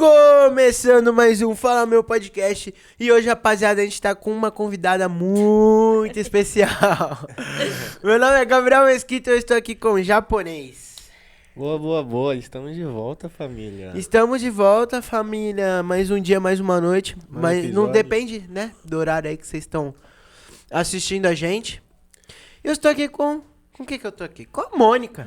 Começando mais um Fala Meu Podcast. E hoje, rapaziada, a gente tá com uma convidada muito especial. Meu nome é Gabriel Mesquita e eu estou aqui com o Japonês. Boa. Estamos de volta, família. Estamos de volta, família. Mais um dia, mais uma noite. Mas não episódio. depende, né, do horário aí que vocês estão assistindo a gente. Eu estou aqui com quem que eu tô aqui? Com a Mônica.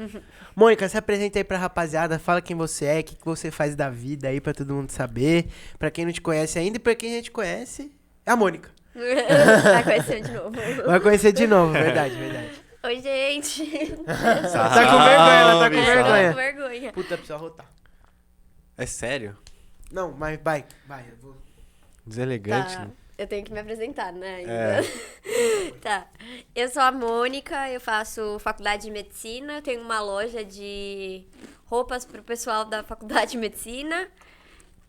Mônica, se apresenta aí pra rapaziada, fala quem você é, o que você faz da vida aí pra todo mundo saber. Pra quem não te conhece ainda e pra quem já te conhece, é a Mônica. Vai conhecer de novo. Vai conhecer de novo, verdade. Oi, gente. Tá com vergonha, ela tá com Tô vergonha. com vergonha. Puta, precisa rotar. É sério? Não, mas vai, eu vou. Deselegante. Tá. Eu tenho que me apresentar, né? Ainda. É. Tá. Eu sou a Mônica, eu faço faculdade de medicina, eu tenho uma loja de roupas pro pessoal da faculdade de medicina.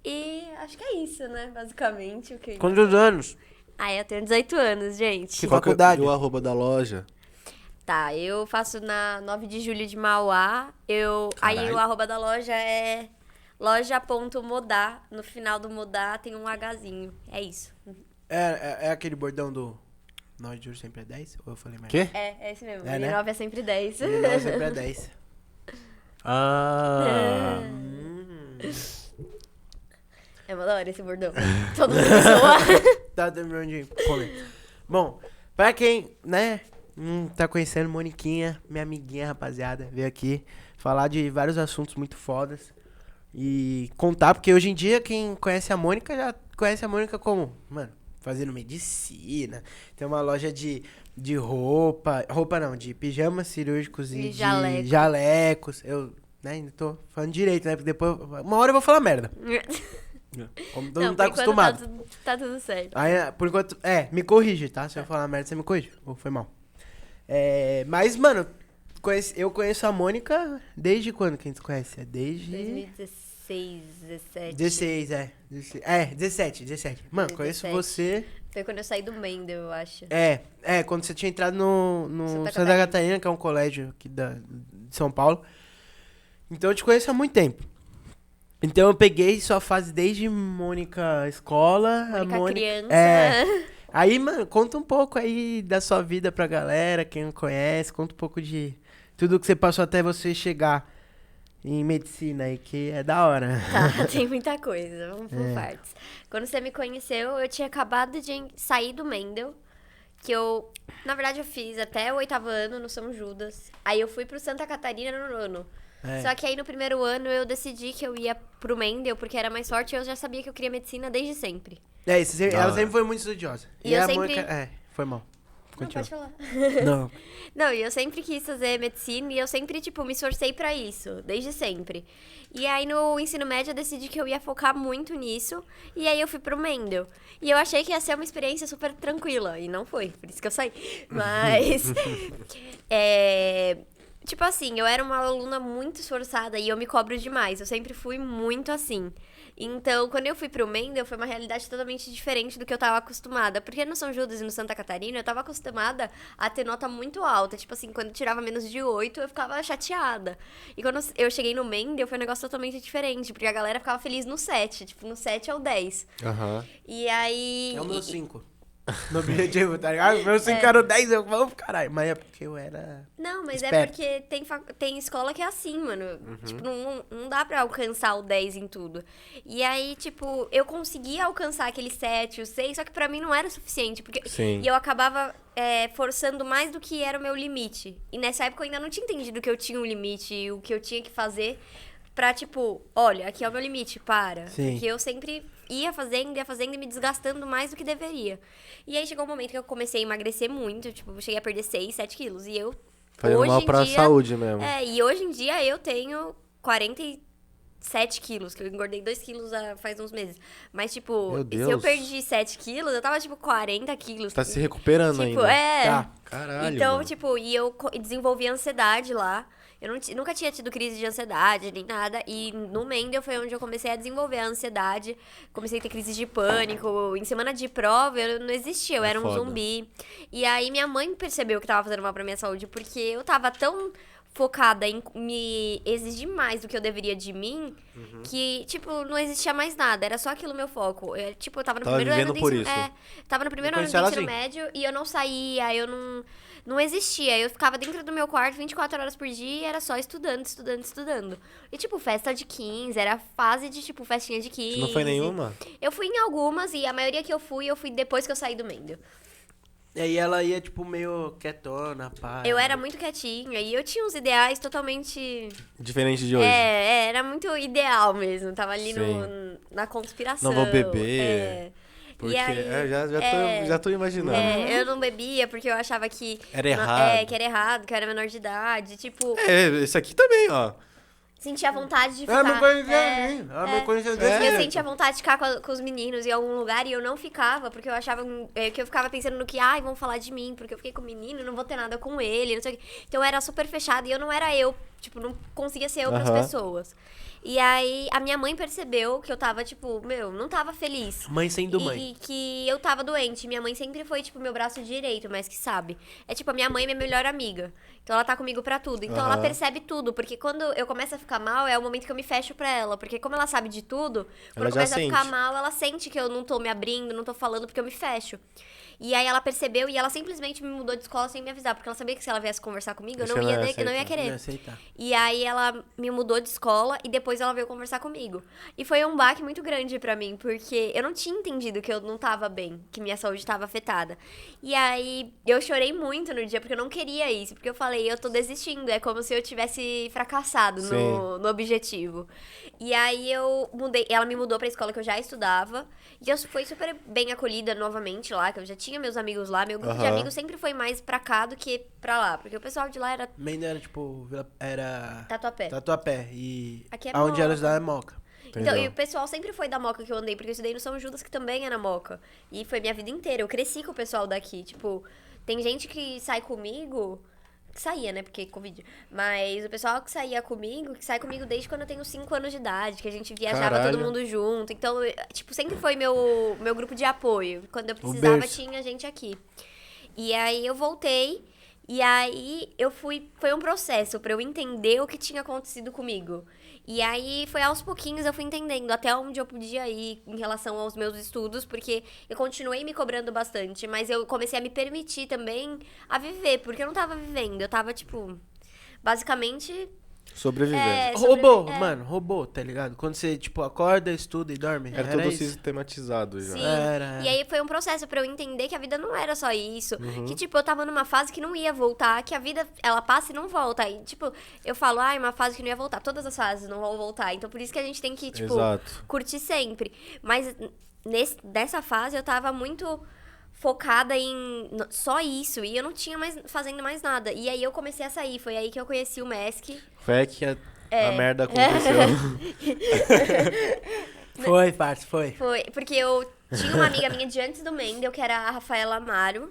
E acho que é isso, né? Basicamente. O que... Quantos anos? Eu tenho 18 anos, gente. Que Qual que faculdade? é o arroba da loja? Tá, eu faço na 9 de julho de Mauá. Aí Caralho. o arroba da loja é loja.modá. No final do modá tem um Hzinho. É isso. É aquele bordão do 9 de julho sempre é 10? Ou eu falei mais? Quê? É esse mesmo. É, né? 9 é sempre 10. 9 sempre é 10. Ah. É uma da hora esse bordão. Todo mundo zoa. Tá terminando de comer. Bom, pra quem, né, não tá conhecendo, Moniquinha, minha amiguinha, rapaziada, veio aqui falar de vários assuntos muito fodas e contar, porque hoje em dia quem conhece a Mônica já conhece a Mônica como, mano, fazendo medicina, tem uma loja de roupa não, de pijamas cirúrgicos e E de jaleco. jalecos. Eu, né, ainda tô falando direito, né, porque depois, uma hora eu vou falar merda, como todo mundo tá por enquanto acostumado. Tá tudo certo. Aí, por enquanto, me corrige, tá? Se eu falar merda, você me corrige. Ou foi mal. Mas, mano, eu conheço a Mônica desde quando que a gente se conhece? É desde... 2016, 17. 16, 17. Mano, 17. conheço você... Foi quando eu saí do Mendel, eu acho. Quando você tinha entrado no Santa Santa Catarina, que é um colégio aqui de São Paulo. Então eu te conheço há muito tempo. Então eu peguei sua fase desde Mônica escola, Mônica criança. Aí, mano, conta um pouco aí da sua vida pra galera, quem não conhece, conta um pouco de tudo que você passou até você chegar em medicina aí, que é da hora. Tá, tem muita coisa, vamos por partes. Quando você me conheceu, eu tinha acabado de sair do Mendel, que na verdade eu fiz até o 8º ano no São Judas. Aí eu fui pro Santa Catarina no nono. Só que aí no primeiro ano eu decidi que eu ia pro Mendel, porque era mais sorte e eu já sabia que eu queria medicina desde sempre. Ela sempre foi muito estudiosa. E eu a sempre- Mônica... foi mal. Não, Continua. pode falar. Não. Não, e eu sempre quis fazer medicina e eu sempre, me esforcei pra isso, desde sempre. E aí no ensino médio eu decidi que eu ia focar muito nisso, e aí eu fui pro Mendel. E eu achei que ia ser uma experiência super tranquila, e não foi, por isso que eu saí. Mas, tipo assim, eu era uma aluna muito esforçada e eu me cobro demais, eu sempre fui muito assim. Então, quando eu fui pro Mendel, foi uma realidade totalmente diferente do que eu tava acostumada. Porque no São Judas e no Santa Catarina, eu tava acostumada a ter nota muito alta. Tipo assim, quando eu tirava menos de 8, eu ficava chateada. E quando eu cheguei no Mendel, foi um negócio totalmente diferente. Porque a galera ficava feliz no 7. Tipo, no 7 ou 10. Aham. E aí... É o meu 5. No objetivo, tá ligado? Meu 5 era o 10, eu vamos, caralho. Mas é porque eu era... Não, mas Esperto. é porque tem escola que é assim, mano. Tipo, não dá pra alcançar o 10 em tudo. E aí, tipo, eu conseguia alcançar aquele 7, o 6, só que pra mim não era suficiente. Porque, Sim. e eu acabava forçando mais do que era o meu limite. E nessa época eu ainda não tinha entendido que eu tinha um limite e o que eu tinha que fazer pra, tipo, olha, aqui é o meu limite, para. Sim. Porque eu sempre ia fazendo e me desgastando mais do que deveria. E aí chegou um momento que eu comecei a emagrecer muito, tipo, eu cheguei a perder 6, 7 quilos. E eu, Fazendo hoje mal em pra dia, saúde mesmo. e hoje em dia eu tenho 47 quilos, que eu engordei 2 quilos faz uns meses. Mas, tipo, Meu se Deus. eu perdi 7 quilos, eu tava, tipo, 40 quilos. Tá se recuperando Tipo, ainda. Tá. Caralho, Então, mano. tipo, e eu desenvolvi ansiedade lá. Eu nunca tinha tido crise de ansiedade, nem nada. E no Mendel foi onde eu comecei a desenvolver a ansiedade. Comecei a ter crises de pânico. Em semana de prova, eu não existia. Eu era um foda. zumbi. E aí, minha mãe percebeu que tava fazendo mal pra minha saúde. Porque eu tava tão focada em me exigir mais do que eu deveria de mim, que, tipo, não existia mais nada. Era só aquilo meu foco. Tipo, eu tava no Tava primeiro ano vivendo do por ensino... isso. Tava no primeiro Eu ano do conheci ela ensino assim. médio e eu não saía, eu não existia. Eu ficava dentro do meu quarto 24 horas por dia e era só estudando, estudando, estudando. E, tipo, festa de 15, era fase de, tipo, festinha de 15. Você não foi nenhuma? Eu fui em algumas e a maioria que eu fui depois que eu saí do Mendel. E aí ela ia, tipo, meio quietona, pá. Eu era muito quietinha e eu tinha uns ideais totalmente... Diferente de hoje. era muito ideal mesmo. Tava ali na conspiração. Não vou beber. E aí, já tô imaginando. eu não bebia porque eu achava que... Era errado. Que era errado, que eu era menor de idade. Tipo, Esse aqui também, ó. sentia vontade de Ela ficar... me conhecia assim. Ela me conhecia desse Eu jeito. sentia vontade de ficar com os meninos em algum lugar e eu não ficava, porque eu achava que eu ficava pensando no que, vão falar de mim, porque eu fiquei com o menino, não vou ter nada com ele, não sei o quê. Então eu era super fechada e eu não era eu, tipo, não conseguia ser outras pessoas. E aí a minha mãe percebeu que eu tava, tipo, não tava feliz. Mãe sendo mãe. E que eu tava doente. Minha mãe sempre foi, tipo, meu braço direito, mas que sabe. É tipo, a minha mãe é minha melhor amiga. Então ela tá comigo pra tudo. Então ela percebe tudo. Porque quando eu começo a ficar mal, é o momento que eu me fecho pra ela. Porque como ela sabe de tudo, quando Ela eu já começo a ficar sente. mal, ela sente que eu não tô me abrindo, não tô falando, porque eu me fecho. E aí ela percebeu e ela simplesmente me mudou de escola sem me avisar. Porque ela sabia que se ela viesse conversar comigo, eu Você não não ia, ia eu não ia aceitar. querer. Ia aceitar. E aí ela me mudou de escola e depois ela veio conversar comigo. E foi um baque muito grande pra mim, porque eu não tinha entendido que eu não tava bem, que minha saúde tava afetada. E aí eu chorei muito no dia, porque eu não queria isso, porque eu falei, eu tô desistindo, é como se eu tivesse fracassado no objetivo. E aí eu mudei, ela me mudou pra escola que eu já estudava, e eu fui super bem acolhida novamente lá, que eu já tinha meus amigos lá, meu grupo de amigos sempre foi mais pra cá do que pra lá, porque o pessoal de lá era Mendel era, tipo, era... Tatuapé. Tatuapé. E Aqui é aonde Moca. ela estudava é Moca. Então, Entendeu? e o pessoal sempre foi da Moca que eu andei, porque eu estudei no São Judas, que também é na Moca. E foi minha vida inteira. Eu cresci com o pessoal daqui. Tipo, tem gente que sai comigo. Que saía, né? Porque Covid. Mas o pessoal que saía comigo, que sai comigo desde quando eu tenho 5 anos de idade, que a gente viajava Caralho. todo mundo junto. Então, tipo, sempre foi meu grupo de apoio. Quando eu precisava, berço. tinha gente aqui. E aí eu voltei. E aí eu fui. Foi um processo pra eu entender o que tinha acontecido comigo. E aí foi aos pouquinhos eu fui entendendo até onde eu podia ir em relação aos meus estudos, porque eu continuei me cobrando bastante, mas eu comecei a me permitir também a viver, porque eu não tava vivendo, eu tava, tipo, basicamente... Sobrevivendo. Robô, mano, robô, tá ligado? Quando você, tipo, acorda, estuda e dorme. Era tudo isso. sistematizado já. Sim, Era. e aí foi um processo pra eu entender que a vida não era só isso. Que, tipo, eu tava numa fase que não ia voltar, que a vida, ela passa e não volta. E, tipo, eu falo, uma fase que não ia voltar. Todas as fases não vão voltar. Então, por isso que a gente tem que, tipo, Exato. curtir sempre. Mas nessa fase eu tava muito focada em só isso. E eu não tinha mais fazendo mais nada. E aí eu comecei a sair. Foi aí que eu conheci o Mask. Foi aí que a merda aconteceu. Foi, parça, foi. Foi, porque eu tinha uma amiga minha de antes do Mendel, que era a Rafaela Amaro.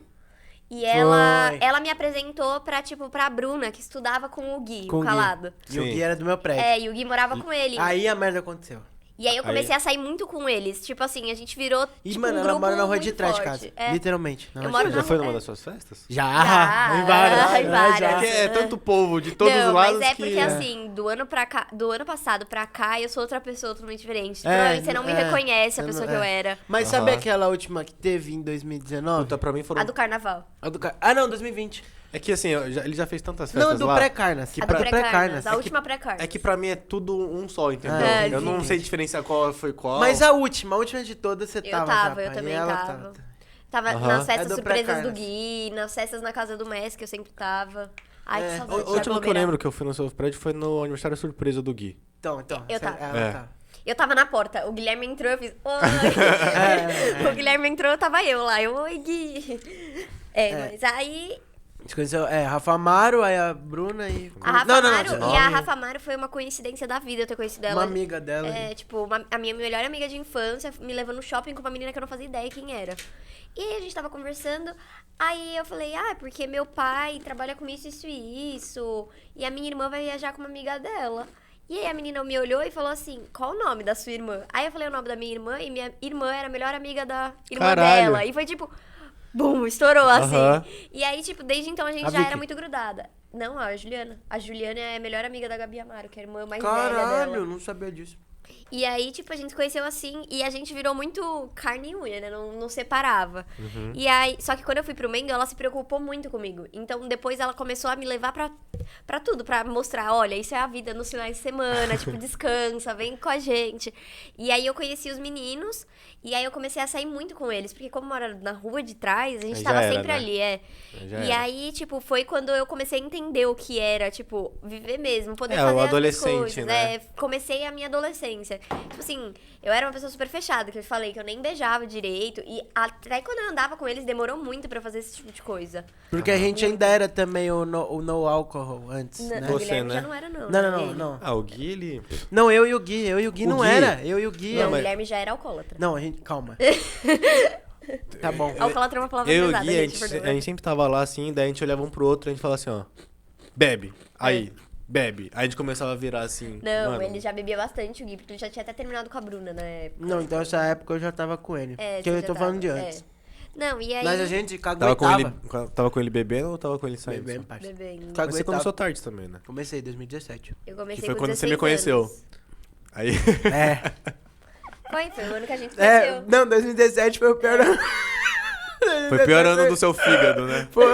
E ela me apresentou pra Bruna, que estudava com o Gui, Com o o Gui. calado. E o Sim. Gui era do meu prédio. E o Gui morava com ele. Aí a merda aconteceu. E aí eu comecei a sair muito com eles. Tipo assim, a gente virou, E, tipo, mano, um ela grupo mora na rua de muito trás de forte. casa. Literalmente. na Eu rua de moro Já na foi rua- numa das suas festas? Já, Já, em várias. em várias. já. Porque é tanto povo de todos não, os lados mas é que... porque assim, do ano passado pra cá, eu sou outra pessoa totalmente diferente. É, Provavelmente você não me é, reconhece a você pessoa não- que eu é. era. Mas sabe Aham. aquela última que teve em 2019? Puta, pra mim foram... A do carnaval. Ah, não, 2020. É que assim, ele já fez tantas Não, festas do lá... pré-carnas. A do pré-carnas, a última pré-carnas. É que pra mim é tudo um só, entendeu? É, eu não sim. sei diferenciar qual foi qual. Mas a última de todas você Eu tava tava, já, eu pai. também E ela tava. Tava Aham. nas É festas do surpresas do pré-carnas. Gui, nas festas na casa do Messi, que eu sempre tava. Ai, que É. saudade. O último que eu aglomerar. lembro que eu fui no seu prédio foi no aniversário surpresa do Gui. Então. Eu essa- tava. ela É. tá. Eu tava na porta, o Guilherme entrou, eu fiz. Oi! O Guilherme entrou, tava eu lá. Eu, oi, Gui. Mas aí. A gente conheceu, Rafa Amaro, aí a Bruna e... A Rafa não, Amaro, não, e a Rafa Amaro foi uma coincidência da vida eu ter conhecido ela. Uma amiga dela. Tipo, a minha melhor amiga de infância me levou no shopping com uma menina que eu não fazia ideia quem era. E aí a gente tava conversando, aí eu falei, porque meu pai trabalha com isso e isso, e a minha irmã vai viajar com uma amiga dela. E aí a menina me olhou e falou assim, qual o nome da sua irmã? Aí eu falei o nome da minha irmã, e minha irmã era a melhor amiga da irmã Caralho. dela. E foi tipo... Bum, estourou, assim. Aham. E aí, tipo, desde então a gente A já Vicky. era muito grudada. Não, a Juliana. A Juliana é a melhor amiga da Gabi Amaro, que é a irmã mais velha Caralho, dela. eu não sabia disso. E aí, tipo, a gente se conheceu assim e a gente virou muito carne e unha, né? Não separava. E aí, só que quando eu fui pro Mengão, ela se preocupou muito comigo. Então, depois ela começou a me levar pra tudo, pra mostrar, olha, isso é a vida nos finais de semana, tipo, descansa, vem com a gente. E aí eu conheci os meninos e aí eu comecei a sair muito com eles, porque como mora na rua de trás, a gente Aí tava já era, sempre né? ali, Já E era. aí, tipo, foi quando eu comecei a entender o que era, tipo, viver mesmo, poder É, fazer o as adolescente, coisas, né? comecei a minha adolescência. Tipo assim, eu era uma pessoa super fechada, que eu falei que eu nem beijava direito. E até quando eu andava com eles, demorou muito pra fazer esse tipo de coisa. Porque a gente ainda era também o no álcool antes, né? O Você, Guilherme né? já não era, não. Não, né? Ele. não. Ah, o Gui, ele... Não, eu e o Gui O não Gui? era. Eu e o Gui. Não, o mas- Guilherme já era alcoólatra. Não, a gente, calma. Tá bom. Alcoólatra é uma palavra Eu e o pesada, Gui, a gente, gente, perdoa. a gente sempre tava lá assim, daí a gente olhava um pro outro e a gente falava assim, ó. Bebe. Aí, bebe. Aí a gente começava a virar assim. Não, mano, ele já bebia bastante, o Gui, porque ele já tinha até terminado com a Bruna na época. Não, então essa época eu já tava com ele. que você eu já tô falando de tava, antes. Não, e aí... Mas a gente Tava com, caguetava. tava com ele bebendo ou tava com ele saindo? Bebendo, só? parceiro. Bebendo. Mas você Caguetava. começou tarde também, né? Comecei em 2017. Eu comecei Que foi com quando você 16 me conheceu. anos. Aí. É. Foi o ano que a gente conheceu. Não, 2017 foi o pior ano. Foi pior ano do seu fígado, né? Foi,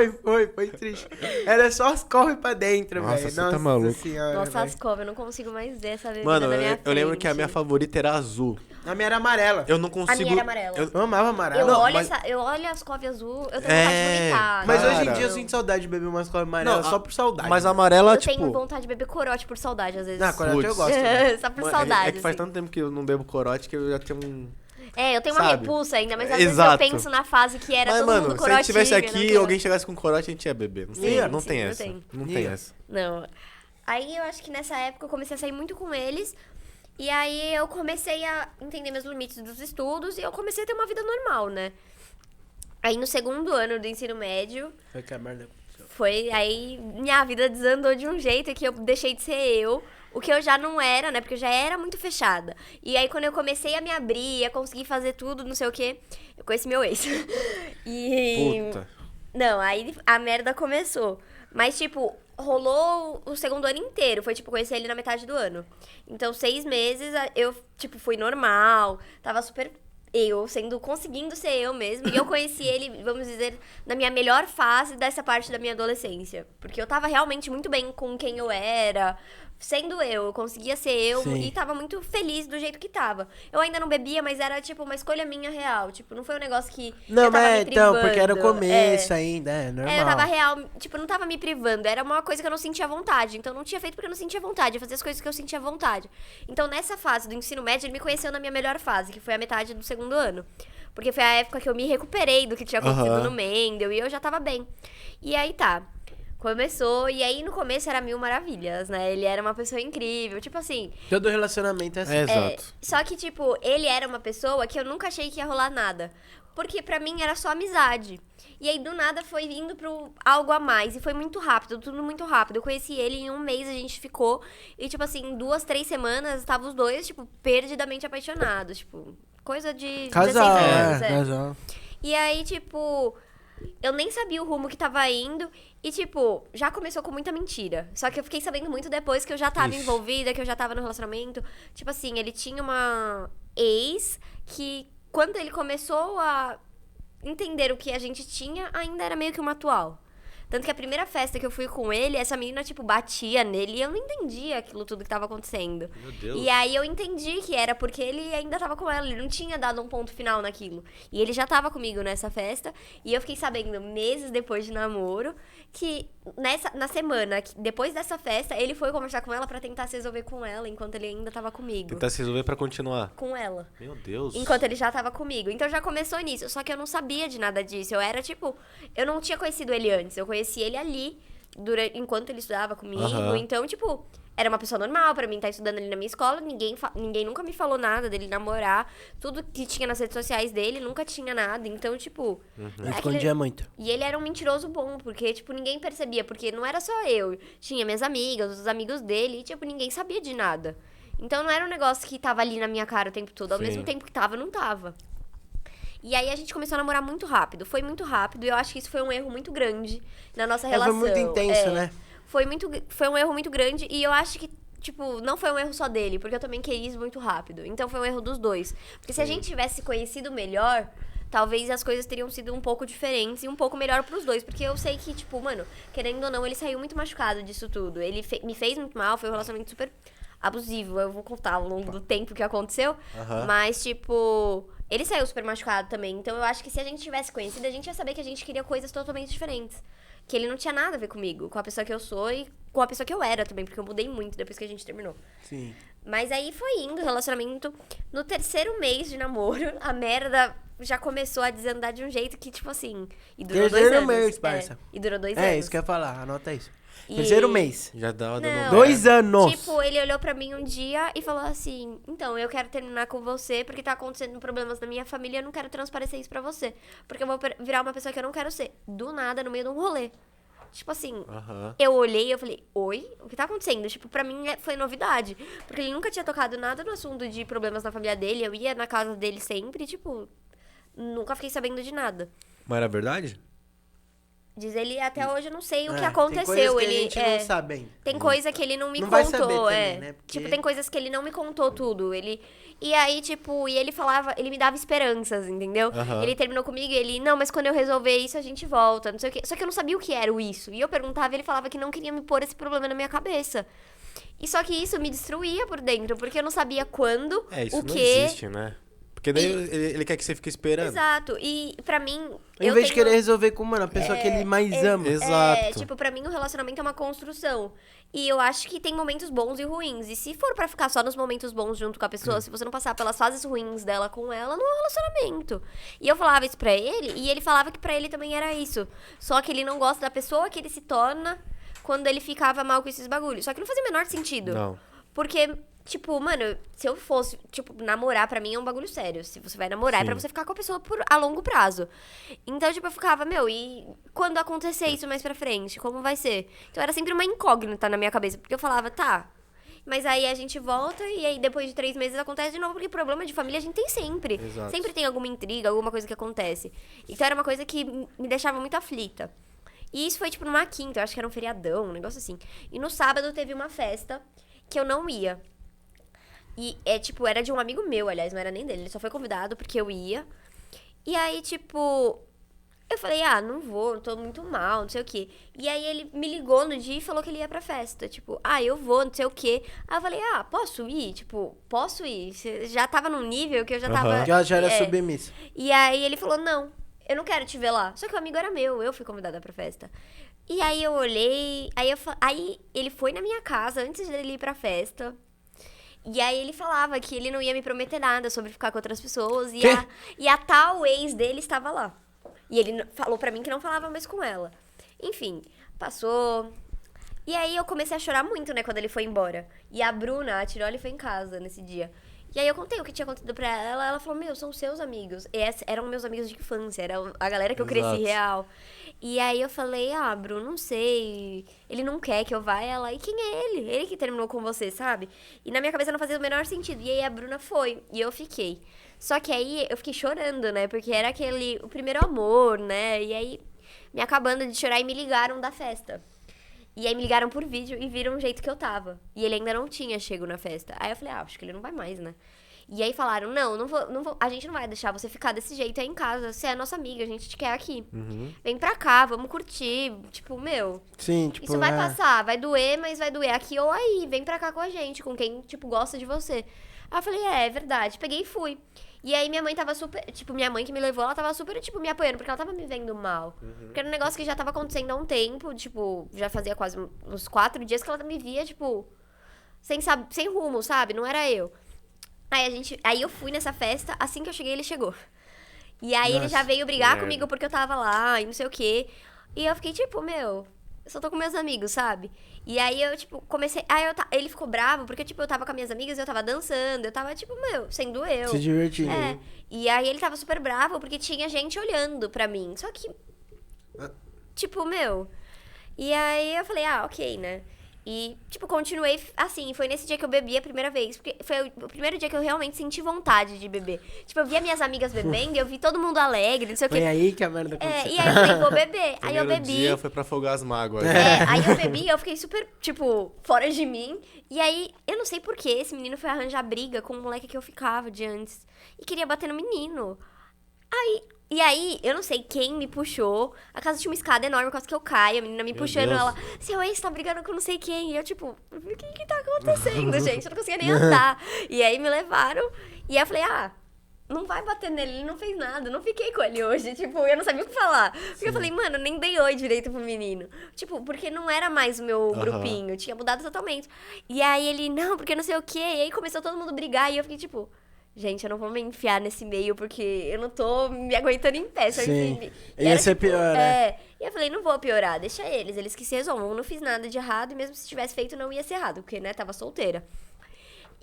velho. Foi triste. Era só as corre pra dentro, Nossa, velho. você tá maluco. Senhora, Nossa, velho. as covas, eu não consigo mais ver essa bebida Mano, na minha eu lembro que a minha frente. favorita era azul. A minha era amarela. Eu não consigo. A minha era amarela. eu- Eu amava amarela. Eu, Não, olho mas- eu olho as covas azul, eu tenho É, vontade de vomitar. Mas Cara. hoje em dia eu sinto saudade de beber umas cores amarelas Não, só por saudade. Mas a amarela, Eu tipo. tenho vontade de beber corote por saudade, às vezes. Não, corote eu Putz. gosto. Né? Só por mano, saudade. É que faz assim. tanto tempo que eu não bebo corote que eu já tenho um. É, eu tenho uma Sabe? repulsa ainda, mas às vezes Exato. eu penso na fase que era Mas, todo mano, mundo se a corotinho. gente tivesse eu aqui não e quero. alguém chegasse com corote, a gente ia beber. Não, Sim, não sim, tem não essa. tem. Não Ia. tem essa. Não. Aí eu acho que nessa época eu comecei a sair muito com eles. E aí eu comecei a entender meus limites dos estudos e eu comecei a ter uma vida normal, né? Aí no segundo ano do ensino médio, Foi que a merda aconteceu. foi aí minha vida desandou de um jeito que eu deixei de ser eu. O que eu já não era, né? Porque eu já era muito fechada. E aí, quando eu comecei a me abrir, a conseguir fazer tudo, não sei o quê, eu conheci meu ex. E... Puta. Não, aí a merda começou. Mas, tipo, rolou o segundo ano inteiro. Foi, tipo, conhecer ele na metade do ano. Então, 6 meses, eu, tipo, fui normal. Tava super conseguindo ser eu mesmo. E eu conheci ele, vamos dizer, na minha melhor fase dessa parte da minha adolescência. Porque eu tava realmente muito bem com quem eu era. Sendo eu conseguia ser eu Sim. e tava muito feliz do jeito que tava. Eu ainda não bebia, mas era, tipo, uma escolha minha real. Tipo, não foi um negócio que Não, eu tava mas me então, porque era o privando. começo ainda, é normal. Eu tava real, tipo, não tava me privando. Era uma coisa que eu não sentia vontade. Então, eu não tinha feito porque eu não sentia vontade. Eu fazia as coisas que eu sentia vontade. Então, nessa fase do ensino médio, ele me conheceu na minha melhor fase, que foi a metade do segundo ano. Porque foi a época que eu me recuperei do que tinha acontecido Aham. no Mendel. E eu já tava bem. E aí, tá. Começou, e aí no começo era mil maravilhas, né? Ele era uma pessoa incrível. Tipo assim, Todo relacionamento é assim. É, exato. só que, tipo, ele era uma pessoa que eu nunca achei que ia rolar nada. Porque pra mim era só amizade. E aí, do nada, foi indo pro algo a mais. E foi muito rápido, tudo muito rápido. Eu conheci ele, em um mês a gente ficou. E, tipo assim, em 2, 3 semanas, estavam os dois, tipo, perdidamente apaixonados. Tipo, coisa de Casal, 16 anos, casal. E aí, tipo, eu nem sabia o rumo que tava indo. E, tipo, já começou com muita mentira. Só que eu fiquei sabendo muito depois que eu já tava Ixi. envolvida, que eu já tava no relacionamento. Tipo assim, ele tinha uma ex que, quando ele começou a entender o que a gente tinha, ainda era meio que uma atual. Tanto que a primeira festa que eu fui com ele, essa menina, tipo, batia nele e eu não entendia aquilo tudo que tava acontecendo. Meu Deus. E aí eu entendi que era porque ele ainda tava com ela, ele não tinha dado um ponto final naquilo. E ele já tava comigo nessa festa, e eu fiquei sabendo meses depois de namoro que na semana, depois dessa festa, ele foi conversar com ela pra tentar se resolver com ela, enquanto ele ainda tava comigo. Tentar se resolver pra continuar. Com ela. Meu Deus. Enquanto ele já tava comigo. Então já começou nisso. Só que eu não sabia de nada disso. Eu era, tipo... Eu não tinha conhecido ele antes. Eu conheci ele ali, enquanto ele estudava comigo. Aham. Então, tipo... Era uma pessoa normal pra mim estar estudando ali na minha escola. Ninguém nunca me falou nada dele namorar. Tudo que tinha nas redes sociais dele, nunca tinha nada. Então, tipo... Eu é aquele- escondia muito. E ele era um mentiroso bom, porque, tipo, ninguém percebia. Porque não era só eu. Tinha minhas amigas, os amigos dele. E, tipo, ninguém sabia de nada. Então, não era um negócio que tava ali na minha cara o tempo todo. Ao Sim. mesmo tempo que tava, não tava. E aí a gente começou a namorar muito rápido. Foi muito rápido e eu acho que isso foi um erro muito grande na nossa relação. Foi muito intenso, né? Foi um erro muito grande e eu acho que, tipo, não foi um erro só dele, porque eu também quis muito rápido. Então foi um erro dos dois. Porque se a gente tivesse conhecido melhor, talvez as coisas teriam sido um pouco diferentes e um pouco melhor pros dois. Porque eu sei que, tipo, mano, querendo ou não, ele saiu muito machucado disso tudo. Ele me fez muito mal, foi um relacionamento super abusivo. Eu vou contar ao longo do tempo que aconteceu. Mas, tipo, ele saiu super machucado também. Então eu acho que se a gente tivesse conhecido, a gente ia saber que a gente queria coisas totalmente diferentes. Que ele não tinha nada a ver comigo, com a pessoa que eu sou e com a pessoa que eu era também, porque eu mudei muito depois que a gente terminou. Sim. Mas aí foi indo o relacionamento. No 3º mês de namoro, a merda já começou a desandar de um jeito que, tipo assim... E durou 2 3º anos. mês, parça. E durou 2 anos. É, isso que eu ia falar, anota isso. E- 3º mês. Já dava Não. dando 2 anos. Tipo, ele olhou pra mim um dia e falou assim: então, eu quero terminar com você porque tá acontecendo problemas na minha família e eu não quero transparecer isso pra você. Porque eu vou virar uma pessoa que eu não quero ser. Do nada, no meio de um rolê. Tipo assim, eu olhei e eu falei, oi? O que tá acontecendo? Tipo, pra mim foi novidade. Porque ele nunca tinha tocado nada no assunto de problemas na família dele. Eu ia na casa dele sempre, tipo, nunca fiquei sabendo de nada. Mas era verdade? Diz ele, até hoje eu não sei o que Tem aconteceu. coisas que Ele a gente não sabe ainda. Tem coisa que ele não me Não contou, vai saber também, né? Porque- Tipo, tem coisas que ele não me contou tudo. E aí, tipo, e ele falava, ele me dava esperanças, entendeu? Ele terminou comigo e ele, não, mas quando eu resolver isso, a gente volta, não sei o quê. Só que eu não sabia o que era o isso. E eu perguntava e ele falava que não queria me pôr esse problema na minha cabeça. E só que isso me destruía por dentro, porque eu não sabia quando, Isso o não quê. existe, né? Porque daí ele quer que você fique esperando. Exato. E pra mim. Em vez de querer resolver com, mano, a pessoa que ele mais ama. Exato. Tipo, pra mim o relacionamento é uma construção. E eu acho que tem momentos bons e ruins. E se for pra ficar só nos momentos bons junto com a pessoa, se você não passar pelas fases ruins dela com ela, não é um relacionamento. E eu falava isso pra ele, e ele falava que pra ele também era isso. Só que ele não gosta da pessoa que ele se torna quando ele ficava mal com esses bagulhos. Só que não fazia o menor sentido. Não. Porque, tipo, mano, se eu fosse, tipo, namorar pra mim é um bagulho sério. Se você vai namorar é pra você ficar com a pessoa a longo prazo. Então, tipo, eu ficava, meu, e quando acontecer isso mais pra frente, como vai ser? Então era sempre uma incógnita na minha cabeça, porque eu falava, tá, mas aí a gente volta e aí depois de 3 meses acontece de novo, porque problema de família a gente tem sempre. Exato. Sempre tem alguma intriga, alguma coisa que acontece. Então era uma coisa que me deixava muito aflita. E isso foi, tipo, numa quinta, eu acho que era um feriadão, um negócio assim. E no sábado teve uma festa que eu não ia. E, tipo, era de um amigo meu, aliás, não era nem dele. Ele só foi convidado porque eu ia. E aí, tipo, eu falei, não vou, tô muito mal, não sei o quê. E aí ele me ligou no dia e falou que ele ia pra festa. Tipo, eu vou, não sei o quê. Aí eu falei, posso ir? Tipo, posso ir? Você já tava num nível que eu já tava... Já era submissa. E aí ele falou, não, eu não quero te ver lá. Só que o amigo era meu, eu fui convidada pra festa. E aí eu olhei, aí ele foi na minha casa antes dele ir pra festa. E aí ele falava que ele não ia me prometer nada sobre ficar com outras pessoas. E a tal ex dele estava lá. E ele falou pra mim que não falava mais com ela. Enfim, passou. E aí eu comecei a chorar muito, né, quando ele foi embora. E a Bruna, a Tiroli, foi em casa nesse dia. E aí eu contei o que tinha acontecido pra ela. Ela falou, meu, são seus amigos. Eram meus amigos de infância, era a galera que eu cresci real. E aí eu falei, Bruno, não sei. Ele não quer que eu vá. Ela, e quem é ele? Ele que terminou com você, sabe? E na minha cabeça não fazia o menor sentido. E aí a Bruna foi. E eu fiquei. Só que aí eu fiquei chorando, né? Porque era o primeiro amor, né? E aí, me acabando de chorar e me ligaram da festa. E aí me ligaram por vídeo e viram o jeito que eu tava. E ele ainda não tinha chego na festa. Aí eu falei, acho que ele não vai mais, né? E aí falaram, não vou, a gente não vai deixar você ficar desse jeito aí em casa. Você é nossa amiga, a gente te quer aqui. Vem pra cá, vamos curtir. Tipo, meu, Sim, tipo, isso vai passar, vai doer, mas vai doer aqui ou aí. Vem pra cá com a gente, com quem, tipo, gosta de você. Aí eu falei, é verdade. Peguei e fui. E aí minha mãe tava super, tipo, minha mãe que me levou, ela tava super, tipo, me apoiando, porque ela tava me vendo mal. Porque era um negócio que já tava acontecendo há um tempo, tipo, já fazia quase uns 4 dias que ela me via, tipo, sem rumo, sabe? Não era eu. Aí eu fui nessa festa, assim que eu cheguei, ele chegou. E aí ele já veio brigar comigo porque eu tava lá e não sei o quê. E eu fiquei, tipo, meu, eu só tô com meus amigos, sabe? E aí eu, tipo, comecei... ele ficou bravo porque, tipo, eu tava com as minhas amigas, eu tava dançando, eu tava, tipo, meu, sendo eu. se divertindo. E aí ele tava super bravo porque tinha gente olhando pra mim. Só que, tipo, meu... E aí eu falei, ok, né? E, tipo, continuei assim. Foi nesse dia que eu bebi a primeira vez. Porque foi o primeiro dia que eu realmente senti vontade de beber. Tipo, eu via minhas amigas bebendo, eu vi todo mundo alegre, não sei o quê. Foi aí que a merda aconteceu. E aí eu falei, vou beber. Aí eu Primeiro bebi. dia foi pra afogar as mágoas. Aí eu bebi, eu fiquei super, tipo, fora de mim. E aí, eu não sei porquê, esse menino foi arranjar briga com o moleque que eu ficava de antes. E queria bater no menino. E aí, eu não sei quem me puxou. A casa tinha uma escada enorme, quase que eu caio. A menina me Meu puxando, Deus. ela... Seu ex tá brigando com não sei quem. E eu, tipo, o que tá acontecendo, gente? Eu não conseguia nem andar. E aí, me levaram. E aí, eu falei, não vai bater nele, ele não fez nada. Não fiquei com ele hoje. Tipo, eu não sabia o que falar. Porque eu falei, mano, nem dei oi direito pro menino. Tipo, porque não era mais o meu grupinho. Tinha mudado totalmente. E aí, ele, não, porque não sei o quê. E aí, começou todo mundo a brigar. E eu fiquei, tipo... Gente, eu não vou me enfiar nesse meio porque eu não tô me aguentando em pé, sabe? Sim. E Ia ser pior, né? E eu falei, não vou piorar, deixa eles que se resolvam. Eu não fiz nada de errado e mesmo se tivesse feito não ia ser errado, porque, né, tava solteira.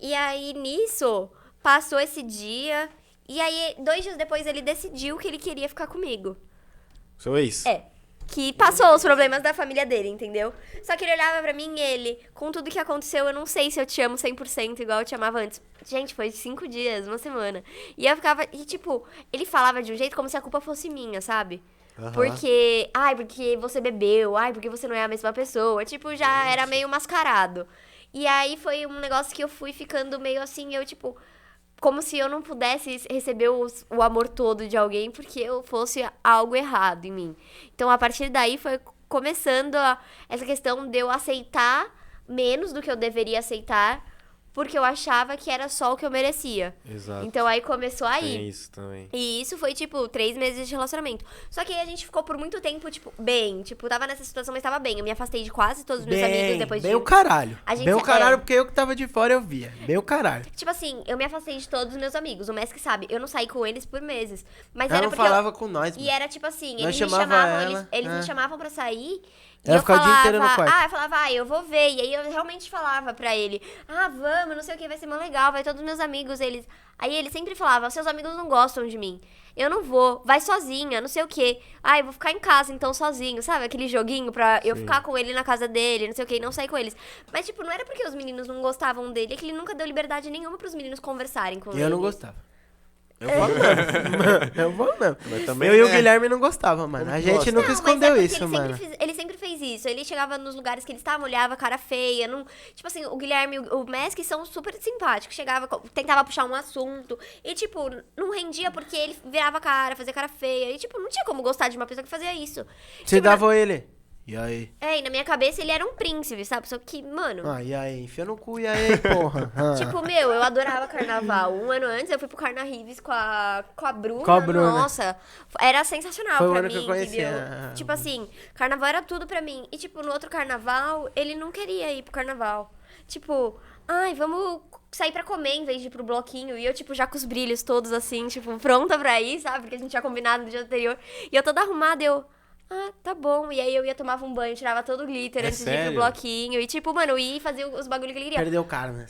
E aí, nisso, passou esse dia e aí, 2 dias depois, ele decidiu que ele queria ficar comigo. Seu ex? Que passou os problemas da família dele, entendeu? Só que ele olhava pra mim e ele, com tudo que aconteceu, eu não sei se eu te amo 100% igual eu te amava antes. Gente, foi 5 dias, 1 semana. E eu ficava, e tipo, ele falava de um jeito como se a culpa fosse minha, sabe? Porque, porque você bebeu, porque você não é a mesma pessoa. Tipo, já era meio mascarado. E aí foi um negócio que eu fui ficando meio assim, eu tipo... Como se eu não pudesse receber o amor todo de alguém porque eu fosse algo errado em mim. Então, a partir daí, foi começando essa questão de eu aceitar menos do que eu deveria aceitar, porque eu achava que era só o que eu merecia. Exato. Então, aí começou aí. Tem isso também. E isso foi, tipo, 3 meses de relacionamento. Só que aí a gente ficou por muito tempo, tipo, bem. Tipo, tava nessa situação, mas tava bem. Eu me afastei de quase todos os meus amigos depois Bem de... o caralho. A gente- Bem o caralho, porque eu que tava de fora eu via. Bem o caralho. Tipo assim, eu me afastei de todos os meus amigos. O Mesk sabe, eu não saí com eles por meses. Mas Ela era não porque falava com nós, E mano. era tipo assim, Nós eles me chamava chamavam, ela, eles me chamavam pra sair. E Ela eu ficava o dia falava, inteiro no quarto. eu falava, eu vou ver. E aí eu realmente falava pra ele, vamos, não sei o que, vai ser mó legal, vai todos os meus amigos, eles. Aí ele sempre falava, seus amigos não gostam de mim. Eu não vou, vai sozinha, não sei o que. Eu vou ficar em casa então sozinho, sabe? Aquele joguinho pra eu ficar com ele na casa dele, não sei o que, e não sair com eles. Mas, tipo, não era porque os meninos não gostavam dele, é que ele nunca deu liberdade nenhuma pros meninos conversarem com ele. Eu não gostava. Eu falo mesmo. Eu vou mesmo. Mas também, Eu e o né? Guilherme não gostava, mano. Como A que gente gosta? nunca Não, escondeu mas é isso, porque mano. Ele sempre fez isso. Ele chegava nos lugares que eles estavam, olhava cara feia. Não, tipo assim, o Guilherme e o Mesk são super simpáticos. Chegava, tentava puxar um assunto. E, tipo, não rendia porque ele virava cara, fazia cara feia. E, tipo, não tinha como gostar de uma pessoa que fazia isso. Você Tipo, dava ele. E aí? e na minha cabeça ele era um príncipe, sabe? Só que, mano... E aí? Enfia no cu, e aí, porra? Tipo, eu adorava carnaval. 1 ano antes eu fui pro Carna Rives com a Bruna. Com a Bruna. Nossa, era sensacional Foi o pra ano mim, que eu conheci entendeu? a- Tipo assim, carnaval era tudo pra mim. E tipo, no outro carnaval, ele não queria ir pro carnaval. Tipo, vamos sair pra comer em vez de ir pro bloquinho. E eu, tipo, já com os brilhos todos assim, tipo, pronta pra ir, sabe? Porque a gente tinha combinado no dia anterior. E eu toda arrumada, tá bom. E aí eu ia tomar um banho, tirava todo o glitter antes de ir sério? pro bloquinho. E tipo, mano, eu ia e fazia os bagulho que ele queria. Perdeu o cara, né?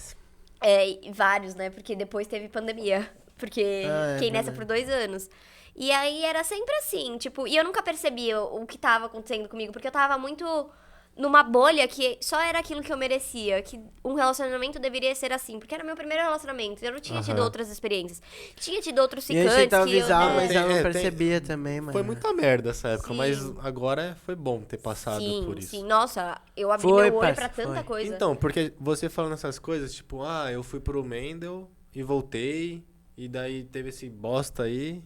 E vários, né? Porque depois teve pandemia. Porque fiquei nessa por 2 anos. E aí era sempre assim, tipo... E eu nunca percebia o que tava acontecendo comigo. Porque eu tava muito numa bolha que só era aquilo que eu merecia. Que um relacionamento deveria ser assim. Porque era meu primeiro relacionamento. Eu não tinha tido outras experiências. Tinha tido outros E a gente ficantes tentava que eu... avisar, mas ela não Tem- percebia também, mano. Foi muita merda essa época, Sim. mas agora foi bom ter passado por isso. Sim. Nossa, eu abri Foi, meu olho parça, pra tanta foi. coisa. Então, porque você falando essas coisas, tipo, eu fui pro Mendel e voltei, e daí teve esse bosta aí.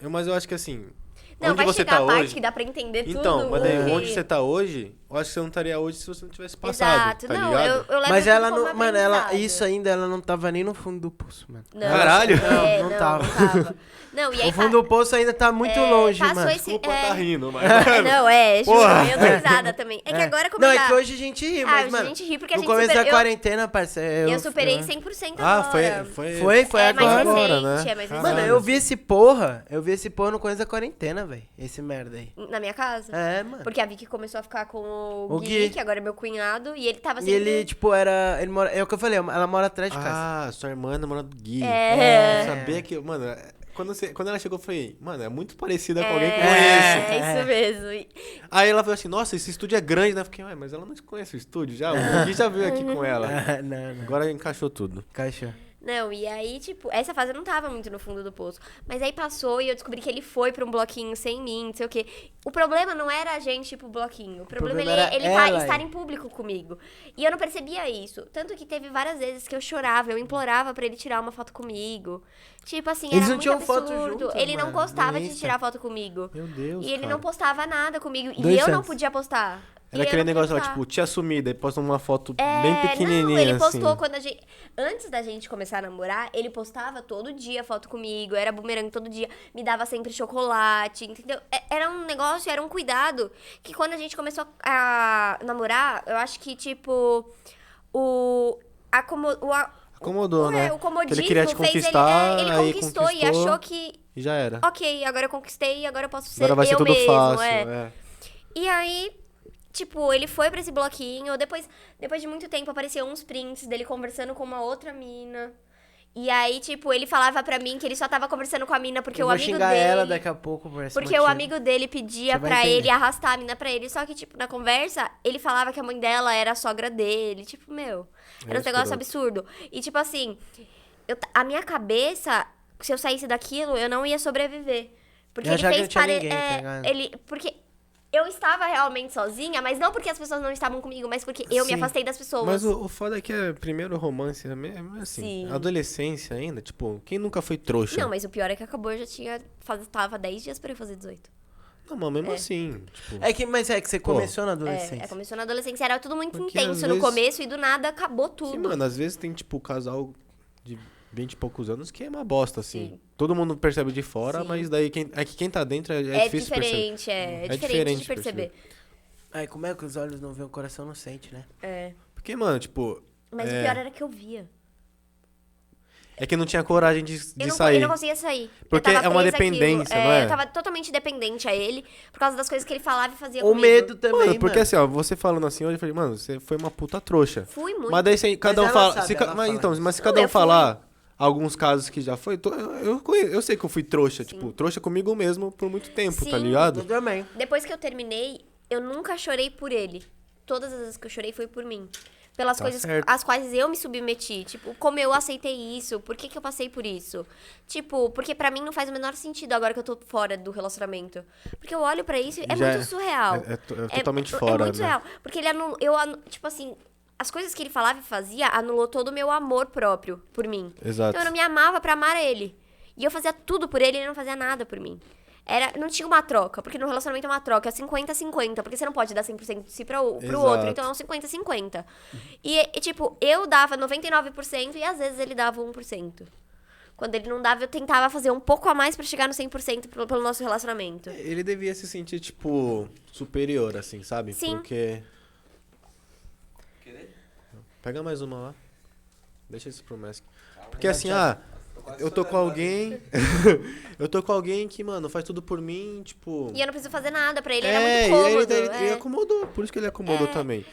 Mas eu acho que assim, Não, onde vai você chegar tá a parte hoje... que dá pra entender tudo. Então, mas daí o que- onde você tá hoje, eu acho que você não estaria hoje se você não tivesse passado, Exato. tá Não, ligado? eu levo Mas tudo ela como não. Mano, ela. aprendizado. Isso ainda, ela não tava nem no fundo do poço, mano. Não, Caralho. Não tava. Não tava. Não, e aí O fundo do poço ainda tá muito longe, passou mano. esse- Desculpa tá rindo, mas... Não, juro, Porra. eu dou risada também. É que agora como Não, já... é que hoje a gente ri, mas, hoje mano. a gente ri porque a no gente começo da superou. quarentena, parceiro. Eu superei 100% Ah, agora. foi Foi É mais agora. recente, é mais recente. Mano, eu vi esse porra no começo da quarentena, velho. Esse merda aí. Na minha casa. É, mano. Porque a Vicky começou a ficar com o O Gui, Gui. que agora é meu cunhado, e ele tava E sempre... ele, tipo, era. Ele mora. É o que eu falei, ela mora atrás de casa. Ah, sua irmã namorada do Gui. É. Eu sabia que... Mano, quando ela chegou, eu falei, mano, é muito parecida com alguém que eu conheço. É, isso mesmo. Aí ela falou assim, nossa, esse estúdio é grande, né? Eu fiquei, ué, mas ela não conhece o estúdio já? O Gui já veio aqui com ela. Não. Agora encaixou tudo. Caixa. Não, e aí, tipo, essa fase eu não tava muito no fundo do poço. Mas aí passou e eu descobri que ele foi pra um bloquinho sem mim, não sei o quê. O problema não era a gente ir pro bloquinho. O problema problema ele era ela, estar em público comigo. E eu não percebia isso. Tanto que teve várias vezes que eu chorava, eu implorava pra ele tirar uma foto comigo. Tipo assim, Eles era não muito tinham foto absurdo. juntos, Ele não mano, gostava no de Insta. tirar foto comigo. Meu Deus, E ele cara. não postava nada comigo. E 2 eu não anos. podia postar. Era E eu aquele não podia negócio lá, postar. tipo, tia sumida, aí posta uma foto bem Não, pequenininha, ele postou assim. quando a gente... Antes da gente começar a namorar, ele postava todo dia foto comigo, era bumerangue todo dia, me dava sempre chocolate, entendeu? Era um negócio, era um cuidado, que quando a gente começou a namorar, eu acho que, tipo, Acomodou, né? o Que comodismo ele queria te fez conquistar, ele aí conquistou e conquistou. achou que, E já era. ok, agora eu conquistei, agora eu posso ser Agora vai ser eu tudo mesmo, fácil, é. é. E aí, tipo, ele foi pra esse bloquinho, depois de muito tempo apareciam uns prints dele conversando com uma outra mina. E aí, tipo, ele falava pra mim que ele só tava conversando com a mina porque Eu o vou amigo xingar dele... ela daqui a pouco por esse Porque motivo. o amigo dele pedia Você vai pra entender. ele arrastar a mina pra ele. Só que, tipo, na conversa, ele falava que a mãe dela era a sogra dele. Tipo, meu, era um negócio escroto. absurdo. E, tipo assim, a minha cabeça, se eu saísse daquilo, eu não ia sobreviver. Porque Eu ele já que fez não tinha ninguém, tá ligado? porque eu estava realmente sozinha, mas não porque as pessoas não estavam comigo, mas porque eu me Sim. afastei das pessoas. Mas o foda é que é primeiro romance, é assim, Sim. adolescência ainda, tipo, quem nunca foi trouxa? Não, mas o pior é que acabou, eu já tinha... Tava 10 dias pra eu fazer 18. Não, mas mesmo assim, tipo... Mas é que você Pô. começou na adolescência. Começou na adolescência, era tudo muito Porque, intenso às no vezes- começo e do nada acabou tudo. Sim, mano, às vezes tem, tipo, casal de 20 e poucos anos que é uma bosta, assim. Sim. Todo mundo percebe de fora, Sim. mas daí quem tá dentro é É difícil perceber. diferente, é É diferente diferente de perceber. Aí como é que os olhos não veem, o coração não sente, né? É. Porque, mano, tipo... Mas o pior era que eu via. É que não tinha coragem de Eu sair. não conseguia sair. Porque Eu tava é uma presa àquilo. dependência, não é? Eu tava totalmente dependente a ele, por causa das coisas que ele falava e fazia O comigo. medo também, Mano, porque assim, ó, você falando assim, hoje eu falei, mano, você foi uma puta trouxa. Fui muito. Mas daí cada um ela fala. sabe, se ela mas, fala então, isso. mas se Não, cada um eu fui. falar alguns casos que já foi, eu sei que eu fui trouxa, tipo, trouxa comigo mesmo por muito tempo, tá Sim. ligado? Eu também. Depois que eu terminei, eu nunca chorei por ele. Todas as vezes que eu chorei foi por mim. Pelas Tá coisas certo. às quais eu me submeti. Tipo, como eu aceitei isso? Por que eu passei por isso? Tipo, porque pra mim não faz o menor sentido agora que eu tô fora do relacionamento. Porque eu olho pra isso e é Já muito surreal. É totalmente fora, É muito né? surreal. Porque ele tipo assim, as coisas que ele falava e fazia anulou todo o meu amor próprio por mim. Exato. Então eu não me amava pra amar ele. E eu fazia tudo por ele e ele não fazia nada por mim. Não tinha uma troca, porque no relacionamento é uma troca, é 50-50, porque você não pode dar 100% de si pro Exato. outro, então é um 50-50. E, tipo, eu dava 99% e às vezes ele dava 1%. Quando ele não dava, eu tentava fazer um pouco a mais pra chegar no 100% pelo nosso relacionamento. Ele devia se sentir, tipo, superior, assim, sabe? Sim. Porque. Pega mais uma lá. Deixa isso pro Mask. Porque assim, eu tô com alguém. Eu tô com alguém que, mano, faz tudo por mim, tipo. E eu não preciso fazer nada pra ele, era e muito aí cômodo. ele acomodou, por isso que ele acomodou também.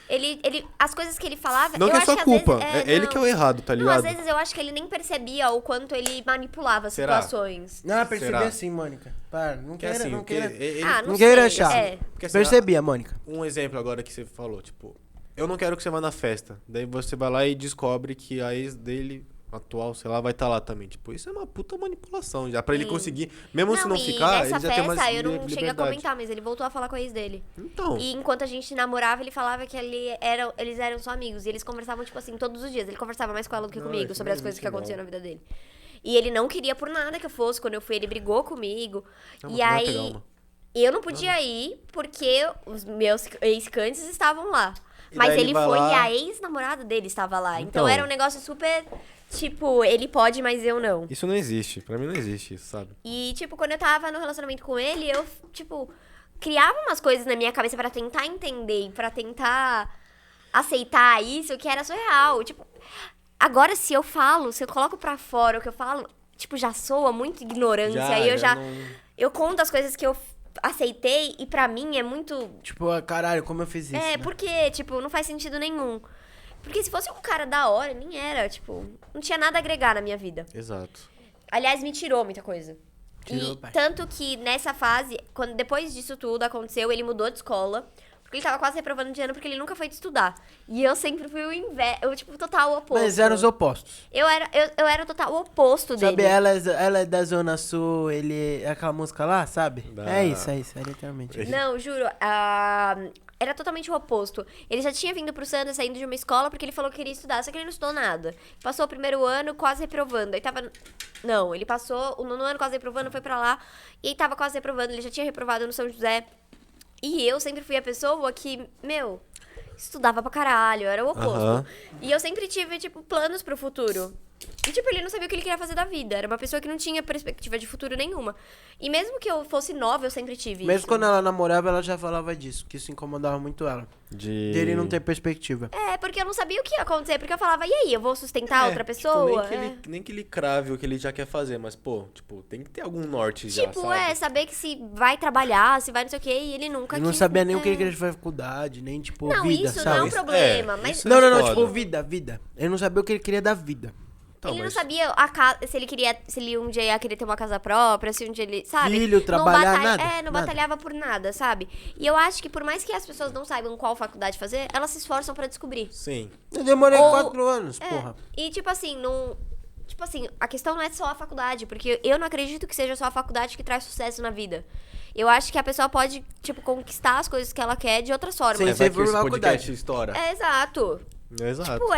As coisas que ele falava, Não eu que é acho sua às culpa, vezes, é ele que é o errado, tá Não, ligado? às vezes eu acho que ele nem percebia o quanto ele manipulava as Será? situações. Não, eu percebi Será? assim, Mônica. Para, não Que queira, assim, não porque queira. ele- Não Não queira sei, achar. porque, assim, Percebi, Mônica. Um exemplo agora que você falou, tipo, eu não quero que você vá na festa. Daí você vai lá e descobre que a ex dele, atual, sei lá, vai estar lá também. Tipo, isso é uma puta manipulação já. Pra ele Sim. conseguir, mesmo se não e ficar, nessa ele já tem mais festa eu não cheguei a liberdade. comentar, mas ele voltou a falar com a ex dele. Então, E enquanto a gente namorava, ele falava que eles eram só amigos. E eles conversavam, tipo assim, todos os dias. Ele conversava mais com ela do que Não, comigo, isso sobre as não coisas existe, que aconteciam não. na vida dele. E ele não queria por nada que eu fosse. Quando eu fui, ele brigou comigo. Não, E mas vai aí, pegar uma. eu não podia ir porque os meus ex-cantes estavam lá. E Mas daí ele ele vai foi lá- e a ex-namorada dele estava lá. Então Então. era um negócio super, tipo, ele pode, mas eu não. isso não existe. Pra mim não existe isso, sabe? E, tipo, quando eu tava no relacionamento com ele, eu, tipo, criava umas coisas na minha cabeça pra tentar entender, pra tentar aceitar isso, que era surreal. Tipo, agora se eu coloco pra fora o que eu falo, tipo, já soa muito ignorância. Aí eu já. não- Eu conto as coisas que eu aceitei e pra mim é muito. Tipo, caralho, como eu fiz isso? né? Porque, tipo, não faz sentido nenhum. Porque se fosse um cara da hora, nem era, tipo, não tinha nada a agregar na minha vida. Exato. Aliás, me tirou muita coisa. Tirou, E pai. tanto que nessa fase, depois disso tudo aconteceu, ele mudou de escola. Porque ele tava quase reprovando de ano porque ele nunca foi de estudar. E eu sempre fui o eu, tipo, total oposto. Mas eram os opostos. Eu era o total oposto Sabe, dele. ela é da Zona Sul, ele... Aquela música lá, sabe? Da- É isso, é literalmente isso. Não, juro. Era totalmente o oposto. Ele já tinha vindo pro Santa saindo de uma escola porque ele falou que queria estudar, só que ele não estudou nada. Passou o primeiro ano quase reprovando. Aí tava. Não, ele passou o nono ano quase reprovando, foi pra lá. E aí tava quase reprovando. Ele já tinha reprovado no São José. E eu sempre fui a pessoa que, estudava pra caralho, era o oposto. Aham. E eu sempre tive, tipo, planos pro futuro. E, tipo, ele não sabia o que ele queria fazer da vida. Era uma pessoa que não tinha perspectiva de futuro nenhuma. E mesmo que eu fosse nova, eu sempre tive Mesmo isso. quando ela namorava, ela já falava disso, que isso incomodava muito ela. Dele não ter perspectiva. É, porque eu não sabia o que ia acontecer. Porque eu falava, e aí, eu vou sustentar outra pessoa? Nem que ele crave o que ele já quer fazer, mas, pô, tipo, tem que ter algum norte já, Tipo, sabe? saber que se vai trabalhar, se vai não sei o quê, e ele nunca Ele não quis, sabia nem o que ele é. queria fazer faculdade, nem, tipo, Não, vida, isso sabe? não é um problema, mas isso Não, é não, foda. tipo, vida. Ele não sabia o que ele queria da vida. Então, ele não mas- sabia se ele um dia ia querer ter uma casa própria, se um dia ele, sabe? Filho, trabalhar, nada, não nada. batalhava por nada, sabe? E eu acho que por mais que as pessoas não saibam qual faculdade fazer, elas se esforçam pra descobrir. Sim. Eu demorei Ou- 4 anos, É, porra. e tipo assim, não... Tipo assim, a questão não é só a faculdade, porque eu não acredito que seja só a faculdade que traz sucesso na vida. Eu acho que a pessoa pode, tipo, conquistar as coisas que ela quer de outras formas. Sim, É, você vai que for esse faculdade. podcast estoura. É, exato. Exato. Tipo,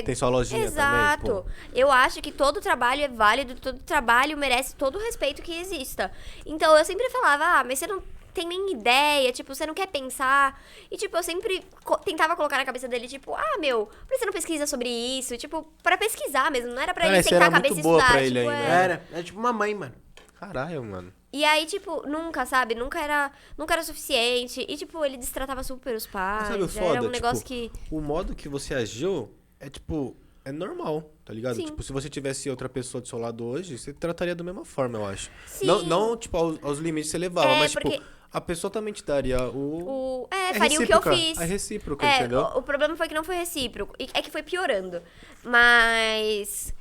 Tem sua lojinha Exato. também, pô. Eu acho que todo trabalho é válido, todo trabalho merece todo o respeito que exista. Então eu sempre falava, mas você não tem nem ideia, tipo, você não quer pensar. E, tipo, eu sempre tentava colocar na cabeça dele, tipo, por que você não pesquisa sobre isso? Tipo, pra pesquisar mesmo, não era pra ele Você sentar era a cabeça muito e boa estudar. pra ele tipo, ainda, É tipo uma mãe, mano. Caralho, mano. E aí, tipo, nunca, sabe? Nunca era suficiente. E, tipo, ele destratava super os pais. Mas sabe o já foda? era um negócio Tipo, que... O modo que você agiu é, tipo, é normal, tá ligado? Sim. Tipo, se você tivesse outra pessoa do seu lado hoje, você trataria da mesma forma, eu acho. Sim. Não tipo, aos limites que você levava, É, mas, tipo, porque- a pessoa também te daria faria o que eu recíproca, fiz. É recíproca, entendeu? O problema foi que não foi recíproco. É que foi piorando. Mas...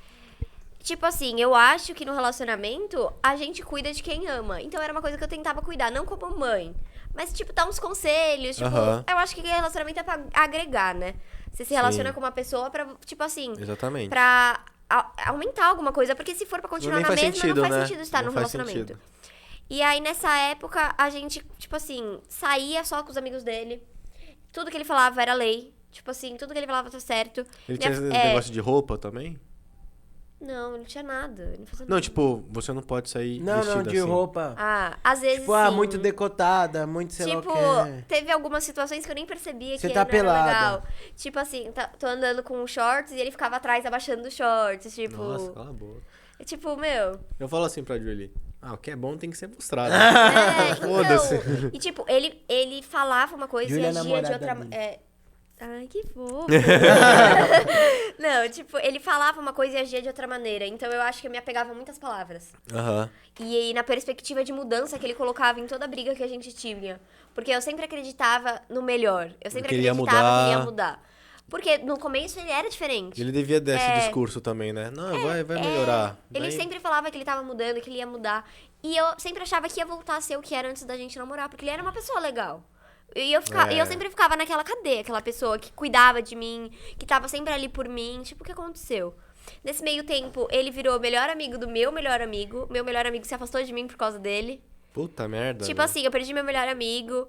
Tipo assim, eu acho que no relacionamento a gente cuida de quem ama. Então era uma coisa que eu tentava cuidar, não como mãe. Mas, tipo, dar uns conselhos. Tipo, Aham. eu acho que relacionamento é pra agregar, né? Você se relaciona Sim. com uma pessoa pra, tipo assim, Exatamente. pra aumentar alguma coisa. Porque se for pra continuar Nem na faz mesma, sentido, não faz né? sentido estar Não no faz relacionamento. sentido. E aí, nessa época, a gente, tipo assim, saía só com os amigos dele. Tudo que ele falava era lei. Tipo assim, tudo que ele falava tá certo. Ele Minha- tinha esse negócio de roupa também? Não, ele não tinha nada. Ele não fazia Não, nada. tipo, você não pode sair Não, vestida de assim. roupa. Às vezes Tipo, sim. muito decotada, muito sei lá o Tipo, que. teve algumas situações que eu nem percebia Você que tá não era pelada. legal. Tipo assim, tô andando com shorts e ele ficava atrás abaixando os shorts. Tipo, Nossa, cala a boca. tipo, meu. Eu falo assim pra Julie. O que é bom tem que ser mostrado. Foda-se. Foda-se. E tipo, ele falava uma coisa Júlia é e agia de namorada outra. dele. Ai, que fofo. Não, tipo, ele falava uma coisa e agia de outra maneira. Então eu acho que eu me apegava a muitas palavras. Aham. E aí, na perspectiva de mudança que ele colocava em toda a briga que a gente tinha. Porque eu sempre acreditava no melhor. Eu sempre Que ele ia acreditava que ele ia mudar. mudar. Porque no começo ele era diferente. Ele devia dar esse discurso também, né? Não, vai melhorar. Ele Daí- sempre falava que ele tava mudando, que ele ia mudar. E eu sempre achava que ia voltar a ser o que era antes da gente namorar. Porque ele era uma pessoa legal. E eu sempre ficava naquela cadeia, aquela pessoa que cuidava de mim, que tava sempre ali por mim. Tipo, o que aconteceu? Nesse meio tempo, ele virou o melhor amigo do meu melhor amigo. Meu melhor amigo se afastou de mim por causa dele. Puta merda. Tipo velho. assim, eu perdi meu melhor amigo.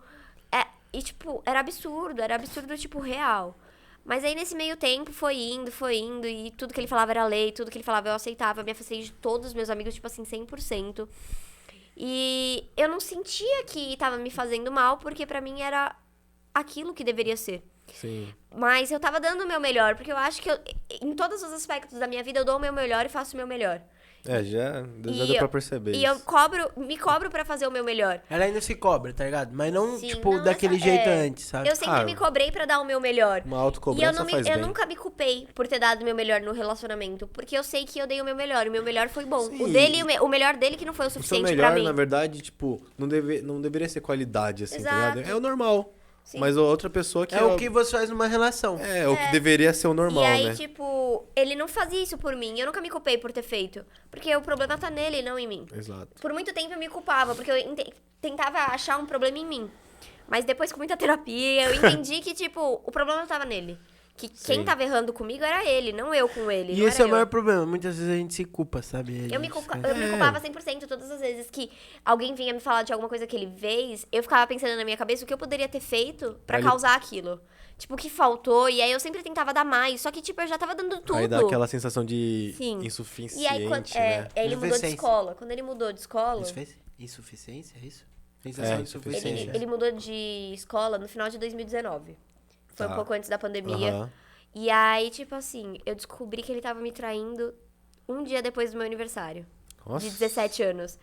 E, tipo, era absurdo, tipo, real. Mas aí, nesse meio tempo, foi indo, e tudo que ele falava era lei, tudo que ele falava eu aceitava. Eu me afastei de todos os meus amigos, tipo assim, 100%. E eu não sentia que tava me fazendo mal, porque pra mim era aquilo que deveria ser. Sim. Mas eu tava dando o meu melhor, porque eu acho que em todos os aspectos da minha vida eu dou o meu melhor e faço o meu melhor. Já E deu pra perceber E isso. eu me cobro pra fazer o meu melhor. Ela ainda se cobra, tá ligado? Mas não, Sim, tipo, não, daquele essa- jeito é. antes, sabe? Eu sempre me cobrei pra dar o meu melhor. Uma E autocobrança faz eu bem. nunca me culpei por ter dado o meu melhor no relacionamento. Porque eu sei que eu dei o meu melhor. E o meu melhor foi bom. Sim. O dele, o melhor dele que não foi o O seu suficiente melhor, pra mim. na verdade, tipo, não deveria ser qualidade, assim, tá Exato. ligado? É o normal. Sim. Mas a outra pessoa que É o que você faz numa relação. É, o que deveria ser o normal, E aí, né? tipo, ele não fazia isso por mim. Eu nunca me culpei por ter feito. Porque o problema tá nele, não em mim. Exato. Por muito tempo eu me culpava, porque eu tentava achar um problema em mim. Mas depois, com muita terapia, eu entendi que, tipo, o problema não tava nele. Que quem Sim. tava errando comigo era ele, não eu com ele. E não esse é era o eu. maior problema. Muitas vezes a gente se culpa, sabe? Eu me culpava 100% todas as vezes que alguém vinha me falar de alguma coisa que ele fez, eu ficava pensando na minha cabeça o que eu poderia ter feito pra Aí causar aquilo. Tipo, o que faltou, e aí eu sempre tentava dar mais, só que, tipo, eu já tava dando tudo. Aí dá aquela sensação de Sim. insuficiente, E aí, quando, né? ele mudou de Insuficiência. escola. Quando ele mudou de escola, Insuficiência, é isso? Sensação de insuficiência. ele mudou de escola no final de 2019. Foi um pouco antes da pandemia. Aham. E aí, tipo assim, eu descobri que ele tava me traindo um dia depois do meu aniversário. Nossa. De 17 anos.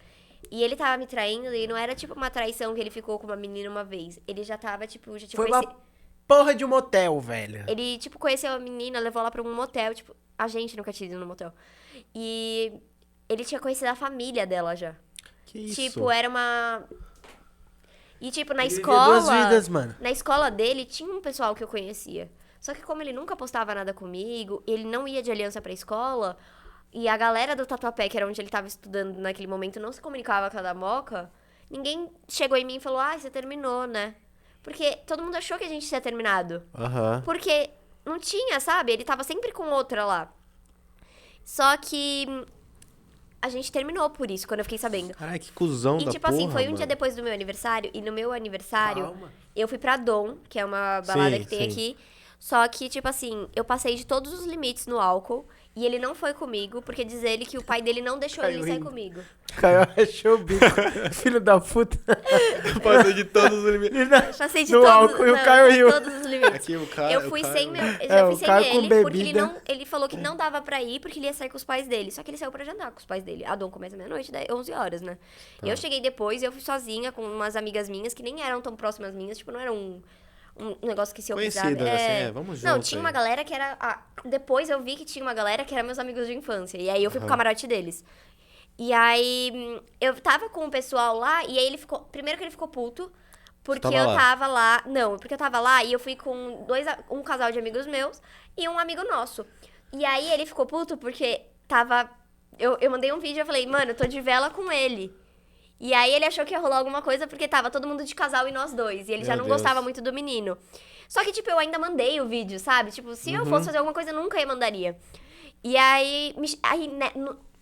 E ele tava me traindo e não era tipo uma traição que ele ficou com uma menina uma vez. Ele já tava, tipo, já tinha Foi conhecido. uma porra de um motel, velho. Ele, tipo, conheceu a menina, levou ela pra um motel, tipo, a gente nunca tinha ido no motel. E ele tinha conhecido a família dela já. Que isso? Tipo, era uma. E, tipo, na Ele vivia escola. duas vidas, mano. Na escola dele tinha um pessoal que eu conhecia. Só que como ele nunca postava nada comigo, ele não ia de aliança pra escola, e a galera do Tatuapé, que era onde ele tava estudando naquele momento, não se comunicava com a da Moca, ninguém chegou em mim e falou, você terminou, né? Porque todo mundo achou que a gente tinha terminado. Aham. Porque não tinha, sabe? Ele tava sempre com outra lá. Só que a gente terminou por isso, quando eu fiquei sabendo. Caralho, que cuzão E, da tipo assim, porra, foi um mano. dia depois do meu aniversário, e no meu aniversário, Calma. eu fui pra Dom, que é uma balada Sim, que tem sim. aqui. Só que, tipo assim, eu passei de todos os limites no álcool, e ele não foi comigo, porque diz ele que o pai dele não deixou ele sair rindo. comigo. Caio achou o bico. Filho da puta. Passou de todos os limites. Eu passei de No todos, álcool, e o não, Caio riu. todos os limites. Aqui o cara... Eu fui sem meu. Eu É, já o fui sem cara com ele, porque ele, bebida. não, ele falou que não dava pra ir, porque ele ia sair com os pais dele. Só que ele saiu pra jantar com os pais dele. A Dom começa meia-noite, 11 horas, né? Tá. E eu cheguei depois, eu fui sozinha com umas amigas minhas, que nem eram tão próximas minhas, tipo, não era um negócio que se eu Conhecidas, precisava. assim, vamos junto Não, tinha uma aí. galera que era. Depois eu vi que tinha uma galera que era meus amigos de infância. E aí eu fui pro camarote deles. E aí eu tava com o pessoal lá, e aí ele ficou. Primeiro que ele ficou puto. Porque Tava eu lá. tava lá. Não, porque eu tava lá e eu fui com um casal de amigos meus e um amigo nosso. E aí ele ficou puto porque tava. Eu mandei um vídeo e eu falei, mano, eu tô de vela com ele. E aí ele achou que ia rolar alguma coisa porque tava todo mundo de casal e nós dois. E ele já Meu não Deus. gostava muito do menino. Só que, tipo, eu ainda mandei o vídeo, sabe? Tipo, se eu fosse fazer alguma coisa, eu nunca ia mandaria. E aí,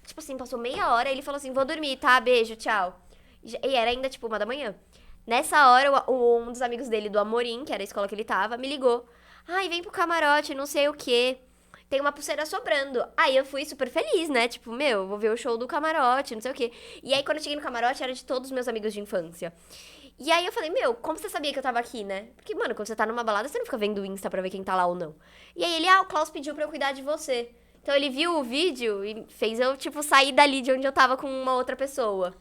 tipo assim, passou meia hora, ele falou assim, vou dormir, tá? Beijo, tchau. E era ainda, tipo, 1 da manhã. Nessa hora, um dos amigos dele, do Amorim, que era a escola que ele tava, me ligou. Ai, vem pro camarote, não sei o quê. Tem uma pulseira sobrando. Aí eu fui super feliz, né? Tipo, meu, vou ver o show do camarote, não sei o quê. E aí, quando eu cheguei no camarote, era de todos os meus amigos de infância. E aí eu falei, meu, como você sabia que eu tava aqui, né? Porque, mano, quando você tá numa balada, você não fica vendo o Insta pra ver quem tá lá ou não. E aí ele, o Klaus pediu pra eu cuidar de você. Então ele viu o vídeo e fez eu, tipo, sair dali de onde eu tava com uma outra pessoa.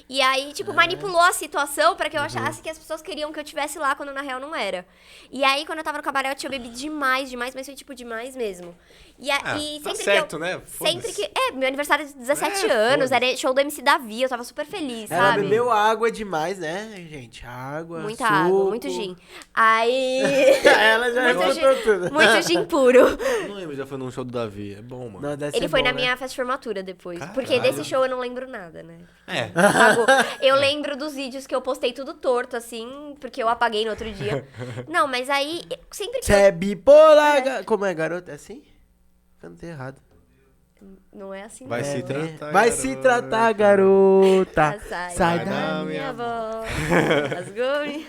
E aí, tipo, manipulou a situação pra que eu achasse que as pessoas queriam que eu tivesse lá, quando na real não era. E aí, quando eu tava no camarote, eu bebi demais, mas foi, tipo, demais mesmo. E tá sempre certo, que eu, né? Sempre Foda-se. que... meu aniversário de 17 anos, era show do MC Davi, eu tava super feliz, Ela sabe? bebeu água demais, né, gente? Água, Muita suco. água, muito gin. Aí... Ela já muito, contou gin, tudo. muito gin puro. Não lembro, já foi num show do Davi. É bom, mano. Não, deve Ele ser foi bom, na né? minha festa de formatura depois. Caralho. Porque desse show eu não lembro nada, né? É. Apagou. Eu lembro dos vídeos que eu postei tudo torto, assim, porque eu apaguei no outro dia. Não, mas aí, sempre que Você é bipolar, como é, garota? É assim? Cantei errado. Não é assim, Vai não. se tratar, Vai se tratar, garota. Sai da da minha minha voz. Rasgou.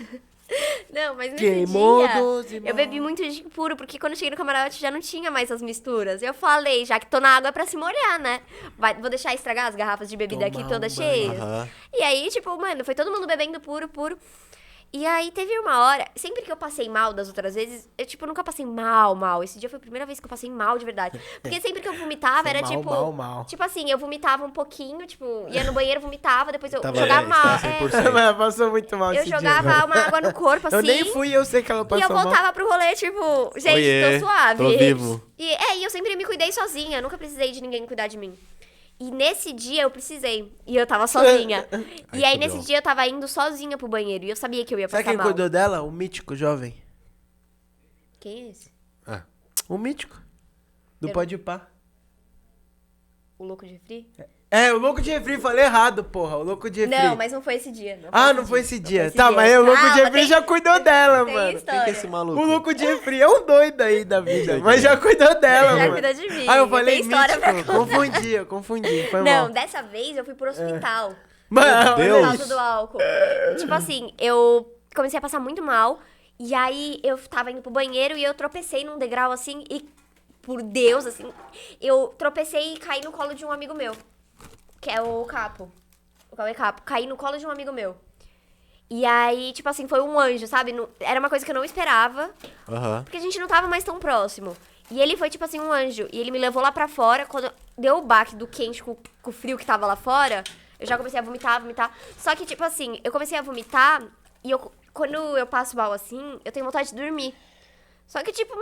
Não, mas nesse Queimou dia, 12 eu bebi muito gin puro, porque quando eu cheguei no camarote já não tinha mais as misturas. Eu falei, já que tô na água é pra se molhar, né? Vou deixar estragar as garrafas de bebida aqui Tomar todas um banho. cheias. Aham. E aí, tipo, mano, foi todo mundo bebendo puro. E aí teve uma hora, sempre que eu passei mal das outras vezes, eu, tipo, nunca passei mal. Esse dia foi a primeira vez que eu passei mal de verdade. Porque sempre que eu vomitava, era Mal, tipo. mal. Tipo assim, eu vomitava um pouquinho, tipo, ia no banheiro, vomitava, depois eu Tava jogava uma. tá 100%. Mas passou muito mal Eu esse jogava dia. uma água no corpo, assim. Eu nem fui, eu sei que ela E passou eu voltava mal. pro rolê, tipo, gente, Oiê, tô suave. tô vivo. E eu sempre me cuidei sozinha, nunca precisei de ninguém cuidar de mim. E nesse dia eu precisei. E eu tava sozinha. E aí fudeu. nesse dia eu tava indo sozinha pro banheiro. E eu sabia que eu ia Sabe passar quem mal. cuidou dela? O mítico jovem. Quem é esse? O mítico. Do Eu- Pode Pá. O louco de refri? É, o louco de refri, falei errado, porra. O louco de refri. Não, mas não foi esse dia. Não foi esse dia. Tá, mas o louco de Calma, refri já cuidou dela, tem mano. história. Quem que é esse maluco? O louco de refri é um doido aí da vida, mas já cuidou dela, Já mano. cuidou de mim. Ah, eu falei Tem história pra mítico. contar. Confundi. Foi Não, mal. dessa vez eu fui pro hospital. Mano, Meu Por Deus. causa do álcool. Tipo assim, eu comecei a passar muito mal. E aí eu tava indo pro banheiro e eu tropecei num degrau assim e, por Deus, assim, eu tropecei e caí no colo de um amigo meu. Que é o Capo. O Cauê Capo. Caí no colo de um amigo meu. E aí, tipo assim, foi um anjo, sabe? Era uma coisa que eu não esperava. Aham. Porque a gente não tava mais tão próximo. E ele foi, tipo assim, um anjo. E ele me levou lá pra fora. Quando deu o baque do quente com o frio que tava lá fora, eu já comecei a vomitar. Só que, tipo assim, eu comecei a vomitar e quando eu passo mal assim, eu tenho vontade de dormir. Só que, tipo,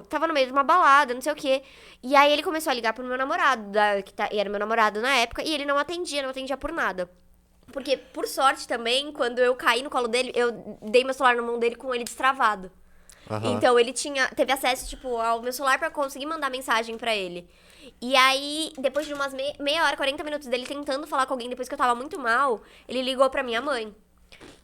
tava no meio de uma balada, não sei o quê. E aí ele começou a ligar pro meu namorado, e era meu namorado na época, e ele não atendia por nada. Porque, por sorte também, quando eu caí no colo dele, eu dei meu celular na mão dele com ele destravado. Aham. Então ele teve acesso, tipo, ao meu celular pra conseguir mandar mensagem pra ele. E aí, depois de umas meia hora, 40 minutos dele tentando falar com alguém depois que eu tava muito mal, ele ligou pra minha mãe.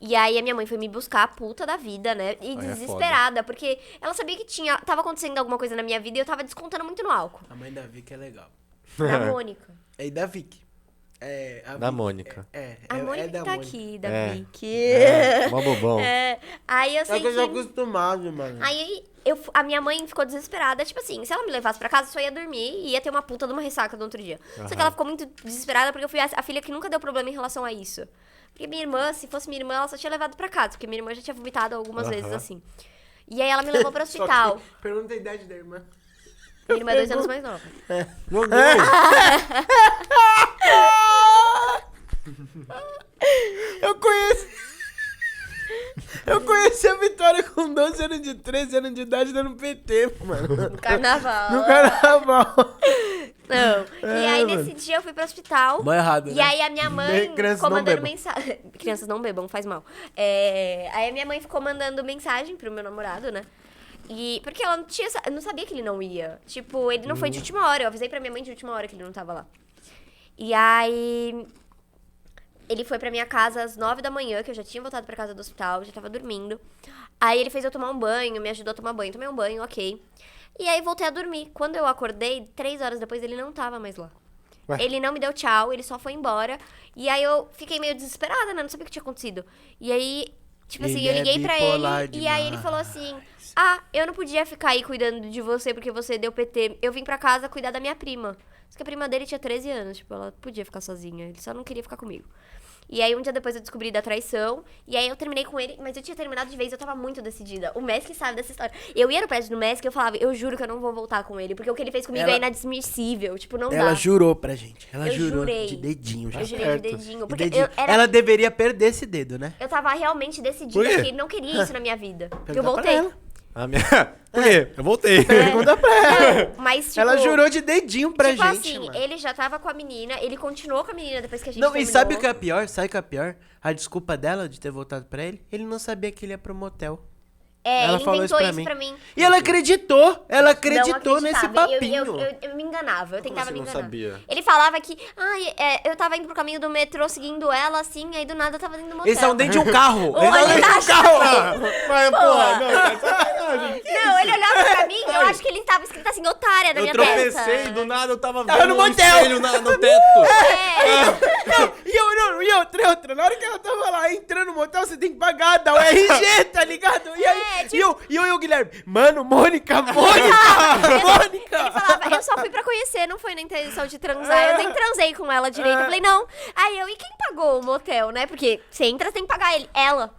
E aí a minha mãe foi me buscar, a puta da vida, né? E Aí é desesperada, porque ela sabia que tava acontecendo alguma coisa na minha vida e eu tava descontando muito no álcool. A mãe da Vicky é legal. Da Mônica. É e da Vicky. É, a Da Vicky. Mônica. A Mônica da tá Mônica. aqui, da É. Vicky. Mó bobão. Aí eu É sei que eu tô que... acostumado, mano. Aí a minha mãe ficou desesperada, tipo assim, se ela me levasse pra casa, eu só ia dormir e ia ter uma puta de uma ressaca no outro dia. Só que ela ficou muito desesperada porque eu fui a filha que nunca deu problema em relação a isso. Porque minha irmã, se fosse minha irmã, ela só tinha levado pra casa, porque minha irmã já tinha vomitado algumas vezes, assim. E aí ela me levou pro Só que hospital. pergunta a idade da irmã. Minha irmã é 2 anos mais nova. Meu Deus. Eu conheci a Vitória com 12 anos de 13 anos de idade dando PT, mano. No carnaval. No carnaval. Não. E aí, mano. nesse dia, eu fui pro hospital. Mó errado, E né? aí, a minha mãe Crianças ficou não mandando bebam. mensagem. Crianças não bebam, faz mal. Aí, a minha mãe ficou mandando mensagem pro meu namorado, né? Porque ela eu não sabia que ele não ia. Tipo, ele não foi de última hora. Eu avisei pra minha mãe de última hora que ele não tava lá. E aí, ele foi pra minha casa às 9 da manhã, que eu já tinha voltado pra casa do hospital, já tava dormindo. Aí ele fez eu tomar um banho, me ajudou a tomar banho. Tomei um banho, ok. E aí voltei a dormir. Quando eu acordei, 3 horas depois, ele não tava mais lá. Ué? Ele não me deu tchau, ele só foi embora. E aí eu fiquei meio desesperada, né? Não sabia o que tinha acontecido. E aí, tipo assim, Ele eu é liguei pra bipolar ele e aí ele demais. falou assim: Ah, eu não podia ficar aí cuidando de você porque você deu PT. Eu vim pra casa cuidar da minha prima. Só que a prima dele tinha 13 anos, tipo, ela podia ficar sozinha. Ele só não queria ficar comigo. E aí, um dia depois eu descobri da traição. E aí, eu terminei com ele, mas eu tinha terminado de vez, eu tava muito decidida. O Mesk sabe dessa história. Eu ia no prédio do Mesk e eu falava, eu juro que eu não vou voltar com ele. Porque o que ele fez comigo Ela- é inadmissível. Tipo, não Ela dá. jurou pra gente. Ela Eu jurou jurei. de dedinho já. Eu jurei certo. de dedinho. De Porque dedinho. eu era... Ela deveria perder esse dedo, né? Eu tava realmente decidida Por quê? que ele não queria isso na minha vida. Porque eu Pergunta pra voltei. ela. A minha... Por quê? Eu voltei. Pergunta pra ela. Mas, tipo... Ela jurou de dedinho pra tipo gente, assim, mano. ele já tava com a menina, ele continuou com a menina depois que a gente Não, e terminou. sabe o que é pior? Sabe o que é pior? A desculpa dela de ter voltado pra ele? Ele não sabia que ele ia pro motel. É, Ela ele falou inventou isso isso pra pra mim. E ela acreditou. Ela Não acreditou nesse acreditava. papinho. Eu me enganava, eu tentava você me não enganar. sabia? Ele falava que, eu tava indo pro caminho do metrô, seguindo ela, assim, aí do nada eu tava indo no motel. Eles são dentro de um carro. Ô, Eles são ele dentro de um acha- carro. Mas, porra, não, tá de sacanagem. Não, ele olhava pra mim, eu acho que ele tava escrito assim, otária, na Eu minha tropecei, testa. do nada eu tava Tava vendo no um motel. espelho no teto. É, E outra. Na hora que ela tava lá entrando no motel, você tem que pagar, dá o RG, tá ligado? E aí, É, tipo- e eu, Guilherme, mano, Mônica. ele falava, eu só fui pra conhecer, não foi na intenção de transar, eu nem transei com ela direito. Eu falei, não. Aí eu, e quem pagou o motel, né? Porque você entra, você tem que pagar ela.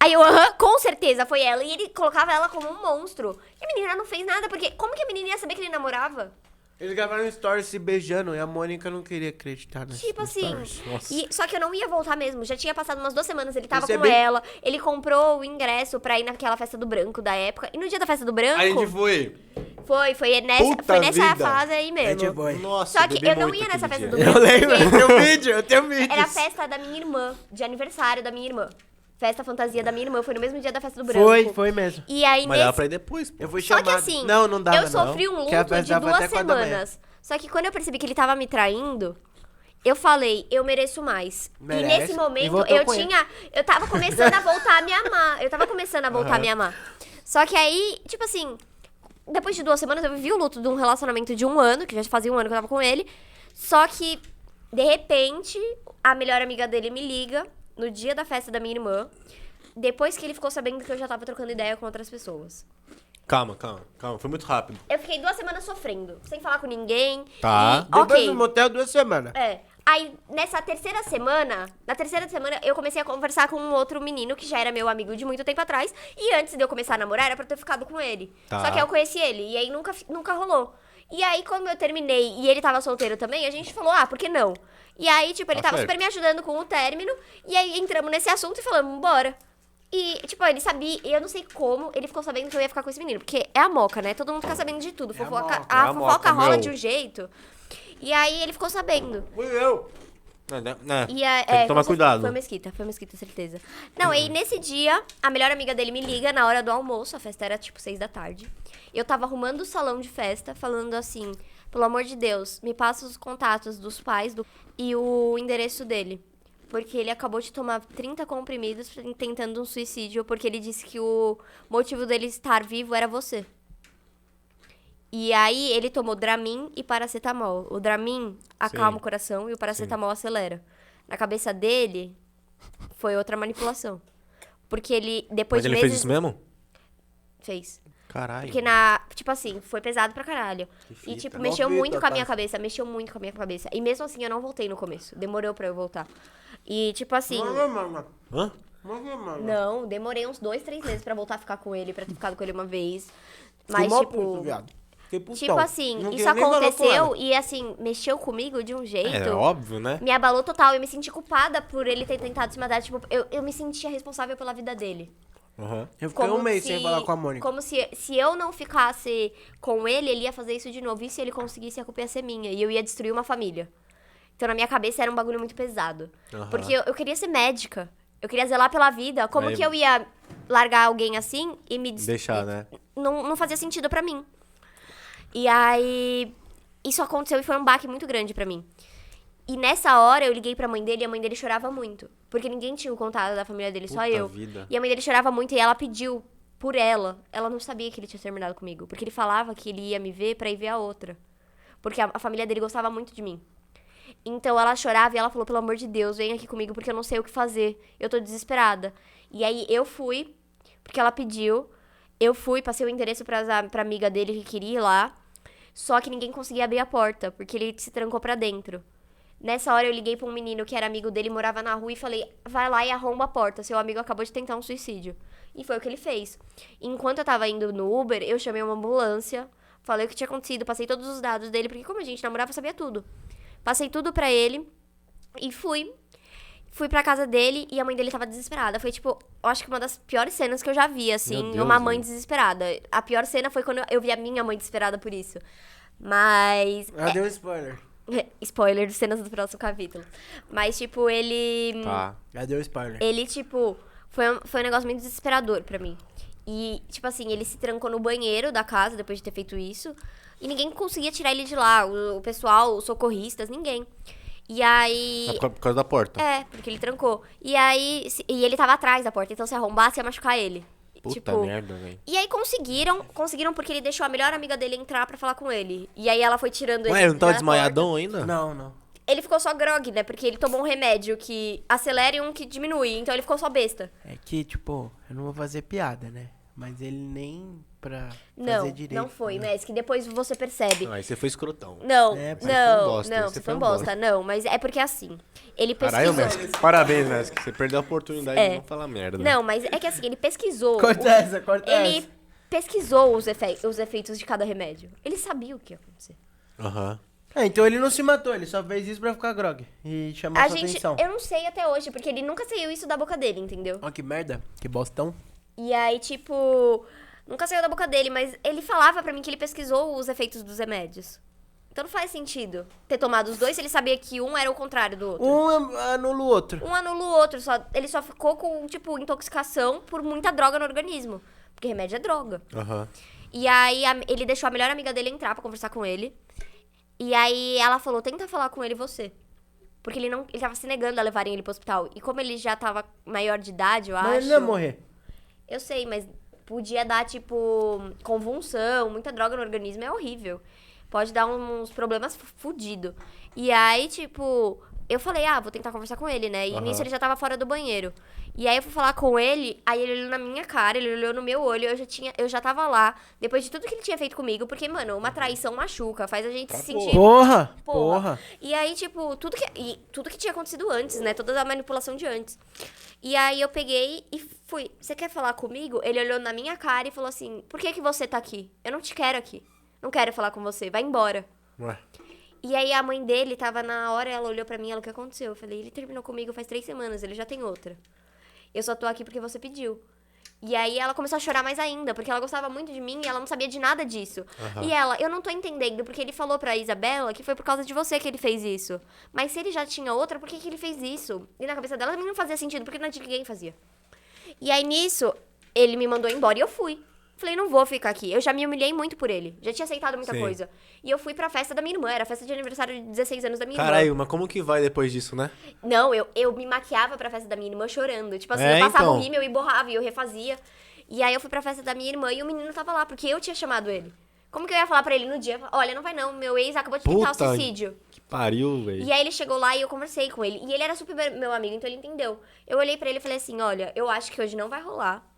Aí eu, com certeza foi ela. E ele colocava ela como um monstro. E a menina não fez nada, porque como que a menina ia saber que ele namorava? Eles gravaram um story se beijando e a Mônica não queria acreditar, né? Tipo assim, Nossa. só que eu não ia voltar mesmo. Já tinha passado umas 2 semanas, ele tava Isso é com bem- ela. Ele comprou o ingresso pra ir naquela festa do branco da época. E no dia da festa do branco, A gente foi. Foi Puta nessa vida. fase aí Bad mesmo. boy. Nossa, Só que bebi eu não muito ia nessa aquele festa do dia. Breno. Eu lembro, porque eu tenho vídeo. Era a festa da minha irmã, de aniversário da minha irmã. Festa fantasia da minha irmã, foi no mesmo dia da festa do branco. Foi mesmo. E aí Mas dava nesse... pra ir depois, pô. Eu fui Só chamado. que assim, não dava, eu sofri um Que a luto festa de dava 2 até 4 da manhã. semanas. Só que quando eu percebi que ele tava me traindo, eu falei, eu mereço mais. Merece. E nesse E momento voltou eu com ele. tinha. Eu tava começando a voltar a me amar. Eu tava começando a voltar a me amar. Só que aí, tipo assim, depois de 2 semanas eu vivi o luto de um relacionamento de 1 ano, que já fazia 1 ano que eu tava com ele. Só que, de repente, a melhor amiga dele me liga no dia da festa da minha irmã. Depois que ele ficou sabendo que eu já tava trocando ideia com outras pessoas. Calma. Foi muito rápido. Eu fiquei 2 semanas sofrendo, sem falar com ninguém. Tá. E, Depois ok. no motel 2 semanas. É. Aí, na terceira semana, eu comecei a conversar com um outro menino que já era meu amigo de muito tempo atrás. E antes de eu começar a namorar, era pra eu ter ficado com ele. Tá. Só que eu conheci ele, e aí nunca rolou. E aí, quando eu terminei e ele tava solteiro também, a gente falou, por que não? E aí, tipo, ele Tá tava certo. super me ajudando com o término. E aí, entramos nesse assunto e falamos, bora. E, tipo, ele sabia, e eu não sei como, ele ficou sabendo que eu ia ficar com esse menino. Porque é a moca, né? Todo mundo fica sabendo de tudo. a Fofoca, moca, a é a fofoca moca, rola meu. de um jeito. E aí, ele ficou sabendo. Fui eu. E Tem que tomar com cuidado. Foi Mesquita, certeza. Não, aí nesse dia, a melhor amiga dele me liga na hora do almoço, a festa era tipo 6 da tarde. Eu tava arrumando o salão de festa, falando assim, pelo amor de Deus, me passa os contatos dos pais e o endereço dele. Porque ele acabou de tomar 30 comprimidos tentando um suicídio, porque ele disse que o motivo dele estar vivo era você. E aí ele tomou Dramin e paracetamol. O Dramin acalma Sim. o coração e o paracetamol acelera. Na cabeça dele, foi outra manipulação. Porque ele, depois Mas de ele meses... fez isso mesmo? Fez. Caralho. Porque tipo assim, foi pesado pra caralho. E, fita. tipo, Não mexeu vi, muito com a minha Tatá. cabeça. Mexeu muito com a minha cabeça. E mesmo assim, eu não voltei no começo. Demorou pra eu voltar. E, tipo assim... Hã? Não, demorei uns 2, 3 meses pra voltar a ficar com ele, pra ter ficado com ele uma vez. Mas, Mas, tipo... Tipo assim, isso aconteceu e, assim, mexeu comigo de um jeito... É óbvio, né? Me abalou total. Eu me senti culpada por ele ter tentado se matar. Tipo, eu me sentia responsável pela vida dele. Aham. Eu fiquei um mês sem falar com a Mônica. Como se eu não ficasse com ele, ele ia fazer isso de novo. E se ele conseguisse, a culpa ia ser minha. E eu ia destruir uma família. Então, na minha cabeça, era um bagulho muito pesado. Aham. Porque eu queria ser médica. Eu queria zelar pela vida. Como Aí- que eu ia largar alguém assim e me Deixar, né? não fazia sentido pra mim. E aí, isso aconteceu e foi um baque muito grande pra mim. E nessa hora, eu liguei pra mãe dele e a mãe dele chorava muito. Porque ninguém tinha o contato da família dele, só Puta eu. vida. E a mãe dele chorava muito e ela pediu por ela. Ela não sabia que ele tinha terminado comigo. Porque ele falava que ele ia me ver pra ir ver a outra. Porque a família dele gostava muito de mim. Então ela chorava e ela falou, pelo amor de Deus, vem aqui comigo porque eu não sei o que fazer. Eu tô desesperada. E aí eu fui, porque ela pediu. Eu fui, passei o endereço pra amiga dele que queria ir lá. Só que ninguém conseguia abrir a porta, porque ele se trancou pra dentro. Nessa hora eu liguei pra um menino que era amigo dele, morava na rua, e falei, vai lá e arromba a porta, seu amigo acabou de tentar um suicídio. E foi o que ele fez. Enquanto eu tava indo no Uber, eu chamei uma ambulância, falei o que tinha acontecido, passei todos os dados dele, porque como a gente namorava, eu sabia tudo. Passei tudo pra ele e fui pra casa dele e a mãe dele tava desesperada. Foi, tipo, eu acho que uma das piores cenas que eu já vi, assim, Meu Deus, uma mãe velho. desesperada. A pior cena foi quando eu vi a minha mãe desesperada por isso. Mas... Ela deu um spoiler. Spoiler de cenas do próximo capítulo. Mas, tipo, ele... Tá. Ela deu spoiler. Ele, tipo... Foi um negócio muito desesperador pra mim. E, tipo assim, ele se trancou no banheiro da casa depois de ter feito isso. E ninguém conseguia tirar ele de lá. O pessoal, os socorristas, ninguém. E aí... É por causa da porta. É, porque ele trancou. E aí... E ele tava atrás da porta. Então, se arrombasse, ia machucar ele. Puta tipo, merda, velho. E aí conseguiram porque ele deixou a melhor amiga dele entrar pra falar com ele. E aí ela foi tirando ele Ué, não tava da desmaiadão ainda? Não. Ele ficou só grog, né? Porque ele tomou um remédio que acelera e um que diminui. Então ele ficou só besta. É que, tipo, eu não vou fazer piada, né? Mas ele nem pra Não, fazer direito. não foi, né? mas que depois você percebe. Aí você foi escrotão. Não, É, você foi um bosta, não, você você foi foi um um bosta. Não, mas é porque assim, ele Caralho, pesquisou. Messi. Parabéns, Messi. Você perdeu a oportunidade É. de não falar merda. Não, mas é que assim, ele pesquisou. Corta essa, corta Ele essa. pesquisou os efeitos de cada remédio. Ele sabia o que ia acontecer. Aham. É, então ele não se matou, ele só fez isso pra ficar grog. E chamar A sua gente, atenção. eu não sei até hoje, porque ele nunca saiu isso da boca dele, entendeu? Ó, que merda. Que bostão. E aí, tipo, Nunca saiu da boca dele, mas ele falava pra mim que ele pesquisou os efeitos dos remédios. Então não faz sentido ter tomado os dois se ele sabia que um era o contrário do outro. Um anula o outro. Um anula o outro, ele só ficou com, tipo, intoxicação por muita droga no organismo. Porque remédio é droga. Aham. E aí ele deixou a melhor amiga dele entrar pra conversar com ele. E aí ela falou, tenta falar com ele você. Porque ele tava se negando a levarem ele pro hospital. E como ele já tava maior de idade, eu acho... Mas ele não ia morrer. Eu sei, mas podia dar, tipo, convulsão, muita droga no organismo, é horrível. Pode dar uns problemas fudidos. E aí, tipo, eu falei, vou tentar conversar com ele, né? E nisso ele já tava fora do banheiro. E aí eu fui falar com ele, aí ele olhou na minha cara, ele olhou no meu olho, eu já tava lá, depois de tudo que ele tinha feito comigo, porque, mano, uma traição machuca, faz a gente se sentir... Porra! E aí, tipo, tudo que tinha acontecido antes, né? Toda a manipulação de antes. E aí eu peguei e fui, você quer falar comigo? Ele olhou na minha cara e falou assim, por que você tá aqui? Eu não te quero aqui. Não quero falar com você, vai embora. Ué. E aí a mãe dele tava na hora, ela olhou pra mim, ela, o que aconteceu? Eu falei, ele terminou comigo faz 3 semanas, ele já tem outra. Eu só tô aqui porque você pediu. E aí ela começou a chorar mais ainda, porque ela gostava muito de mim e ela não sabia de nada disso. E ela, eu não tô entendendo, porque ele falou pra Isabela que foi por causa de você que ele fez isso. Mas se ele já tinha outra, por que ele fez isso? E na cabeça dela também não fazia sentido, porque não de ninguém fazia. E aí nisso, ele me mandou embora e eu fui. Falei, não vou ficar aqui. Eu já me humilhei muito por ele. Já tinha aceitado muita coisa. E eu fui pra festa da minha irmã. Era a festa de aniversário de 16 anos da minha irmã. Caralho, mas como que vai depois disso, né? Não, eu me maquiava pra festa da minha irmã chorando. Tipo assim, eu passava o rímel e borrava e eu refazia. E aí eu fui pra festa da minha irmã e o menino tava lá, porque eu tinha chamado ele. Como que eu ia falar pra ele no dia? Olha, não vai não, meu ex acabou de tentar o suicídio. Que pariu, velho. E aí ele chegou lá e eu conversei com ele. E ele era super meu amigo, então ele entendeu. Eu olhei pra ele e falei assim, olha, eu acho que hoje não vai rolar.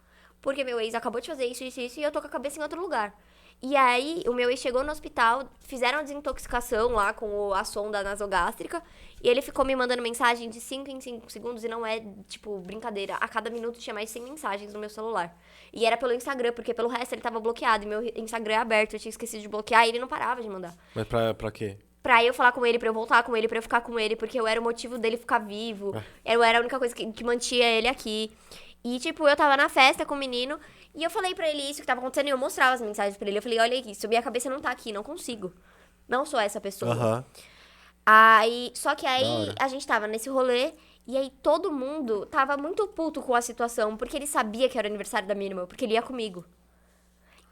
Porque meu ex acabou de fazer isso, e eu tô com a cabeça em outro lugar. E aí, o meu ex chegou no hospital, fizeram a desintoxicação lá com a sonda nasogástrica, e ele ficou me mandando mensagem de 5 em 5 segundos, e não é, tipo, brincadeira. A cada minuto tinha mais 100 mensagens no meu celular. E era pelo Instagram, porque pelo resto ele tava bloqueado, e meu Instagram é aberto, eu tinha esquecido de bloquear, e ele não parava de mandar. Mas pra quê? Pra eu falar com ele, pra eu voltar com ele, pra eu ficar com ele, porque eu era o motivo dele ficar vivo. Eu era a única coisa que mantinha ele aqui. E, tipo, eu tava na festa com o menino e eu falei pra ele isso que tava acontecendo e eu mostrava as mensagens pra ele. Eu falei, olha isso, minha cabeça não tá aqui, não consigo. Não sou essa pessoa. Aí, só que aí a gente tava nesse rolê e aí todo mundo tava muito puto com a situação, porque ele sabia que era o aniversário da minha irmã, porque ele ia comigo.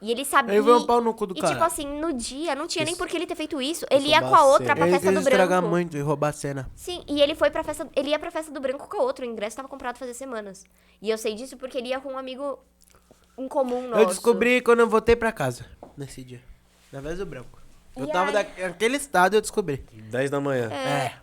E ele sabia. Ele veio um pau no cu do cara. E, tipo assim, no dia, não tinha nem por que ele ter feito isso. Ele ia com a outra pra festa do branco. Estragar muito e roubar a cena. Sim, e ele foi pra festa. Ele ia pra festa do branco com a outra. O ingresso tava comprado fazia semanas. E eu sei disso porque ele ia com um amigo em comum nosso. Eu descobri quando eu voltei pra casa, nesse dia. Na vez do branco. Eu tava naquele estado e eu descobri. 10 da manhã.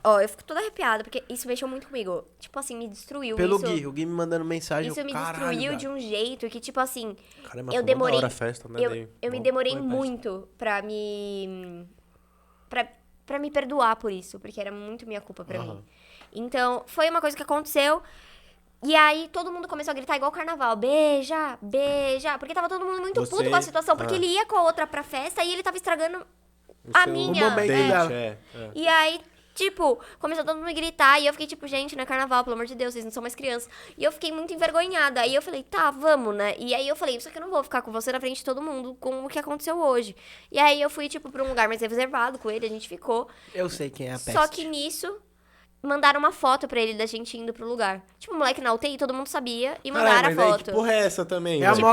Ó, eu fico toda arrepiada, porque isso mexeu muito comigo. Tipo assim, me destruiu. Pelo isso, Gui, o Gui me mandando mensagem. Isso me destruiu de um jeito que, tipo assim, Caramba, eu demorei. hora a festa, né? Eu me demorei muito pra me. Pra me perdoar por isso, porque era muito minha culpa pra mim. Então, foi uma coisa que aconteceu. E aí, todo mundo começou a gritar igual carnaval. Beija, beija. Porque tava todo mundo muito puto com a situação. Porque ele ia com a outra pra festa e ele tava estragando a minha. E aí, tipo, começou todo mundo a gritar. E eu fiquei tipo, gente, não é carnaval, pelo amor de Deus, vocês não são mais crianças. E eu fiquei muito envergonhada. Aí eu falei, tá, vamos, né? E aí eu falei, só que eu não vou ficar com você na frente de todo mundo com o que aconteceu hoje. E aí eu fui, tipo, pra um lugar mais reservado com ele, a gente ficou. Eu sei quem é a peste. Só que nisso, mandaram uma foto pra ele da gente indo pro lugar. Tipo, o moleque na UTI, todo mundo sabia, e mandaram a foto. Que porra é essa também? É a Tipo,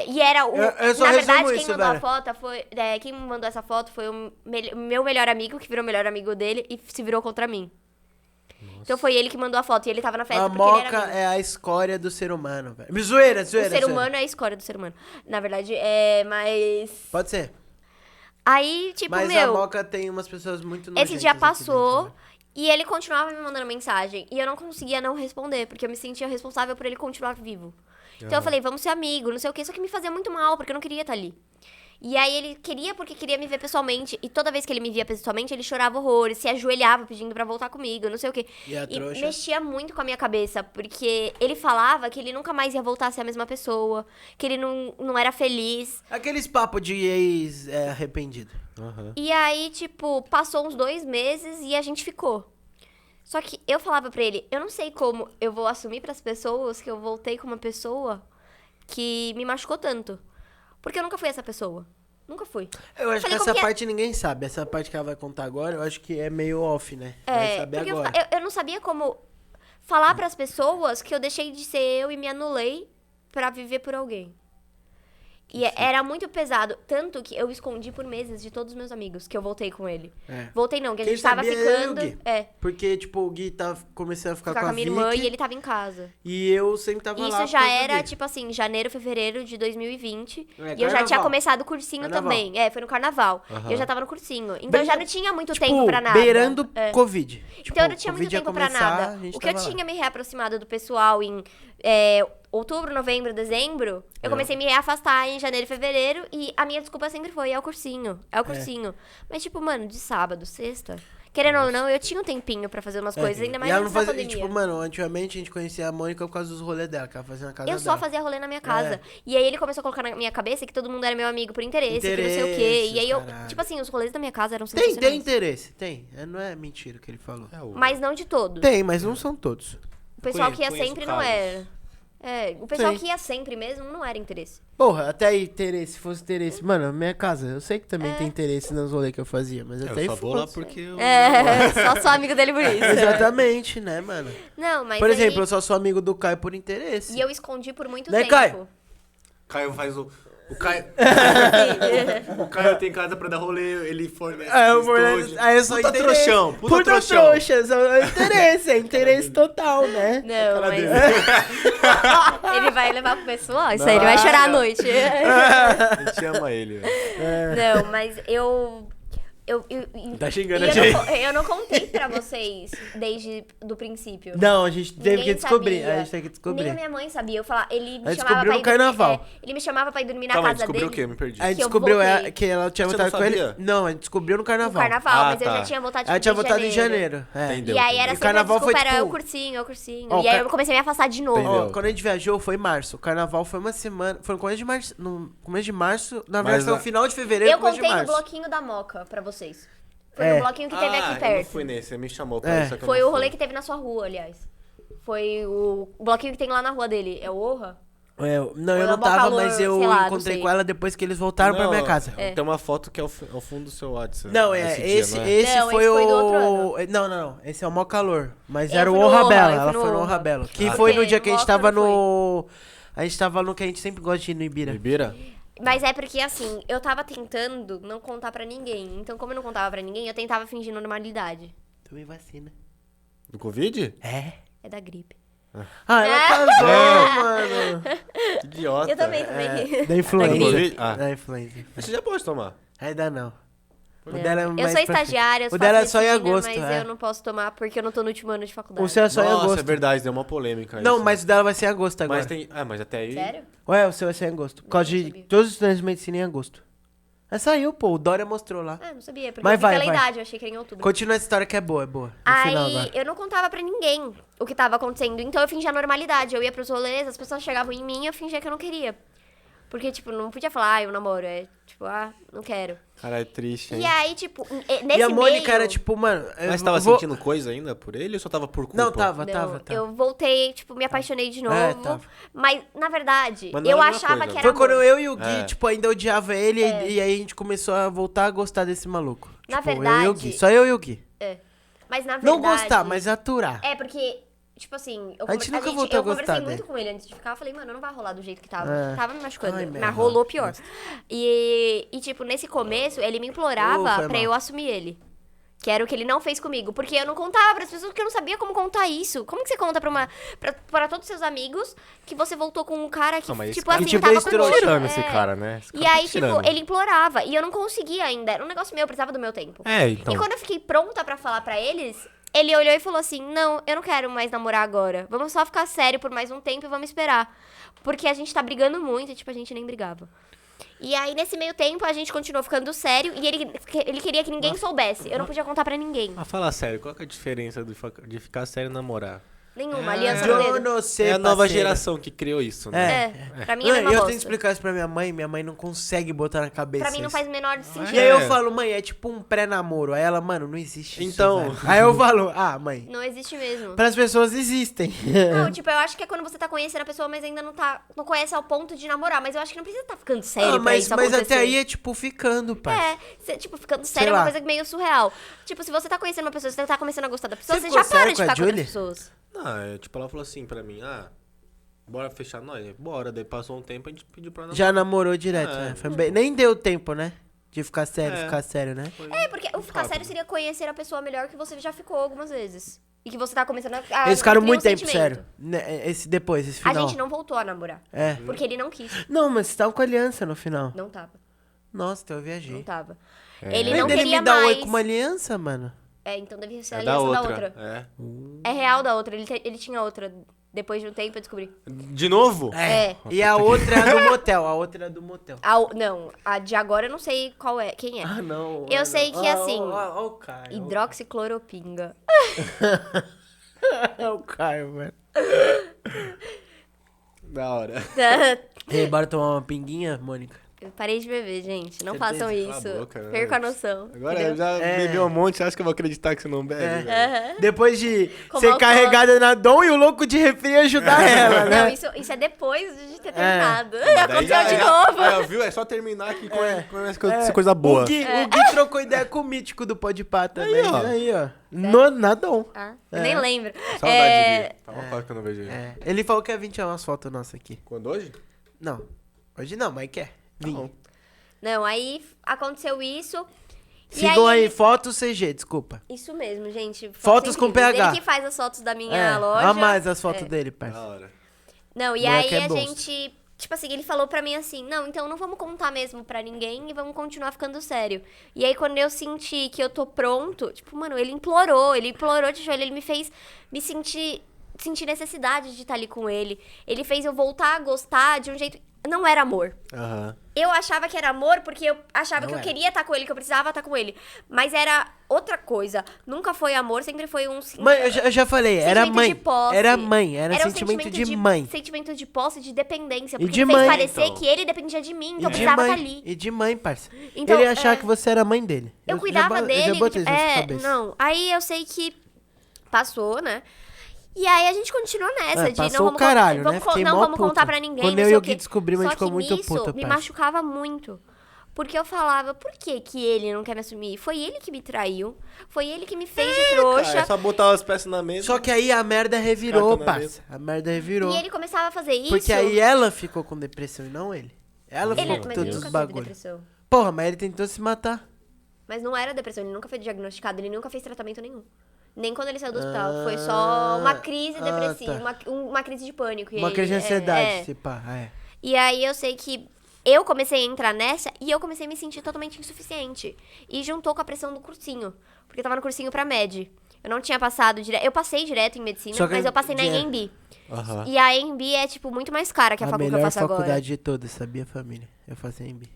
E era o... Eu só na verdade, resumo quem isso, mandou velho. a foto foi... quem me mandou essa foto foi o meu melhor amigo, que virou o melhor amigo dele e se virou contra mim. Nossa. Então foi ele que mandou a foto, e ele tava na festa A porque ele era moca amigo. é a escória do ser humano, velho. Zoeira. O ser humano é a escória do ser humano. Na verdade, mas... Pode ser. Aí, tipo, Mas a moca tem umas pessoas muito nojentas. Esse dia aqui passou... dentro, né? E ele continuava me mandando mensagem. E eu não conseguia não responder, porque eu me sentia responsável por ele continuar vivo. Então eu falei, vamos ser amigos, não sei o quê. Só que me fazia muito mal, porque eu não queria estar ali. E aí ele queria porque queria me ver pessoalmente. E toda vez que ele me via pessoalmente, ele chorava horrores, se ajoelhava pedindo pra voltar comigo, não sei o quê. E mexia muito com a minha cabeça, porque ele falava que ele nunca mais ia voltar a ser a mesma pessoa, que ele não era feliz. Aqueles papos de ex arrependido. E aí, tipo, passou uns 2 meses e a gente ficou. Só que eu falava pra ele, eu não sei como eu vou assumir pras pessoas que eu voltei com uma pessoa que me machucou tanto. Porque eu nunca fui essa pessoa. Nunca fui. Eu acho que Falei, essa como que é? parte ninguém sabe. Essa parte que ela vai contar agora, eu acho que é meio off, né? Vai saber Porque agora. eu não sabia como falar pras pessoas que eu deixei de ser eu e me anulei pra viver por alguém. E era muito pesado. Tanto que eu escondi por meses de todos os meus amigos que eu voltei com ele. É. Voltei não, que a Quem gente tava sabia era eu e o ficando. Gui. Porque, tipo, o Gui tá começando a ficar Ficar com com a a minha irmã Vicky, e ele tava em casa. e eu sempre tava lá. Isso por já causa era, dele. tipo assim, janeiro, fevereiro de 2020. É, E eu já carnaval. tinha começado o cursinho Carnaval. também. Foi no carnaval. Aham. E eu já tava no cursinho. Então Bem- eu já não tinha muito tipo, tempo pra nada. beirando É. Covid. Tipo, Então eu não tinha Covid muito ia tempo pra começar, nada. a gente O que eu tava lá. tinha me reaproximado do pessoal em outubro, novembro, dezembro, eu comecei a me reafastar em janeiro e fevereiro. E a minha desculpa sempre foi, é o cursinho. Mas tipo, mano, de sábado, sexta... Querendo ou não, eu tinha um tempinho pra fazer umas coisas, ainda mais E ela não nessa fazia, pandemia. tipo, mano, antigamente a gente conhecia a Mônica por causa dos rolês dela, que ela fazia na casa Eu dela. só fazia rolê na minha casa. E aí ele começou a colocar na minha cabeça que todo mundo era meu amigo por interesse, que não sei o quê. E aí eu, Interesses, tipo assim, os rolês da minha casa eram Tem sensacionais. interesse, tem. Não é mentira o que ele falou. Mas não de todos. Tem, mas não são todos. O pessoal que ia Conheço sempre não casos. era. O pessoal Sim. que ia sempre mesmo não era interesse. Porra, até aí interesse, se fosse interesse. Mano, minha casa, eu sei que também tem interesse nos rolês que eu fazia, mas até aí Eu só vou lá foda-se. porque eu... Só sou amigo dele por isso. Exatamente, né, mano? Não, mas Por aí- exemplo, eu só sou amigo do Caio por interesse. E eu escondi por muito Né, tempo. Caio? Caio faz o... O Caio... o Caio tem casa pra dar rolê, ele fornece Eu estúdio. aí eu sou Puta interesse. trouxão, puta Puta trouxão. trouxa, é interesse, é interesse total, né? Não, Cara mas... dele. ele vai levar pro pessoal? Isso aí, ele vai chorar à noite. A gente ama ele, velho. Não, mas eu Tá xingando e a gente. eu não contei pra vocês desde do princípio. Não, a gente teve Ninguém que descobrir. sabia. A gente teve que descobrir. Nem a minha mãe sabia. Eu falava, ele me Aí chamava descobriu pra no ir dormir. carnaval. Ele me chamava pra ir dormir na Calma aí, casa descobriu dele. o quê? Me perdi. Aí que eu descobriu voltei. que ela tinha Você voltado não com ele. sabia? Não, a gente descobriu no No carnaval. carnaval, Ah, mas eu tá. já tinha voltado Ela tipo, tinha de voltado em janeiro. É. Entendeu. E aí era E o sempre carnaval a desculpa, foi, era tipo- o cursinho, é o cursinho. Ó, E aí ca- eu comecei a me afastar de novo. Entendeu. Ó, quando a gente viajou foi em março. O carnaval foi uma semana. Foi no começo de março. No começo de março. Na verdade, Mas foi no a- final de fevereiro, Eu começo de contei no março. bloquinho da Moca pra vocês. Foi É. no bloquinho que teve aqui Eu não perto. fui nesse, você me chamou pra É. isso. só que eu Foi não o rolê fui. que teve na sua rua, aliás. Foi o bloquinho que tem lá na rua dele. É o Orra? É, não, Ou eu é não o tava, Bocalor, mas eu sei lá, não encontrei sei. com ela depois que eles voltaram pra Não, minha casa. Tem uma foto que é ao fundo do seu WhatsApp. Não, esse dia, esse não é? foi Não, esse foi do outro o. Não. Esse é o Mó Calor. Mas Eu era o fui no Orra Orra, Bela. eu fui Ela no foi no Orra. Orra Bela. Que Ah, foi tá. no dia que a gente Moca tava não no. A gente tava no que a gente sempre gosta de ir no Ibira. Ibira? Mas é porque, assim, eu tava tentando não contar pra ninguém. Então, como eu não contava pra ninguém, eu tentava fingir normalidade. Tomei vacina. Do Covid? É? É da gripe. Ah, ela casou, mano. Que idiota. Eu também. Da influenza. Covid? Ah. Da influenza. Você já pode tomar. Ainda não. O Não. dela é Eu mais sou pra estagiária, eu O faço dela é só em medicina, agosto, mas é. eu não posso tomar porque eu não tô no último ano de faculdade. O seu é só em Nossa, agosto. é verdade, deu uma polêmica Não, isso. mas o dela vai ser em agosto agora. Mas tem... Ah, mas até aí... Sério? Ué, o seu vai ser em agosto. Por causa Não de sabia. todos os estudantes de medicina em agosto. Mas saiu, pô. O Dória mostrou lá. Ah, não sabia. Porque Mas eu vi vai, pela vai. idade, eu achei que era em outubro. Continua essa história que é boa, No final Aí agora. eu não contava pra ninguém o que tava acontecendo. Então eu fingia normalidade. Eu ia pros rolês, as pessoas chegavam em mim e eu fingia que eu não queria. Porque, tipo, não podia falar, eu namoro. É tipo, não quero. Cara, é triste, hein? E aí, tipo, nesse E a Mônica meio... era tipo, mano. Mas tava eu vou- sentindo coisa ainda por ele ou só tava por culpa? Não, tava. Não, eu voltei, tipo, me apaixonei de novo. É, tava. Mas, na verdade, Mas não eu era a mesma achava coisa, que né? era Foi quando amor. eu e o Gui, É. tipo, ainda odiava ele e aí a gente começou a voltar a gostar desse maluco. Na Tipo, eu e o verdade- Gui. Só eu e o Gui. Mas, na verdade... Não gostar, mas aturar. É, porque, tipo assim... A gente nunca voltou a eu conversei gostar muito dele. com ele antes de ficar. Eu falei, mano, não vai rolar do jeito que tava. É. Tava me machucando. Ai, Mas merda. rolou pior. E, tipo, nesse começo, ele me implorava foi pra mal. eu assumir ele. Que era o que ele não fez comigo. Porque eu não contava pras pessoas, porque eu não sabia como contar isso. Como que você conta pra todos os seus amigos que você voltou com um cara que, Não, mas esse tipo cara assim, te tava fez com trouxa. outro. tirando É. esse cara, né? Esse cara E tá aí, tipo, tirando. ele implorava. E eu não conseguia ainda. Era um negócio meu, eu precisava do meu tempo. É, então. E quando eu fiquei pronta pra falar pra eles, ele olhou e falou assim: não, eu não quero mais namorar agora. Vamos só ficar sério por mais um tempo e vamos esperar. Porque a gente tá brigando muito e, tipo, a gente nem brigava. E aí, nesse meio tempo, a gente continuou ficando sério e ele queria que ninguém soubesse. Eu não podia contar pra ninguém. Ah, fala sério, qual que é a diferença de ficar sério e namorar? Nenhuma. Aliança no Eu dedo. não sei, É a nova parceiro. geração que criou isso, né? Pra mim é a Não, mesma e eu bosta. tenho que explicar isso pra minha mãe não consegue botar na cabeça Pra mim não isso. faz o menor sentido. E aí eu É. falo, mãe, é tipo um pré-namoro. Aí ela, mano, não existe isso, Então. velho. Aí eu falo, mãe, Não existe mesmo. pras pessoas existem. Não, tipo, eu acho que é quando você tá conhecendo a pessoa, mas ainda não conhece ao ponto de namorar. Mas eu acho que não precisa estar ficando sério pra mas isso acontecer. até aí é tipo ficando, pai. Tipo, ficando sério é lá. uma coisa meio surreal. Tipo, se você tá conhecendo uma pessoa, você tá começando a gostar da pessoa, Você você já ficou para de sério com a ficar com outras Julie? pessoas. Não, tipo, ela falou assim pra mim, bora fechar nós? Bora. Daí passou um tempo, a gente pediu pra namorar. Já namorou direto, É. né? Nem deu tempo, né? De ficar sério, né? Porque o ficar Rápido. sério seria conhecer a pessoa melhor que você já ficou algumas vezes. E que você tá começando a Eles ficaram criar muito um tempo sentimento. sério. Esse A final. gente não voltou a namorar. É. Porque ele não quis. Não, mas você tava com aliança no final. Não tava. Nossa, então eu Não viajei. tava. É. Ele Mas não dele queria me dá mais. oi com uma aliança, mano. Então deve ser a É da aliança outra. da outra. É real da outra. Ele tinha outra. Depois de um tempo eu descobri. De novo? É. E a outra é a do motel, Não, a de agora eu não sei quem é. Ah, não. Eu sei que, assim, Ó o Caio. Hidroxicloropinga. É o Caio, mano. Da hora. E aí, bora tomar uma pinguinha, Mônica? Eu parei de beber, gente. Não Certeza. façam Cala isso. a boca, né? Perco a noção. Agora entendeu? eu já É. bebeu um monte, você acha que eu vou acreditar que você não bebe, velho? Aham. Depois de Como ser alcoólatra. carregada na Dom e o louco de refri ajudar ela, né? Não, isso é depois de ter terminado. Daí Aconteceu já de é. novo. Aí, viu? É só terminar que começa a ser coisa O boa. Gui trocou ideia com o mítico do Podpah também. ó. Aí, ó. Na Dom. Eu nem lembro. Saudade de Gui. Tava quase que eu não vejo ele. É. Ele falou que ia vir tirar umas fotos nossas aqui. Quando hoje? Não. Hoje não, mas quer. Vim. Não. Não, aí aconteceu isso. E Sigam aí, ele- fotos CG, desculpa. Isso mesmo, gente. Fotos com incríveis. PH. Ele que faz as fotos da minha loja. A mais as fotos É. dele, Da parça. hora. Não, e Moleque aí é a bom. gente... Tipo assim, ele falou pra mim assim, não, então não vamos contar mesmo pra ninguém e vamos continuar ficando sério. E aí quando eu senti que eu tô pronto, tipo, mano, ele implorou de joelho, ele me fez me sentir necessidade de estar ali com ele. Ele fez eu voltar a gostar de um jeito... Não era amor. Aham. Eu achava que era amor porque eu achava Não que eu era. queria estar com ele, que eu precisava estar com ele. Mas era outra coisa. Nunca foi amor, sempre foi um... Mãe, eu já falei, era sentimento mãe. de posse. Era mãe, era um sentimento de mãe. Sentimento de posse, de dependência. E Porque de me fez mãe, parecer então. que ele dependia de mim, que eu E de precisava mãe, estar ali. e de mãe, parça. Então, Ele ia achar é, que você era mãe dele. Eu cuidava dele. Eu já botei isso na sua cabeça. Não. Aí eu sei que passou, né? E aí a gente continuou nessa de passou não o vamos caralho, contar, né? vamos, Fiquei não mó vamos puto. contar pra ninguém. Quando não eu sei e o o Gui quê. descobrimos, a Só gente ficou que muito nisso, puta, me parça. machucava muito. Porque eu falava, por que ele não quer me assumir? Foi ele que me traiu. Foi ele que me fez de trouxa. É só botar as peças na mesa. Só que aí a merda revirou, Carta na parça. A merda revirou. E ele começava a fazer isso. Porque aí ela ficou com depressão e não ele. Ela Ele, ficou com mas ele todos nunca os teve bagulhos. depressão. Porra, mas ele tentou se matar. Mas não era depressão, ele nunca foi diagnosticado, ele nunca fez tratamento nenhum. Nem quando ele saiu do hospital. Foi só uma crise depressiva, tá. uma crise de pânico. E Uma aí, crise de ansiedade, é. se pá. É. E aí eu sei que eu comecei a entrar nessa e eu comecei a me sentir totalmente insuficiente. E juntou com a pressão do cursinho. Porque eu tava no cursinho pra MED. Eu não tinha passado direto. Eu passei direto em medicina, Só que mas eu passei na é- EMB. Aham. E a EMB é, tipo, muito mais cara que a faculdade que eu melhor faço faculdade agora. de todas, sabia, família? Eu faço MB.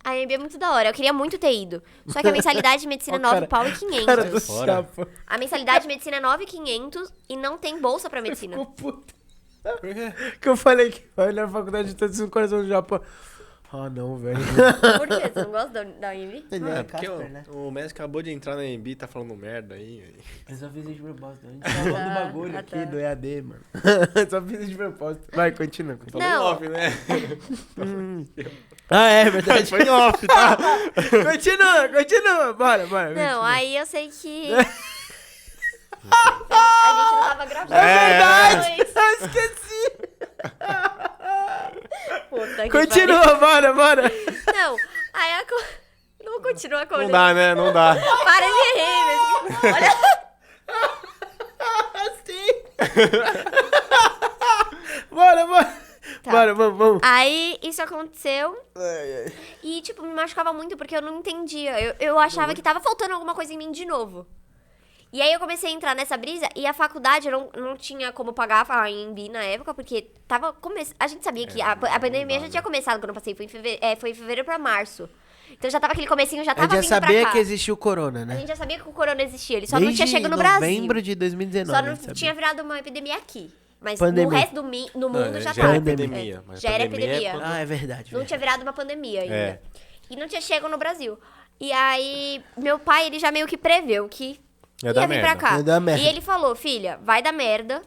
A EMB é muito da hora. Eu queria muito ter ido. Só que a mensalidade de medicina é Ó, cara- 9 pau e 500. Cara do fora. chapa. A mensalidade de medicina é 9.500 e não tem bolsa pra medicina. Ficou puto. Por quê? Que eu falei que a melhor faculdade de todas no coração do Japão. Ah, não, velho. Por quê? Você não gosta da EMB? Ele É, é porque Casper, né? o Messi acabou de entrar na EMB e tá falando merda aí. velho. Eu só fiz isso de propósito. A gente tá falando do bagulho Ah, aqui, tá. do EAD, mano. Só fiz isso de propósito. Vai, continua. Falou em Não. off, né? Ah, é verdade. Foi em off, tá? Continua. Bora. Não, continua. aí eu sei que... A gente não tava gravando. É verdade. Depois. Eu esqueci. Puta que Continua, bora. pariu. Não, aí a... Não continua com Não dá, né? Não dá. Para de rir, mas... Olha... Assim. Bora. Tá. Bora, vamos. Aí isso aconteceu e, tipo, me machucava muito porque eu não entendia. Eu achava que tava faltando alguma coisa em mim de novo. E aí eu comecei a entrar nessa brisa e a faculdade eu não tinha como pagar a EMB na época, porque tava a gente sabia que a pandemia já tinha começado quando eu passei, foi em fevereiro pra março. Então já tava aquele comecinho, já A tava gente já vindo pra sabia cá. que existia o corona, A né? gente já sabia que o corona existia, ele só não tinha chegado no Desde Brasil. novembro de 2019. Só a não gente sabia. tinha virado uma epidemia aqui. Mas Pandemia. no resto do mundo já já tava. era epidemia. Mas Já era pandemia é epidemia. quando- Ah, é verdade. Não verdade. tinha virado uma pandemia ainda. É. E não tinha chegado no Brasil. E aí, meu pai, ele já meio que preveu que Ia dar vir pra merda. cá. Ia dar merda. E ele falou, filha, vai dar merda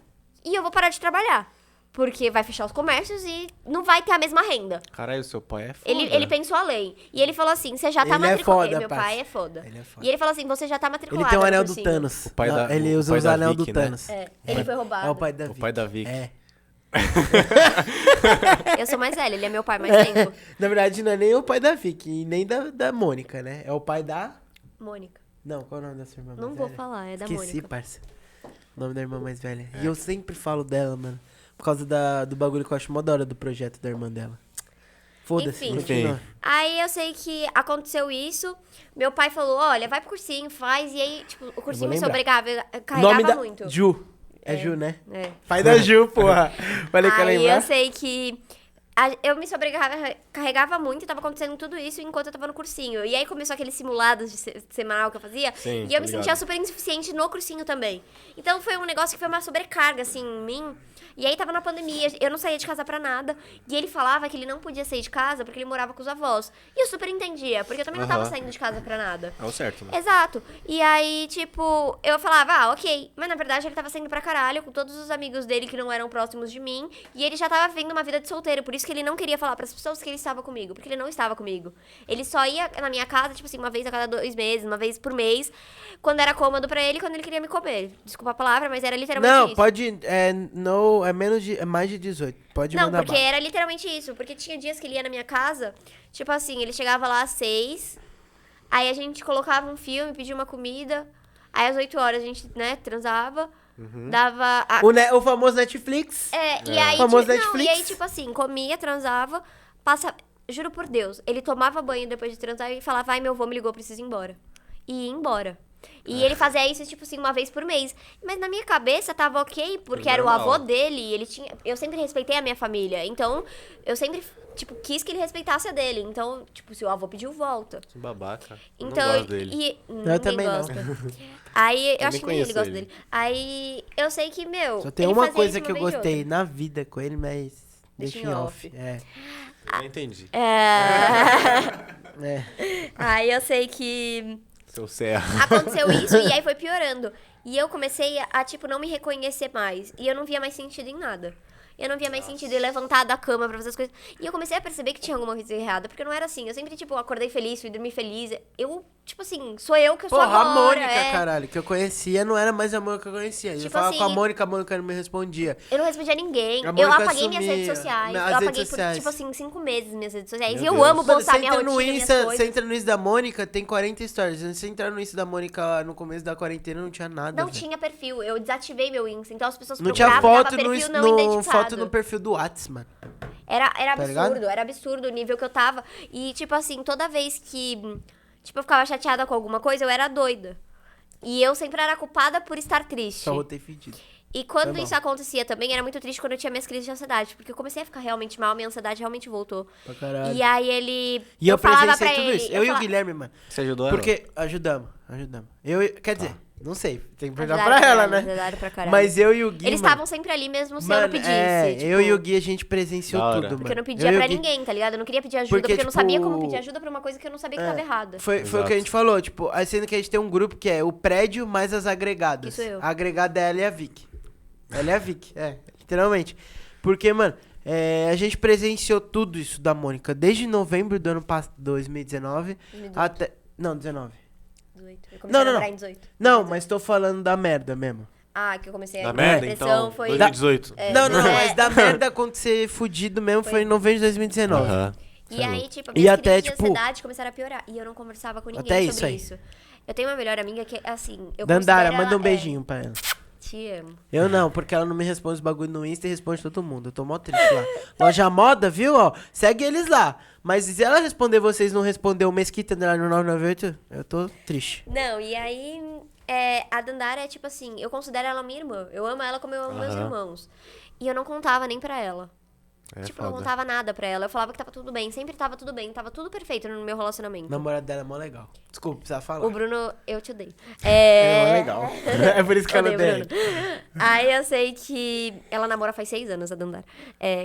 e eu vou parar de trabalhar. Porque vai fechar os comércios e não vai ter a mesma renda. Caralho, seu pai é foda. Ele pensou além. E ele falou assim, você já tá Ele é matriculado. foda, Meu parça. pai é foda. Ele é foda. E ele falou assim, você já tá matriculado. Ele tem o no anel do cursinho. Thanos. O pai Não, da- ele o usa pai os da anel Vicky, do né? Thanos. É, ele foi roubado. É o pai da O Vicky. pai da Vicky. É. Eu sou mais velha, ele é meu pai mais tempo. Na verdade, não é nem o pai da Vicky e nem da Mônica, né? É o pai da... Mônica. Não, qual é o nome da sua irmã Não mais vou velha? falar, é da Esqueci, Mônica. parça. O nome da irmã mais velha. E eu sempre falo dela, mano. Por causa do bagulho que eu acho mó da hora do projeto da irmã dela. Foda-se. Enfim. continua. Aí eu sei que aconteceu isso. Meu pai falou, olha, vai pro cursinho, faz. E aí, tipo, o cursinho me lembrar. obrigava, Nome carregava da... muito. Ju. É Ju, né? É. Pai da Ju, porra. Falei que eu Aí lembrar. eu sei que eu me sobrecarregava muito e tava acontecendo tudo isso enquanto eu tava no cursinho. E aí começou aqueles simulados de semanal que eu fazia. Sim, e eu tô me ligado. sentia super insuficiente no cursinho também. Então foi um negócio que foi uma sobrecarga, assim, em mim. E aí tava na pandemia, eu não saía de casa pra nada. E ele falava que ele não podia sair de casa porque ele morava com os avós. E eu super entendia, porque eu também não tava Aham. saindo de casa pra nada. É o certo, né? Exato. E aí, tipo, eu falava, ok. Mas na verdade ele tava saindo pra caralho com todos os amigos dele que não eram próximos de mim. E ele já tava vivendo uma vida de solteiro. Por isso que ele não queria falar pras pessoas que ele estava comigo. Porque ele não estava comigo. Ele só ia na minha casa, tipo assim, uma vez a cada 2 meses, uma vez por mês. Quando era cômodo pra ele, quando ele queria me comer. Desculpa a palavra, mas era literalmente Não, isso. pode... É mais de 18. Pode Não, mandar porque bala. era literalmente isso. Porque tinha dias que ele ia na minha casa, tipo assim, ele chegava lá às 6, aí a gente colocava um filme, pedia uma comida, aí às 8 horas a gente, né, transava, dava... O famoso Netflix. E aí, Famoso não, Netflix. e aí, tipo assim, comia, transava, passa... Juro por Deus, ele tomava banho depois de transar e falava, ai, meu avô me ligou, preciso ir embora. E ia embora. E ele fazia isso, tipo assim, uma vez por mês. Mas na minha cabeça tava ok, porque era o Normal. avô dele, e ele tinha... Eu sempre respeitei a minha família, então eu sempre, tipo, quis que ele respeitasse a dele. Então, tipo, se o avô pediu, volta. Que babaca. Então, eu não gosto dele. ninguém também não. gosta. Aí, eu acho nem que nem ele conheço gosta ele. dele. Aí, eu sei que, meu... Só tem ele uma fazia coisa isso que eu uma vez ou gostei outra. na vida com ele, mas Deixa deixa em em off. off. É. Não entendi. Aí eu sei que Seu Serra. aconteceu isso e aí foi piorando. E eu comecei a, tipo, não me reconhecer mais. E eu não via mais sentido em nada. Eu não via mais sentido em levantar da cama pra fazer as coisas. E eu comecei a perceber que tinha alguma coisa errada. Porque não era assim. Eu sempre, tipo, acordei feliz, fui dormir feliz. Eu, tipo assim, sou eu que eu sou Porra, a agora. Mônica, caralho, que eu conhecia não era mais a Mônica que eu conhecia. Eu Tipo falava com assim, a Mônica não me respondia. Eu não respondi a ninguém. A Eu Mônica apaguei minhas redes sumia. sociais. As Eu redes apaguei sociais. por, tipo assim, 5 meses minhas redes sociais. Meu E eu Deus. amo Mano, postar você minha entra no rotina, minhas Insta, coisas. você entra no Insta da Mônica, tem 40 stories. Se você entrar no Insta da Mônica no começo da quarentena, não tinha nada. Não velho. tinha perfil. Eu desativei meu Insta. Então as pessoas Não tinha procuravam, foto dava no, perfil não identificado. foto no perfil do Whats, mano. Era Tá ligado? absurdo, era absurdo o nível que eu tava. E, tipo assim, toda vez que, tipo, eu ficava chateada com alguma coisa, eu era doida. E eu sempre era culpada por estar triste. Só rotei fedido. E quando Foi bom. isso acontecia também, era muito triste quando eu tinha minhas crises de ansiedade. Porque eu comecei a ficar realmente mal, minha ansiedade realmente voltou. Pra caralho. E aí ele... E eu falava presenciei pra tudo ele... isso. Eu e o falava- Guilherme, mano. Você ajudou ela? Porque ajudamos. Quer dizer, não sei. Tem que perguntar Ajudaram pra ela, caralho, né? ajudaram pra caralho. Mas eu e o Gui, Eles mano, estavam sempre ali mesmo se eu não mano, pedisse. tipo, eu e o Gui, a gente presenciou Da hora. tudo, mano. Porque eu não pedia e o pra Gui- ninguém, tá ligado? Eu não queria pedir ajuda, Porque, porque eu não sabia como tipo, pedir ajuda pra uma coisa que eu não sabia que É, tava errada. Foi o que a Exato. gente falou, tipo, a cena que a gente tem um grupo que é o prédio mais as agregadas. Isso eu. A agregada é ela e a Vicky. Ela e a Vicky, literalmente. Porque, mano, a gente presenciou tudo isso da Mônica desde novembro do ano passado, 2019, 2018. até... Não, 19. 18. Eu Não, comecei a não, namorar não. em 18. Não, 2018. mas tô falando da merda mesmo. Ah, que eu comecei a Da ir merda, pra depressão, então, foi... 2018. Não, não, É. mas da merda acontecer fudido mesmo foi em novembro de 2019. Aham. E Cê é aí, louco. tipo, E minhas até, crises de tipo, ansiedade começaram a piorar. E eu não conversava com ninguém até isso sobre aí. isso. Eu tenho uma melhor amiga que, assim, eu Dandara, considero manda um ela- beijinho pra ela. Te amo. Eu não, porque ela não me responde os bagulho no Insta e responde todo mundo. Eu tô mó triste lá. Loja Moda, viu? Ó, segue eles lá. Mas se ela responder vocês não responder o Mesquita no 998, eu tô triste. Não, e aí, a Dandara é tipo assim, eu considero ela minha irmã. Eu amo ela como eu amo meus Aham. irmãos. E eu não contava nem pra ela. Tipo, eu não contava nada pra ela. Eu falava que tava tudo bem, sempre tava tudo bem, tava tudo perfeito no meu relacionamento. O namorado dela é mó legal. Desculpa, precisava falar. O Bruno, eu te odeio. Ele é mó legal. É por isso que eu não Odeio, tenho. Bruno. Aí eu sei que ela namora faz 6 anos, a Dandara.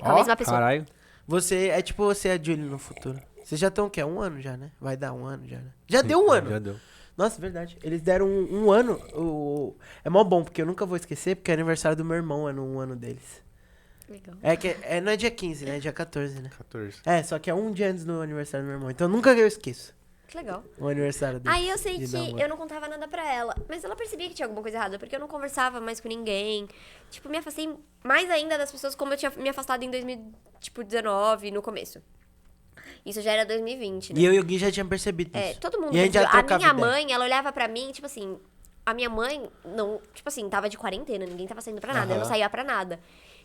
Com a Ó, mesma pessoa. Caralho. Você é tipo você e a Julie no futuro. Vocês já estão o quê? 1 ano já, né? Vai dar 1 ano já, né? Já deu 1 ano. Já deu. Nossa, verdade. Eles deram um ano. É mó bom, porque eu nunca vou esquecer, porque é aniversário do meu irmão, é no 1 ano deles. Legal. Não é dia 15, né? É dia 14, né? 14. Só que é um dia antes do aniversário do meu irmão. Então nunca eu esqueço Que legal. o aniversário dele. Aí eu sei que eu não contava nada pra ela. Mas ela percebia que tinha alguma coisa errada, porque eu não conversava mais com ninguém. Tipo, me afastei mais ainda das pessoas como eu tinha me afastado em 2019, no começo. Isso já era 2020, né? E eu e o Gui já tinham percebido isso. Todo mundo E a gente já percebeu. A trocava minha ideia. mãe, ela olhava pra mim, tipo assim... A minha mãe, não... Tipo assim, tava de quarentena, ninguém tava saindo pra nada. Eu não saía pra nada.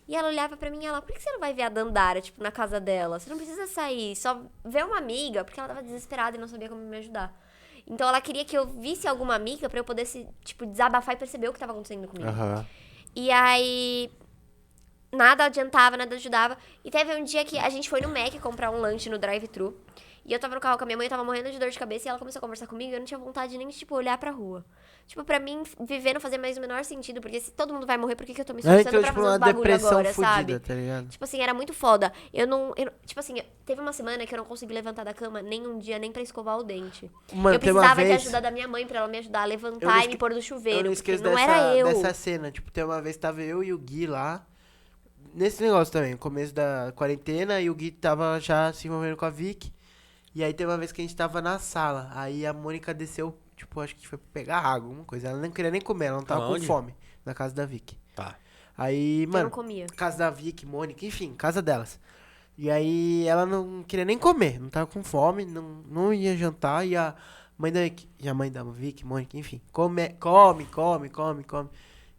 E ela olhava pra mim e ela... Por que você não vai ver a Dandara, tipo, na casa dela? Você não precisa sair, só ver uma amiga. Porque ela tava desesperada e não sabia como me ajudar. Então ela queria que eu visse alguma amiga pra eu poder tipo, desabafar e perceber o que tava acontecendo comigo. Aham. E aí... Nada adiantava, nada ajudava. E teve um dia que a gente foi no Mac comprar um lanche no drive-thru. E eu tava no carro com a minha mãe, eu tava morrendo de dor de cabeça. E ela começou a conversar comigo e eu não tinha vontade nem de, tipo, olhar pra rua. Tipo, pra mim, viver não fazia mais o menor sentido. Porque se todo mundo vai morrer, por que eu tô me esforçando Então, pra tipo, fazer uma uns bagulho depressão agora, fodida, sabe? tá ligado? Tipo assim, era muito foda. Tipo assim, teve uma semana que eu não consegui levantar da cama nem um dia, nem pra escovar o dente. Mano, eu tem uma precisava de vez- ajuda da minha mãe pra ela me ajudar a Eu levantar não e esque- me pôr do Eu chuveiro. não Porque esqueço não era eu. dessa cena. Tipo, tem uma vez tava eu e o Gui lá. Nesse negócio também, no começo da quarentena, e o Gui tava já se envolvendo com a Vicky. E aí teve uma vez que a gente tava na sala. Aí a Mônica desceu, tipo, acho que foi pegar água, alguma coisa. Ela não queria nem comer, ela não tava Aonde? com fome. Na casa da Vicky. Tá. Aí, Eu não mano, comia. casa da Vicky, Mônica, enfim, casa delas. E aí ela não queria nem comer, não tava com fome, não ia jantar. E a mãe da Vicky, Mônica, enfim, come.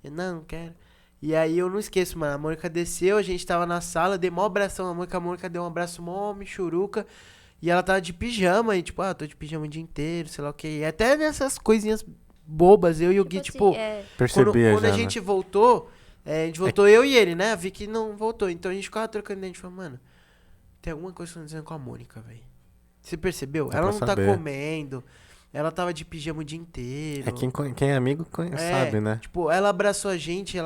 Eu, não quero. E aí eu não esqueço, mano, a Mônica desceu, a gente tava na sala, dei mó abração, a Mônica deu um abraço mó michuruca. E ela tava de pijama, e tipo, tô de pijama o dia inteiro, sei lá o que. E até nessas coisinhas bobas, eu e o Gui, tipo... Percebia Quando já, a né? gente voltou, a gente voltou eu e ele, né? A Vicky não voltou. Então a gente ficava trocando ideia. A gente falou, mano, tem alguma coisa acontecendo com a Mônica, velho. Você percebeu? Dá Ela pra não saber. tá comendo. Ela tava de pijama o dia inteiro. É quem é amigo sabe, né? Tipo, ela abraçou a gente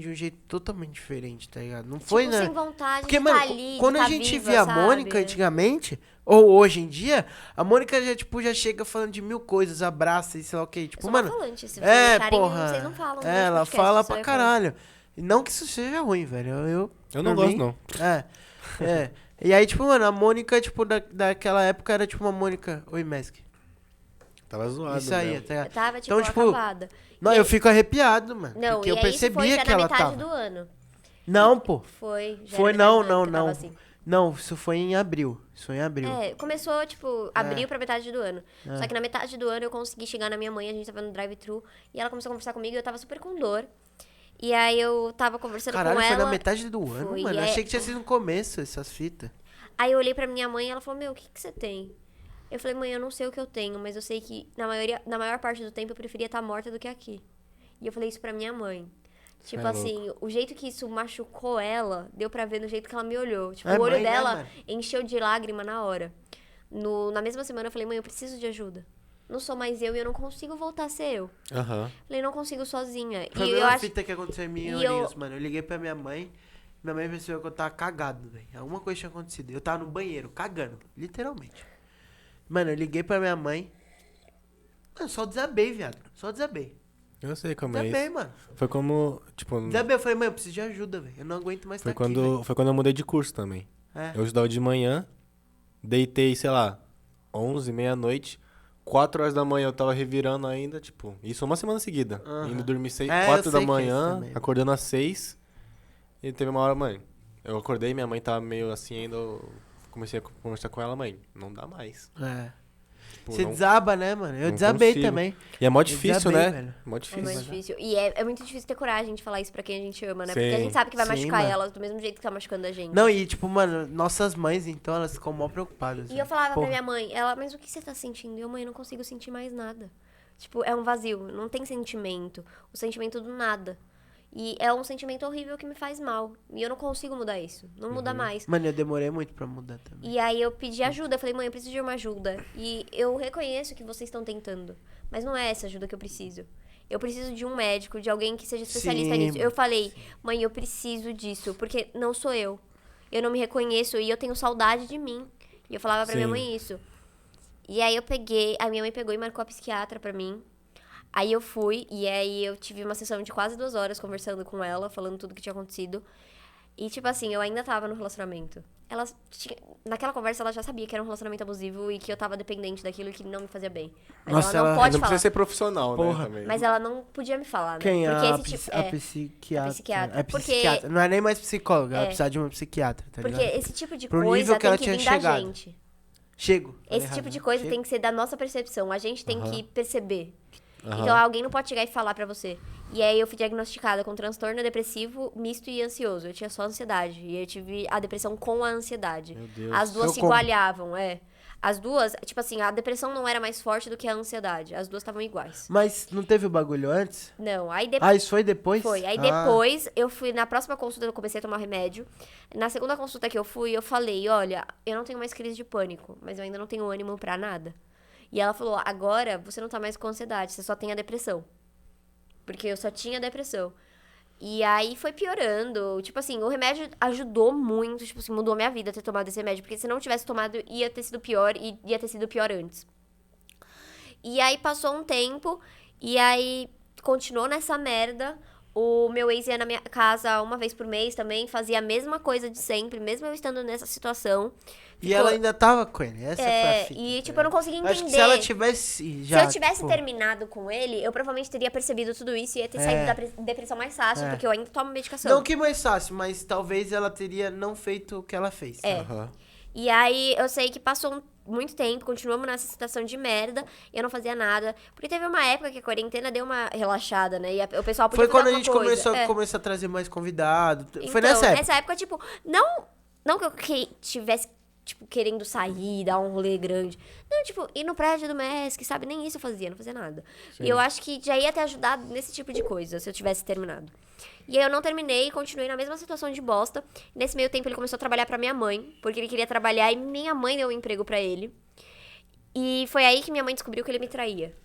de um jeito totalmente diferente, tá ligado? Não foi, tipo, né? sem vontade Porque, de mano, tá ali, quando de a tá gente viva, via a sabe? Mônica antigamente, ou hoje em dia, a Mônica já, tipo, já chega falando de mil coisas, abraça e sei lá o que. Eu Tipo, sou mano. uma falante, se vocês deixarem, porra. vocês não falam. no meu Ela podcast, fala só pra eu falo. caralho. E não que isso seja ruim, velho. Eu não por gosto, mim, não. É. E aí, tipo, mano, a Mônica, tipo, daquela época era tipo uma Mônica. Oi, Mesk. Tava zoado, Isso aí, mesmo. tá Eu ligado? tava, tipo, Então, tipo, acabada. Não, E eu aí- fico arrepiado, mano. Não, porque e eu aí isso foi percebia já que na ela metade tava. do ano. Não, pô. Foi, já Foi era metade não, do ano não, que eu tava não. assim. Não, isso foi em abril. Isso foi em abril. Começou, tipo, abril pra metade do ano. Só que na metade do ano eu consegui chegar na minha mãe, a gente tava no drive-thru, e ela começou a conversar comigo e eu tava super com dor. E aí eu tava conversando Caralho, com foi ela. na metade do ano, Foi, mano. Eu é- achei que tinha sido no começo essas fitas. Aí eu olhei pra minha mãe e ela falou, meu, o que você tem? Eu falei, mãe, eu não sei o que eu tenho, mas eu sei que na maior parte do tempo eu preferia estar morta do que aqui. E eu falei isso pra minha mãe. Tipo É assim, o jeito que isso machucou ela, deu pra ver no jeito que ela me olhou. Tipo, É o olho mãe, né, dela mano? encheu de lágrima na hora. Na mesma semana eu falei, mãe, eu preciso de ajuda. Não sou mais eu e eu não consigo voltar a ser eu. Aham. Falei, não consigo sozinha. Foi a E mesma eu acho. fita que aconteceu em mim e e eu- Ourinhos, mano. Eu liguei pra minha mãe percebeu que eu tava cagado, velho. Alguma coisa tinha acontecido. Eu tava no banheiro, cagando, literalmente. Mano, eu liguei pra minha mãe. Mano, só desabei, viado. Só desabei. Eu sei como é Desabei, isso. mano. Foi como, tipo... Desabei. Eu falei, mãe, eu preciso de ajuda, velho. Eu não aguento mais Foi estar aqui, velho. quando eu mudei de curso também. É. Eu estudava de manhã, deitei, sei lá, 11, meia-noite. 4 horas da manhã eu tava revirando ainda, tipo... Isso uma semana seguida. Aham. Indo dormir É, 4 eu da sei que é isso manhã, também. acordando às 6. E teve uma hora, mãe... Eu acordei, minha mãe tava meio assim ainda... Eu comecei a conversar com ela, mãe, não dá mais. É. Tipo, Você não- desaba, né, mano? Eu não desabei consigo. também. E é mó Eu difícil, desabei, né? velho. Mó É difícil. mais difícil. E é muito difícil ter coragem de falar isso pra quem a gente ama, né? Sim. Porque a gente sabe que vai Sim, machucar mano. elas do mesmo jeito que tá machucando a gente. Não, e tipo, mano, nossas mães, então, elas ficam mó preocupadas. E eu falava Porra. pra minha mãe, ela, mas o que você tá sentindo? E eu, mãe, eu não consigo sentir mais nada. Tipo, é um vazio, não tem sentimento. O sentimento do nada. E é um sentimento horrível que me faz mal. E eu não consigo mudar isso. Não muda mais. Mano, eu demorei muito pra mudar também. E aí eu pedi ajuda. Eu falei, mãe, eu preciso de uma ajuda. E eu reconheço que vocês estão tentando. Mas não é essa ajuda que eu preciso. Eu preciso de um médico, de alguém que seja especialista Sim, nisso. Eu falei, mãe, eu preciso disso. Porque não sou eu. Eu não me reconheço e eu tenho saudade de mim. E eu falava pra minha Sim. mãe isso. E aí a minha mãe pegou e marcou a psiquiatra pra mim. Aí eu fui, e aí eu tive uma sessão de quase 2 horas conversando com ela, falando tudo que tinha acontecido. E, tipo assim, eu ainda tava no relacionamento. Naquela conversa, ela já sabia que era um relacionamento abusivo e que eu tava dependente daquilo e que não me fazia bem. Mas Nossa, ela não ela- pode Não falar. precisa ser profissional, Porra. né? Também. Mas ela não podia me falar, né? Quem? Porque A, esse tipo, a psiquiatra. a psiquiatra. É Porque- psiquiatra. Não é nem mais psicóloga, ela É. precisa de uma psiquiatra, tá porque ligado? esse tipo de Pro coisa nível que tem ela que tinha vir da chegado. gente. Chego. Falei Esse tipo errado, de né? coisa Chego. tem que ser da nossa percepção. A gente tem Aham. que perceber. Aham. Então alguém não pode chegar e falar pra você. E aí eu fui diagnosticada com transtorno depressivo misto e ansioso. Eu tinha só ansiedade. E eu tive a depressão com a ansiedade. Meu Deus. As duas Seu se combo. igualavam, é. As duas, tipo assim, a depressão não era mais forte do que a ansiedade. As duas estavam iguais. Mas não teve o bagulho antes? Não, aí depois. Ah, isso foi depois? Foi. Aí Ah. depois, eu fui, na próxima consulta, eu comecei a tomar remédio. Na segunda consulta que eu fui, eu falei, olha, eu não tenho mais crise de pânico, mas eu ainda não tenho ânimo pra nada. E ela falou, agora você não tá mais com ansiedade, você só tem a depressão. Porque eu só tinha depressão. E aí foi piorando. Tipo assim, o remédio ajudou muito, tipo assim, mudou minha vida ter tomado esse remédio. Porque se não tivesse tomado, ia ter sido pior e ia ter sido pior antes. E aí passou um tempo, e aí continuou nessa merda. O meu ex ia na minha casa uma vez por mês também, fazia a mesma coisa de sempre, mesmo eu estando nessa situação. E ela ainda tava com ele. Essa foi a fita. E tipo, eu não conseguia entender. Acho que se ela tivesse já. Se eu tivesse tipo, terminado com ele, eu provavelmente teria percebido tudo isso e ia ter saído da depressão mais fácil, É. porque eu ainda tomo medicação. Não que mais fácil, mas talvez ela teria não feito o que ela fez. É. Aham. E aí, eu sei que passou muito tempo, continuamos nessa situação de merda, e eu não fazia nada. Porque teve uma época que a quarentena deu uma relaxada, né? E o pessoal podia Foi quando fazer a gente alguma coisa. começou a trazer mais convidado. Foi Então, nessa época. Nessa época, tipo, não que eu tivesse, tipo, querendo sair, dar um rolê grande. Não, tipo, ir no prédio do MESC, sabe? Nem isso eu fazia, não fazia nada. E eu acho que já ia ter ajudado nesse tipo de coisa, se eu tivesse terminado. E aí eu não terminei, continuei na mesma situação de bosta. Nesse meio tempo ele começou a trabalhar pra minha mãe, porque ele queria trabalhar e minha mãe deu um emprego pra ele. E foi aí que minha mãe descobriu que ele me traía.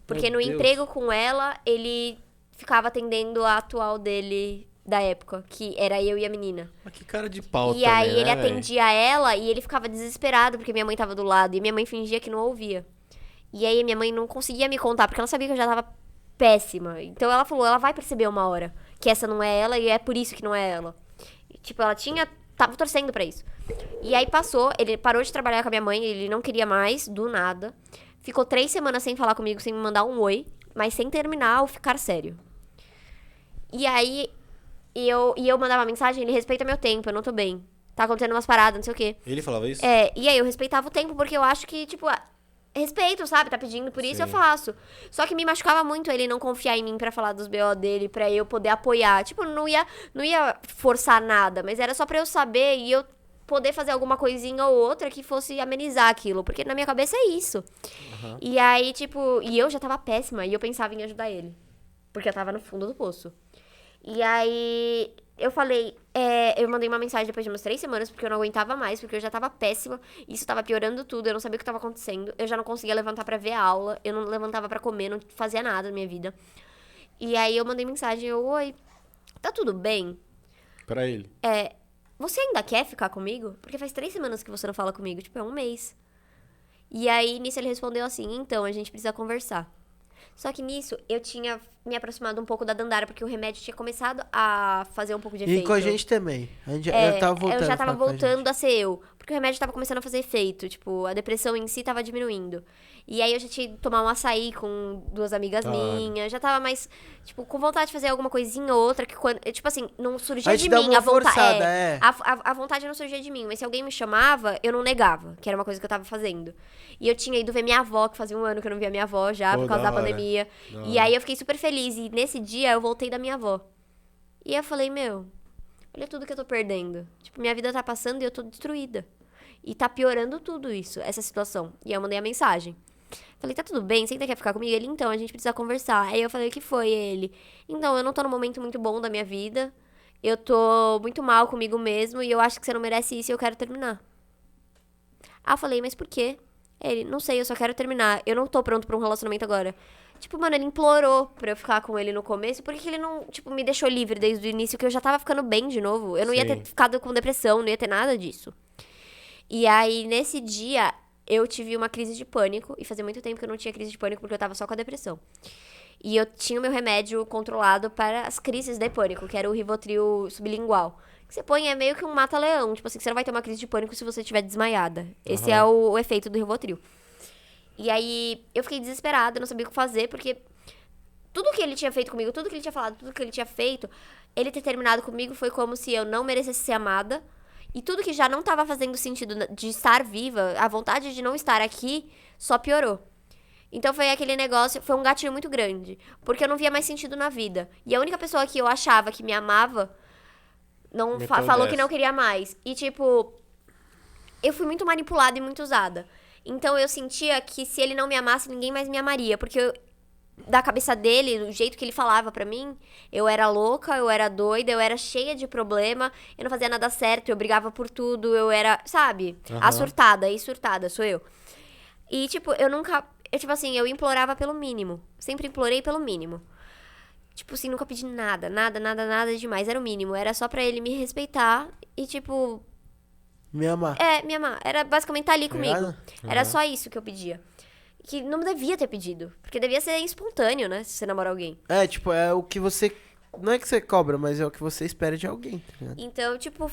Porque Meu no Deus. emprego com ela, ele ficava atendendo a atual dele da época, que era eu e a menina. Mas que cara de pau E aí também, ele né, véi? atendia ela e ele ficava desesperado porque minha mãe tava do lado. E minha mãe fingia que não ouvia. E aí minha mãe não conseguia me contar, porque ela sabia que eu já tava péssima. Então ela falou, ela vai perceber uma hora que essa não é ela e é por isso que não é ela. E, tipo, tava torcendo pra isso. E aí passou, ele parou de trabalhar com a minha mãe, ele não queria mais, do nada. Ficou 3 semanas sem falar comigo, sem me mandar um oi, mas sem terminar ou ficar sério. E aí, eu mandava mensagem, ele respeita meu tempo, eu não tô bem. Tá acontecendo umas paradas, não sei o quê. Ele falava isso? E aí eu respeitava o tempo, porque eu acho que, tipo, respeito, sabe? Tá pedindo por isso, Sim. eu faço. Só que me machucava muito ele não confiar em mim pra falar dos BO dele, pra eu poder apoiar. Tipo, não ia forçar nada, mas era só pra eu saber e eu poder fazer alguma coisinha ou outra que fosse amenizar aquilo. Porque na minha cabeça é isso. Aham. E aí, tipo, e eu já tava péssima e eu pensava em ajudar ele. Porque eu tava no fundo do poço. E aí, eu falei, eu mandei uma mensagem depois de umas 3 semanas, porque eu não aguentava mais, porque eu já tava péssima, isso tava piorando tudo, eu não sabia o que tava acontecendo, eu já não conseguia levantar pra ver a aula, eu não levantava pra comer, não fazia nada na minha vida. E aí eu mandei mensagem, oi, tá tudo bem? Pra ele. Você ainda quer ficar comigo? Porque faz 3 semanas que você não fala comigo, tipo, é um mês. E aí, nisso ele respondeu assim, então, a gente precisa conversar. Só que nisso, eu tinha me aproximado um pouco da Dandara, porque o remédio tinha começado a fazer um pouco de efeito. E com a gente também. Eu tava voltando. Eu já a tava falar com a gente. voltando a ser eu. Porque o remédio tava começando a fazer efeito. Tipo, a depressão em si tava diminuindo. E aí eu já tinha ido tomar um açaí com 2 amigas Da hora. minhas. Já tava mais, tipo, com vontade de fazer alguma coisinha ou outra. Que quando, tipo assim, não surgia A de gente dá mim uma a vontade. forçada, é. A vontade não surgia de mim. Mas se alguém me chamava, eu não negava. Que era uma coisa que eu tava fazendo. E eu tinha ido ver minha avó, que fazia um ano que eu não via minha avó já, Pô, por causa da da hora. pandemia. Da E hora. aí eu fiquei super feliz. E nesse dia eu voltei da minha avó. E eu falei, meu, olha tudo que eu tô perdendo. Tipo, minha vida tá passando e eu tô destruída. E tá piorando tudo isso, essa situação. E eu mandei a mensagem. Falei, tá tudo bem? Você ainda quer ficar comigo? Ele, então, a gente precisa conversar. Aí eu falei, o que foi? Ele, então, eu não tô num momento muito bom da minha vida. Eu tô muito mal comigo mesmo e eu acho que você não merece isso e eu quero terminar. Ah, eu falei, mas por quê? Ele, não sei, eu só quero terminar. Eu não tô pronto pra um relacionamento agora. Tipo, mano, ele implorou pra eu ficar com ele no começo, porque ele não, tipo, me deixou livre desde o início, que eu já tava ficando bem de novo. Eu não ia ter Sim. ficado com depressão, não ia ter nada disso. E aí, nesse dia, eu tive uma crise de pânico, e fazia muito tempo que eu não tinha crise de pânico, porque eu tava só com a depressão. E eu tinha o meu remédio controlado para as crises de pânico, que era o Rivotril sublingual. Que você põe, é meio que um mata-leão. Tipo assim, você não vai ter uma crise de pânico se você estiver desmaiada. Esse é o efeito do Rivotril. E aí, eu fiquei desesperada, não sabia o que fazer, porque tudo que ele tinha feito comigo, tudo que ele tinha falado, tudo que ele tinha feito, ele ter terminado comigo foi como se eu não merecesse ser amada. E tudo que já não tava fazendo sentido de estar viva, a vontade de não estar aqui, só piorou. Então foi aquele negócio, foi um gatilho muito grande. Porque eu não via mais sentido na vida. E a única pessoa que eu achava que me amava, não Meteu falou que dessa. não queria mais. E tipo, eu fui muito manipulada e muito usada. Então eu sentia que se ele não me amasse, ninguém mais me amaria. Porque da cabeça dele, do jeito que ele falava pra mim, eu era louca, eu era doida, eu era cheia de problema, eu não fazia nada certo, eu brigava por tudo, eu era, sabe? A surtada, e surtada sou eu. E, tipo, eu nunca... tipo assim, eu implorava pelo mínimo. Sempre implorei pelo mínimo. Tipo assim, nunca pedi nada, nada demais. Era o mínimo. Era só pra ele me respeitar e, tipo... Me amar. me amar. Era basicamente estar ali comigo. Ligado? Era só isso que eu pedia. Que não devia ter pedido. Porque devia ser espontâneo, né? Se você namorar alguém. É, tipo, é o que você... Não é que você cobra, mas é o que você espera de alguém, tá ligado? Então, tipo...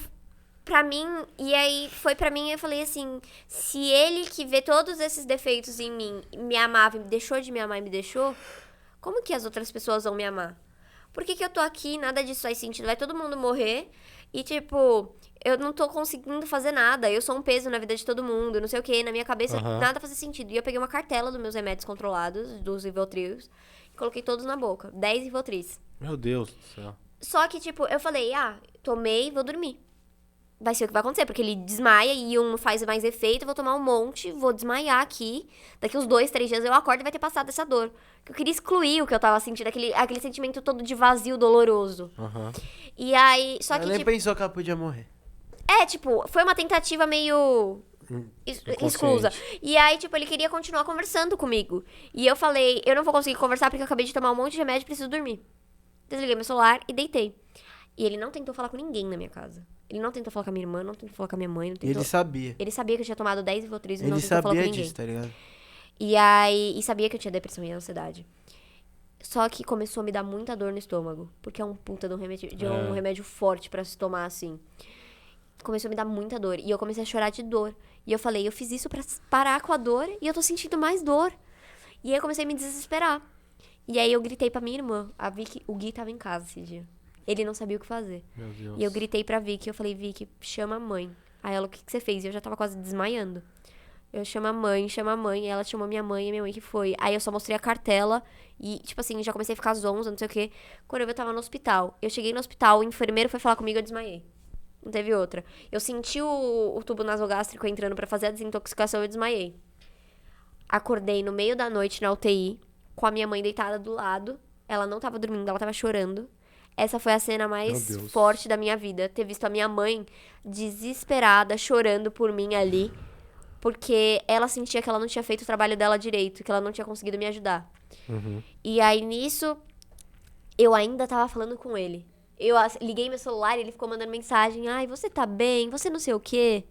Pra mim, e aí foi pra mim, eu falei assim, se ele que vê todos esses defeitos em mim, me amava e me deixou de me amar e me deixou, como que as outras pessoas vão me amar? Por que que eu tô aqui, nada disso faz sentido, vai todo mundo morrer e tipo, eu não tô conseguindo fazer nada, eu sou um peso na vida de todo mundo, não sei o que, na minha cabeça nada fazia sentido. E eu peguei uma cartela dos meus remédios controlados, dos Rivotrils, e coloquei todos na boca, 10 Rivotris. Meu Deus do céu. Só que tipo, eu falei, tomei, vou dormir. Vai ser o que vai acontecer, porque ele desmaia e um não faz mais efeito, eu vou tomar um monte, vou desmaiar aqui. Daqui uns 2, 3 dias eu acordo e vai ter passado essa dor. Eu queria excluir o que eu tava sentindo, aquele sentimento todo de vazio doloroso. E aí, só Ela que nem tipo... pensou que ela podia morrer. tipo, foi uma tentativa meio... exclusa. Inconsciente. E aí, tipo, ele queria continuar conversando comigo. E eu falei, eu não vou conseguir conversar porque eu acabei de tomar um monte de remédio e preciso dormir. Desliguei meu celular e deitei. E ele não tentou falar com ninguém na minha casa. Ele não tentou falar com a minha irmã, não tentou falar com a minha mãe, não E tentou... ele sabia. Ele sabia que eu tinha tomado 10 Rivotril e não Ele tentou falar com sabia ninguém. disso, tá ligado? E aí, sabia que eu tinha depressão e ansiedade. Só que começou a me dar muita dor no estômago. Porque é um puta de um remédio forte pra se tomar, assim. Começou a me dar muita dor. E eu comecei a chorar de dor. E eu falei, eu fiz isso pra parar com a dor e eu tô sentindo mais dor. E aí eu comecei a me desesperar. E aí eu gritei pra minha irmã. A Vicky, o Gui tava em casa esse dia. Ele não sabia o que fazer. Meu Deus. E eu gritei pra Vicky, eu falei, Vicky, chama a mãe. Aí ela, o que você fez? E eu já tava quase desmaiando. Eu chamo a mãe, e ela chamou minha mãe, e minha mãe que foi. Aí eu só mostrei a cartela, e, tipo assim, já comecei a ficar zonza, não sei o quê. Quando eu tava no hospital. Eu cheguei no hospital, o enfermeiro foi falar comigo, eu desmaiei. Não teve outra. Eu senti o tubo nasogástrico entrando pra fazer a desintoxicação, eu desmaiei. Acordei no meio da noite na UTI, com a minha mãe deitada do lado. Ela não tava dormindo, ela tava chorando. Essa foi a cena mais Meu Deus. forte da minha vida. Ter visto a minha mãe desesperada, chorando por mim ali. Porque ela sentia que ela não tinha feito o trabalho dela direito. Que ela não tinha conseguido me ajudar. E aí, nisso, eu ainda tava falando com ele. Eu liguei meu celular e ele ficou mandando mensagem. Ai, você tá bem? Você não sei o quê.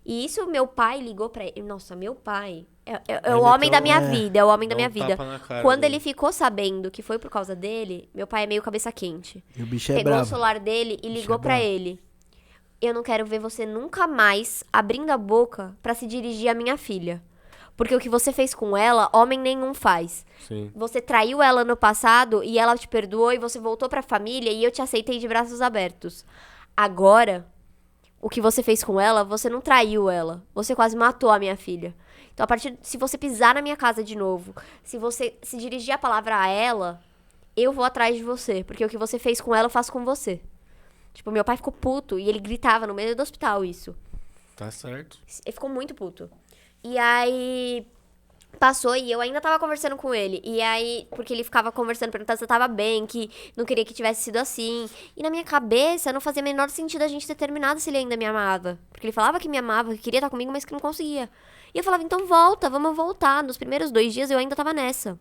E isso, meu pai ligou pra ele. Nossa, meu pai é o homem da minha vida. É o homem da Dá minha um vida. tapa na cara Quando dele. ele ficou sabendo que foi por causa dele, meu pai é meio cabeça quente. E o bicho é Pegou o bravo. celular dele e Bicho ligou é pra bravo. ele. Eu não quero ver você nunca mais abrindo a boca pra se dirigir à minha filha. Porque o que você fez com ela, homem nenhum faz. Sim. Você traiu ela no passado e ela te perdoou e você voltou pra família e eu te aceitei de braços abertos. Agora, o que você fez com ela, você não traiu ela. Você quase matou a minha filha. Então, se você pisar na minha casa de novo, se você se dirigir a palavra a ela, eu vou atrás de você. Porque o que você fez com ela, eu faço com você. Tipo, meu pai ficou puto e ele gritava no meio do hospital isso. Tá certo. Ele ficou muito puto. E aí, Passou e eu ainda tava conversando com ele. E aí, porque ele ficava conversando, perguntando se eu tava bem, que não queria que tivesse sido assim. E na minha cabeça, não fazia o menor sentido a gente ter terminado se ele ainda me amava. Porque ele falava que me amava, que queria estar comigo, mas que não conseguia. E eu falava, então volta, vamos voltar. Nos primeiros 2 dias eu ainda tava nessa.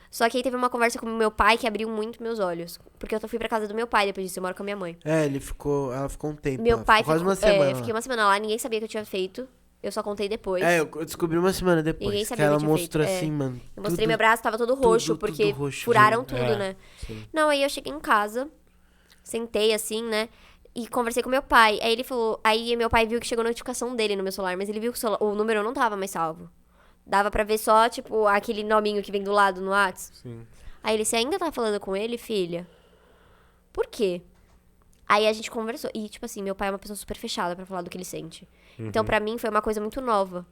Só que aí teve uma conversa com o meu pai que abriu muito meus olhos. Porque eu fui pra casa do meu pai depois disso, eu moro com a minha mãe. Ela ficou um tempo. Meu lá, pai ficou quase uma ficou, semana. eu fiquei uma semana lá, ninguém sabia que eu tinha feito. Eu só contei depois. Eu descobri uma semana depois. Ninguém Que sabia ela o que eu tinha mostrou feito. assim, mano. Eu mostrei tudo- meu braço, tava todo roxo, tudo porque roxo, furaram sim. tudo, né? sim. Não, aí eu cheguei em casa, sentei assim, né? E conversei com meu pai. Aí ele falou. Aí meu pai viu que chegou a notificação dele no meu celular, mas ele viu que o número não tava mais salvo. Dava pra ver só, tipo, aquele nominho que vem do lado no WhatsApp. Sim. Aí ele, você ainda tá falando com ele, filha? Por quê? Aí a gente conversou. E, tipo assim, meu pai é uma pessoa super fechada pra falar do que ele sente. Então, pra mim, foi uma coisa muito nova.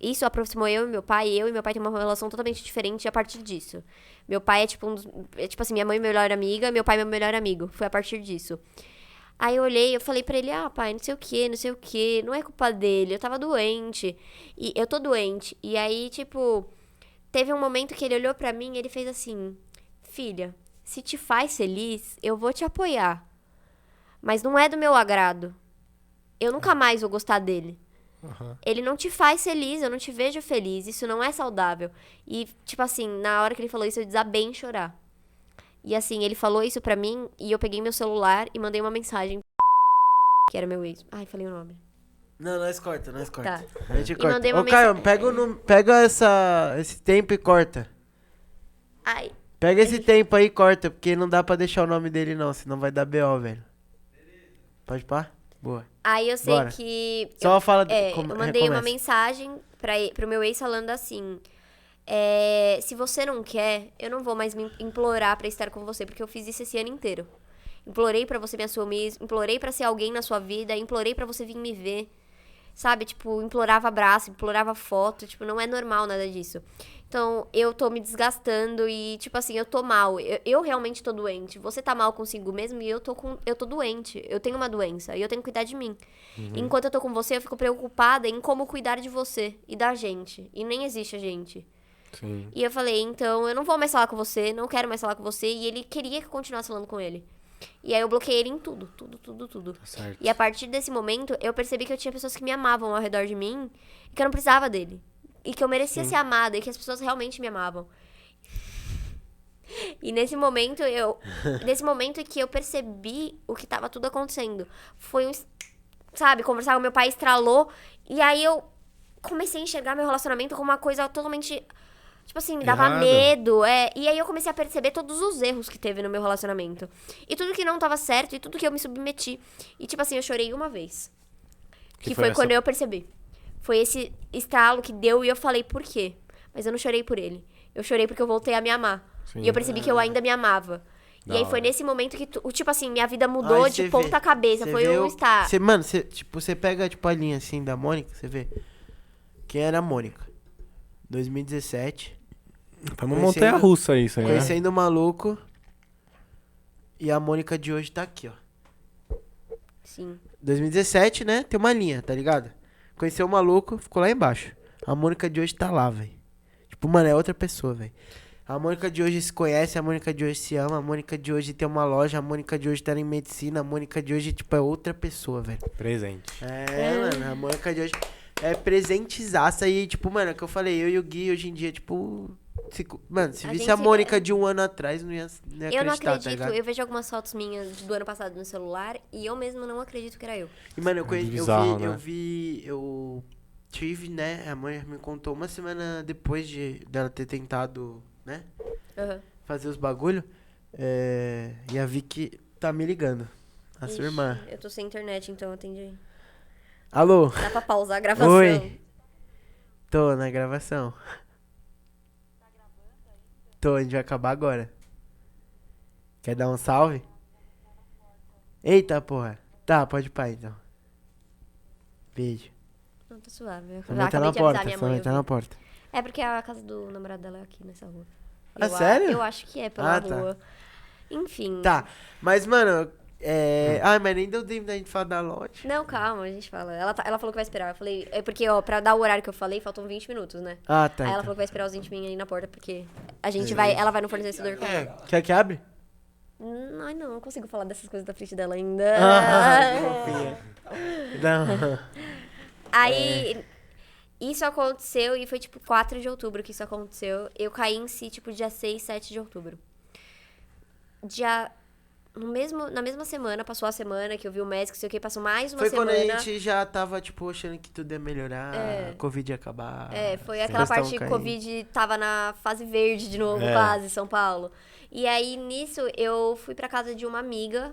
Isso aproximou eu e meu pai. Eu e meu pai tem uma relação totalmente diferente a partir disso. Meu pai é tipo tipo assim, minha mãe é minha melhor amiga, meu pai é meu melhor amigo. Foi a partir disso. Aí eu olhei, eu falei pra ele, pai, não sei o quê, não é culpa dele, eu tava doente. E eu tô doente. E aí, tipo, teve um momento que ele olhou pra mim e ele fez assim, filha, se te faz feliz, eu vou te apoiar. Mas não é do meu agrado. Eu nunca mais vou gostar dele. Ele não te faz feliz, eu não te vejo feliz. Isso não é saudável. E, tipo assim, na hora que ele falou isso, eu desabei em chorar. E assim, ele falou isso pra mim e eu peguei meu celular e mandei uma mensagem que era meu ex. Ai, falei o nome. Não, nós corta. Tá. A gente E corta. mandei uma Ô, Caio, mensagem- pega esse tempo e corta. Ai, Pega esse tempo aí e corta, porque não dá pra deixar o nome dele não, senão vai dar BO, velho. Pode pá? Boa. aí eu sei Bora. que... Só fala... eu mandei uma recomeça. mensagem pro meu ex falando assim... se você não quer, eu não vou mais me implorar pra estar com você, porque eu fiz isso esse ano inteiro. Implorei pra você me assumir, implorei pra ser alguém na sua vida, implorei pra você vir me ver. Sabe, tipo, implorava abraço, implorava foto, tipo, não é normal nada disso. Então, eu tô me desgastando e, tipo assim, eu tô mal. Eu realmente tô doente. Você tá mal consigo mesmo e eu tô doente. Eu tenho uma doença e eu tenho que cuidar de mim. Enquanto eu tô com você, eu fico preocupada em como cuidar de você e da gente. E nem existe a gente. Sim. E eu falei, então, eu não vou mais falar com você, não quero mais falar com você. E ele queria que eu continuasse falando com ele. E aí eu bloqueei ele em tudo. Tá certo. E a partir desse momento, eu percebi que eu tinha pessoas que me amavam ao redor de mim e que eu não precisava dele. E que eu merecia ser amada e que as pessoas realmente me amavam. E nesse momento, nesse momento que eu percebi o que tava tudo acontecendo. Foi sabe, conversar com meu pai, estralou. E aí eu comecei a enxergar meu relacionamento como uma coisa totalmente... Tipo assim, me dava Errado. medo, E aí eu comecei a perceber todos os erros que teve no meu relacionamento. E tudo que não tava certo, e tudo que eu me submeti. E tipo assim, eu chorei uma vez. Que foi essa- quando eu percebi. Foi esse estralo que deu e eu falei, por quê? Mas eu não chorei por ele. Eu chorei porque eu voltei a me amar. Sim. E eu percebi que eu ainda me amava. Da E aí foi hora. nesse momento que, tipo assim, minha vida mudou Aí de cê ponta vê- cabeça. cê Foi vê um estar... Mano, você pega tipo a linha assim da Mônica, você vê. Quem era a Mônica? 2017. Foi uma Conhecendo- montanha russa isso aí, né? Conhecendo o maluco. E a Mônica de hoje tá aqui, ó. Sim. 2017, né? Tem uma linha, tá ligado? Conheceu o maluco, ficou lá embaixo. A Mônica de hoje tá lá, velho. Tipo, mano, é outra pessoa, velho. A Mônica de hoje se conhece, a Mônica de hoje se ama, a Mônica de hoje tem uma loja, a Mônica de hoje tá em medicina, a Mônica de hoje, tipo, é outra pessoa, velho. Presente. Mano, a Mônica de hoje é presentezaça e, tipo, mano, é o que eu falei, eu e o Gui hoje em dia, tipo... Mano, se A visse gente a Mônica de um ano atrás, não ia acreditar, Eu não tá acredito, ligado? eu vejo algumas fotos minhas do ano passado no celular e eu mesma não acredito que era eu. E, mano, Bizarro, né? eu tive, né, a mãe me contou uma semana depois dela ter tentado, né, fazer os bagulho, e a Vicky tá me ligando, a sua irmã. Eu tô sem internet, então atende aí. Alô? Dá pra pausar a gravação. Oi. Tô na gravação. Tô, a gente vai acabar agora. Quer dar um salve? Eita, porra. Tá, pode ir pra então. Beijo. Não, tá suave. Eu Sua mãe tá acabei na de avisar porta, minha sua mãe. mãe tá eu vi. na porta. É porque a casa do namorado dela é aqui nessa rua. Ah, sério? Eu acho que é pela Ah, tá. rua. Enfim. Tá, mas, mano, Mas nem deu tempo da gente falar da lote. Não, calma, a gente fala. Ela falou que vai esperar. Eu falei, porque, ó, pra dar o horário que eu falei, faltam 20 minutos, né? Ah, tá. Aí ela então. falou que vai esperar os 20 minutos aí na porta, porque a gente vai, ela vai no fornecedor com ela. Quer que abre? Ai, não consigo falar dessas coisas da frente dela ainda. Não. Aí, isso aconteceu e foi tipo 4 de outubro que isso aconteceu. Eu caí em si, tipo, dia 6, 7 de outubro. Na mesma semana, passou a semana que eu vi o médico, sei o que, passou mais uma Foi semana. quando a gente já tava, tipo, achando que tudo ia melhorar, a Covid ia acabar. Foi aquela Vocês parte que tavam o Covid tava na fase verde de novo, quase, São Paulo. E aí, nisso, eu fui pra casa de uma amiga.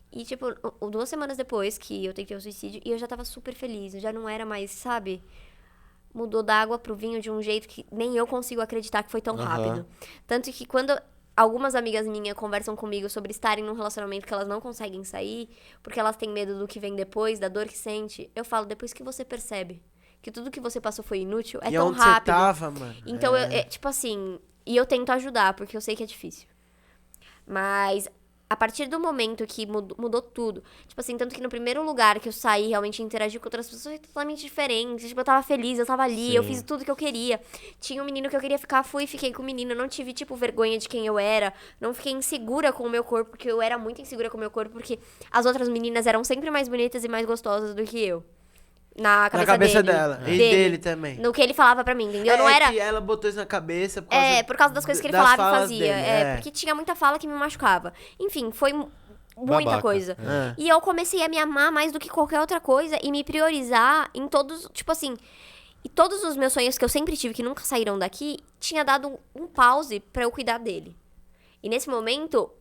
E, tipo, 2 semanas depois que eu tentei o suicídio, e eu já tava super feliz. Eu já não era mais, sabe? Mudou da água pro vinho de um jeito que nem eu consigo acreditar que foi tão rápido. Tanto que quando algumas amigas minhas conversam comigo sobre estarem num relacionamento que elas não conseguem sair, porque elas têm medo do que vem depois, da dor que sente, eu falo, depois que você percebe que tudo que você passou foi inútil, é E tão onde rápido. você tava, mano? Então, tipo assim, e eu tento ajudar, porque eu sei que é difícil. Mas a partir do momento que mudou tudo, tipo assim, tanto que no primeiro lugar que eu saí, realmente interagi com outras pessoas, foi totalmente diferente. Tipo, eu tava feliz, eu tava ali, eu fiz tudo que eu queria. Tinha um menino que eu queria ficar, fui e fiquei com o menino. Eu não tive, tipo, vergonha de quem eu era. Não fiquei insegura com o meu corpo, porque eu era muito insegura com o meu corpo, porque as outras meninas eram sempre mais bonitas e mais gostosas do que eu. Na cabeça dele. dela. E dele também. No que ele falava pra mim, entendeu? Não era... que ela botou isso na cabeça por causa das coisas que ele das falava e falas fazia. dele, Porque tinha muita fala que me machucava. Enfim, foi muita Babaca. coisa. É. E eu comecei a me amar mais do que qualquer outra coisa e me priorizar em todos, tipo assim... E todos os meus sonhos que eu sempre tive, que nunca saíram daqui, tinha dado um pause pra eu cuidar dele. E nesse momento,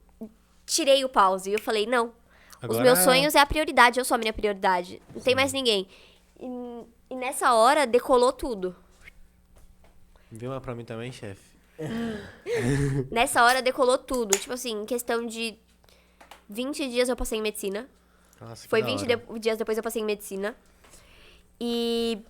tirei o pause. E eu falei, não, os Agora meus sonhos é a prioridade, eu sou a minha prioridade. Não tem mais ninguém. E nessa hora, decolou tudo. Vê uma pra mim também, chefe. Nessa hora, decolou tudo. Tipo assim, em questão de 20 dias eu passei em medicina. Nossa, que Foi da 20 hora. dias depois eu passei em medicina. E...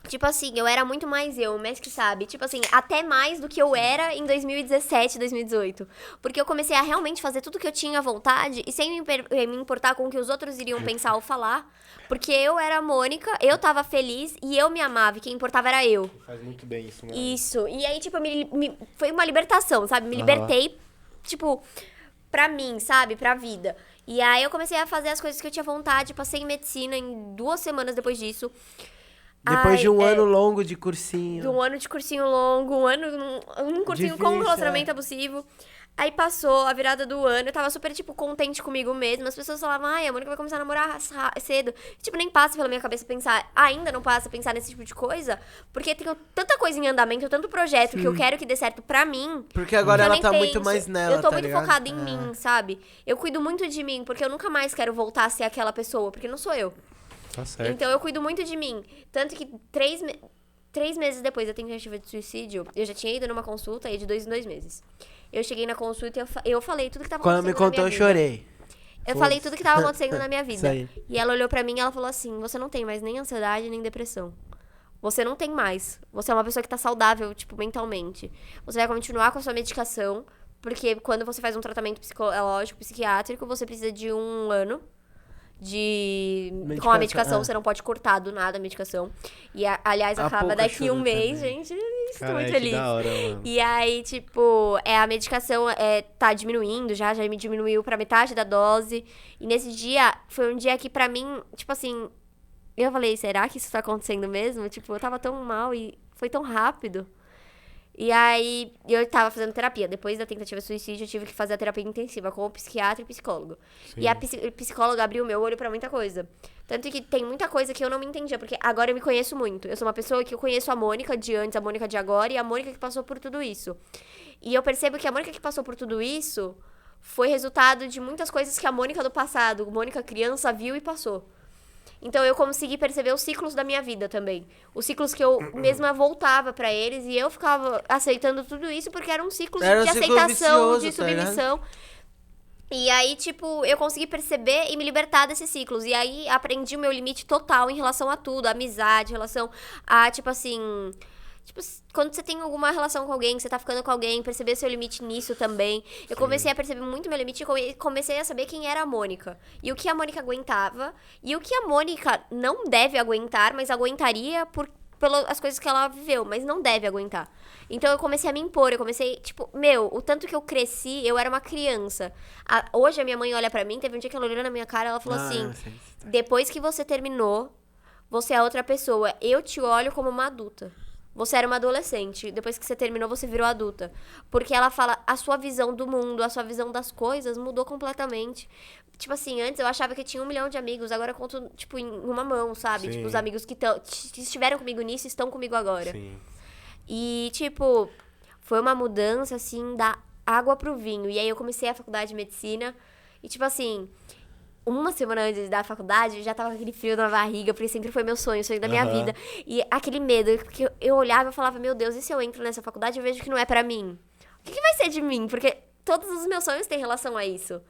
Tipo assim, eu era muito mais eu, o mestre sabe. Tipo assim, até mais do que eu era em 2017, 2018. Porque eu comecei a realmente fazer tudo que eu tinha vontade e sem me importar com o que os outros iriam pensar ou falar. Porque eu era a Mônica, eu tava feliz e eu me amava. E quem importava era eu. Faz muito bem isso, né? Isso. E aí, tipo, foi uma libertação, sabe? Me libertei, tipo, pra mim, sabe? Pra vida. E aí eu comecei a fazer as coisas que eu tinha vontade. Passei em medicina em 2 semanas depois disso. Depois de um ano longo de cursinho. De um ano de cursinho longo, um cursinho com um Difícil, relacionamento abusivo. Aí passou a virada do ano, eu tava super, tipo, contente comigo mesma. As pessoas falavam, ai, a Mônica vai começar a namorar cedo. Tipo, nem passa pela minha cabeça pensar, ainda não passa a pensar nesse tipo de coisa, porque tem tanta coisa em andamento, tanto projeto que eu quero que dê certo pra mim. Porque agora que eu ela nem tá penso. muito mais nela, Eu tô tá muito ligado? focada em mim, sabe? Eu cuido muito de mim, porque eu nunca mais quero voltar a ser aquela pessoa, porque não sou eu. Tá certo. Então eu cuido muito de mim. Tanto que 3 meses depois da tentativa de suicídio, eu já tinha ido numa consulta aí de 2 em 2 meses. Eu cheguei na consulta e eu falei tudo que tava Quando acontecendo me contou, na eu minha vida. chorei. Eu falei tudo que tava acontecendo na minha Isso vida. aí. E ela olhou pra mim e ela falou assim, você não tem mais nem ansiedade, nem depressão. Você não tem mais. Você é uma pessoa que tá saudável, tipo, mentalmente. Você vai continuar com a sua medicação, porque quando você faz um tratamento psicológico, psiquiátrico, você precisa de 1 ano com a medicação, você não pode cortar do nada a medicação. E, aliás, A acaba pouca daqui chorou 1 mês, também. gente. Estou Cara, muito que feliz. da hora, mano. E aí, tipo, a medicação tá diminuindo já me diminuiu pra metade da dose. E nesse dia, foi um dia que pra mim, tipo assim, eu falei, será que isso tá acontecendo mesmo? Tipo, eu tava tão mal e foi tão rápido. E aí, eu tava fazendo terapia. Depois da tentativa de suicídio, eu tive que fazer a terapia intensiva com o psiquiatra e psicólogo. Sim. E a psicóloga abriu meu olho pra muita coisa. Tanto que tem muita coisa que eu não me entendia, porque agora eu me conheço muito. Eu sou uma pessoa que eu conheço a Mônica de antes, a Mônica de agora e a Mônica que passou por tudo isso. E eu percebo que a Mônica que passou por tudo isso foi resultado de muitas coisas que a Mônica do passado, a Mônica criança, viu e passou. Então eu consegui perceber os ciclos da minha vida também. Os ciclos que eu mesma voltava pra eles e eu ficava aceitando tudo isso porque eram ciclos Era um de ciclo aceitação, vicioso, de tá ligado? submissão. E aí, tipo, eu consegui perceber e me libertar desses ciclos. E aí aprendi o meu limite total em relação a tudo, a amizade, em relação a, tipo assim, Tipo, quando você tem alguma relação com alguém, você tá ficando com alguém, perceber seu limite nisso também. Eu comecei a perceber muito meu limite e comecei a saber quem era a Mônica. E o que a Mônica aguentava. E o que a Mônica não deve aguentar, mas aguentaria pelas coisas que ela viveu, mas não deve aguentar. Então eu comecei a me impor, eu comecei, tipo, o tanto que eu cresci, eu era uma criança. Hoje a minha mãe olha pra mim, teve um dia que ela olhou na minha cara e ela falou assim, depois que você terminou, você é outra pessoa, eu te olho como uma adulta. Você era uma adolescente, depois que você terminou, você virou adulta. Porque ela fala, a sua visão do mundo, a sua visão das coisas mudou completamente. Tipo assim, antes eu achava que eu tinha 1 milhão de amigos, agora eu conto, tipo, em uma mão, sabe? Sim. Tipo, os amigos que estiveram comigo nisso estão comigo agora. Sim. E, tipo, foi uma mudança, assim, da água pro vinho. E aí eu comecei a faculdade de medicina e, tipo assim, uma semana antes da faculdade, eu já tava com aquele frio na barriga, porque sempre foi meu sonho, o sonho da minha vida. E aquele medo, porque eu olhava e falava, meu Deus, e se eu entro nessa faculdade e eu vejo que não é pra mim? O que vai ser de mim? Porque todos os meus sonhos têm relação a isso.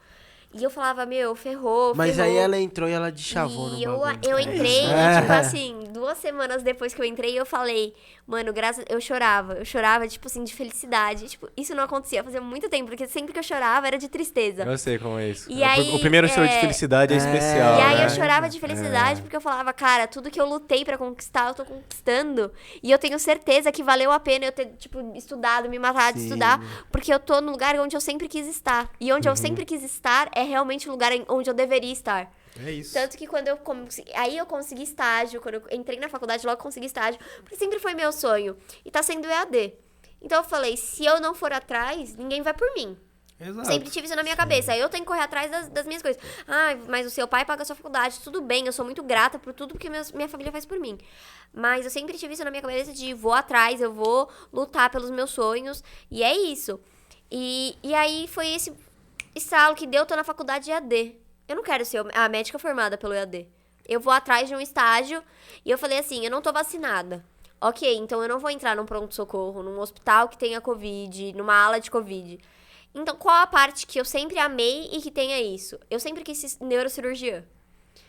E eu falava, ferrou. Mas aí ela entrou e ela deschavou no bagulho. Eu entrei, e, tipo assim, 2 semanas depois que eu entrei, eu falei, mano, eu chorava, tipo assim, de felicidade. Tipo, isso não acontecia, fazia muito tempo, porque sempre que eu chorava era de tristeza. Eu sei como é isso. E aí, o primeiro choro de felicidade é especial. E aí né? eu chorava de felicidade, porque eu falava, cara, tudo que eu lutei pra conquistar, eu tô conquistando. E eu tenho certeza que valeu a pena eu ter, tipo, estudado, me matado de estudar, porque eu tô no lugar onde eu sempre quis estar. E onde eu sempre quis estar é realmente o lugar onde eu deveria estar. É isso. Tanto que quando eu consegui estágio, quando eu entrei na faculdade, logo consegui estágio, porque sempre foi meu sonho. E tá sendo EAD. Então eu falei, se eu não for atrás, ninguém vai por mim. Exato. Sempre tive isso na minha cabeça. Aí eu tenho que correr atrás das minhas coisas. Ah, mas o seu pai paga a sua faculdade. Tudo bem, eu sou muito grata por tudo que minha família faz por mim. Mas eu sempre tive isso na minha cabeça de vou atrás, eu vou lutar pelos meus sonhos. E é isso. E aí foi esse estalo que deu, tô na faculdade de EAD. Eu não quero ser a médica formada pelo EAD. Eu vou atrás de um estágio e eu falei assim, eu não tô vacinada. Ok, então eu não vou entrar num pronto-socorro, num hospital que tenha Covid, numa ala de Covid. Então, qual a parte que eu sempre amei e que tenha isso? Eu sempre quis ser neurocirurgiã.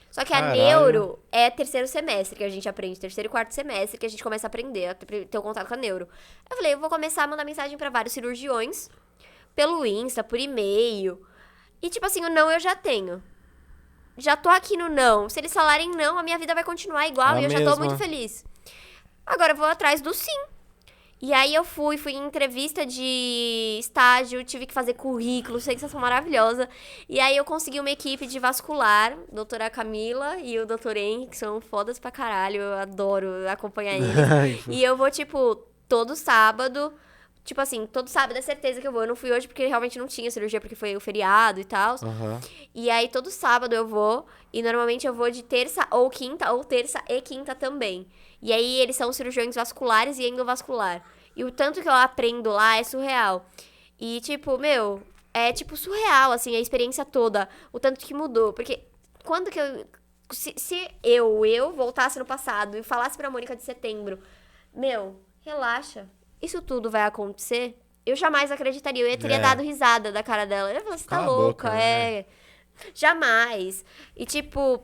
Só que a neuro é 3º semestre que a gente aprende, 3º e 4º semestre que a gente começa a aprender, a ter o contato com a neuro. Eu falei, eu vou começar a mandar mensagem pra vários cirurgiões, pelo Insta, por e-mail. E, tipo assim, o não eu já tenho. Já tô aqui no não. Se eles falarem não, a minha vida vai continuar igual e eu já tô muito feliz. Agora eu vou atrás do sim. E aí eu fui em entrevista de estágio, tive que fazer currículo, sensação maravilhosa. E aí eu consegui uma equipe de vascular, doutora Camila e o doutor Henrique, que são fodas pra caralho, eu adoro acompanhar eles. E eu vou, tipo, todo sábado. Tipo assim, todo sábado é certeza que eu vou. Eu não fui hoje porque realmente não tinha cirurgia, porque foi o feriado e tal. E aí, todo sábado eu vou. E normalmente eu vou de terça ou quinta, ou terça e quinta também. E aí, eles são cirurgiões vasculares e endovascular. E o tanto que eu aprendo lá é surreal. E, tipo, é, tipo, surreal, assim, a experiência toda. O tanto que mudou. Porque quando que eu... Se eu voltasse no passado e falasse pra Mônica de setembro, relaxa. Isso tudo vai acontecer? Eu jamais acreditaria. Eu teria dado risada da cara dela. Eu ia falar, você tá louca, Jamais. E, tipo,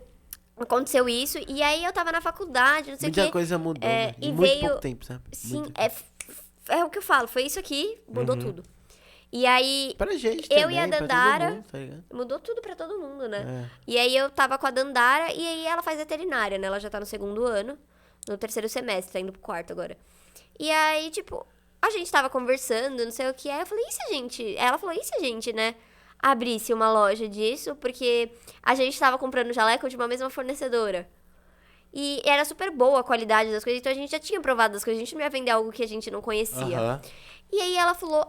aconteceu isso. E aí, eu tava na faculdade, não sei o quê. Muita coisa mudou, né? E muito pouco tempo, sabe? Sim, é o que eu falo. Foi isso aqui, mudou tudo. E aí, Pra gente eu também, e a pra todo Dandara, mundo, tá ligado? mudou tudo pra todo mundo, né? E aí, eu tava com a Dandara, e aí ela faz veterinária, né? Ela já tá no 2º ano, no 3º semestre, tá indo pro 4º agora. E aí, tipo, a gente tava conversando, não sei o que. Aí eu falei, e se a gente... Ela falou, e se a gente, né, abrisse uma loja disso? Porque a gente tava comprando jaleco de uma mesma fornecedora. E era super boa a qualidade das coisas, então a gente já tinha provado as coisas. A gente não ia vender algo que a gente não conhecia. E aí ela falou,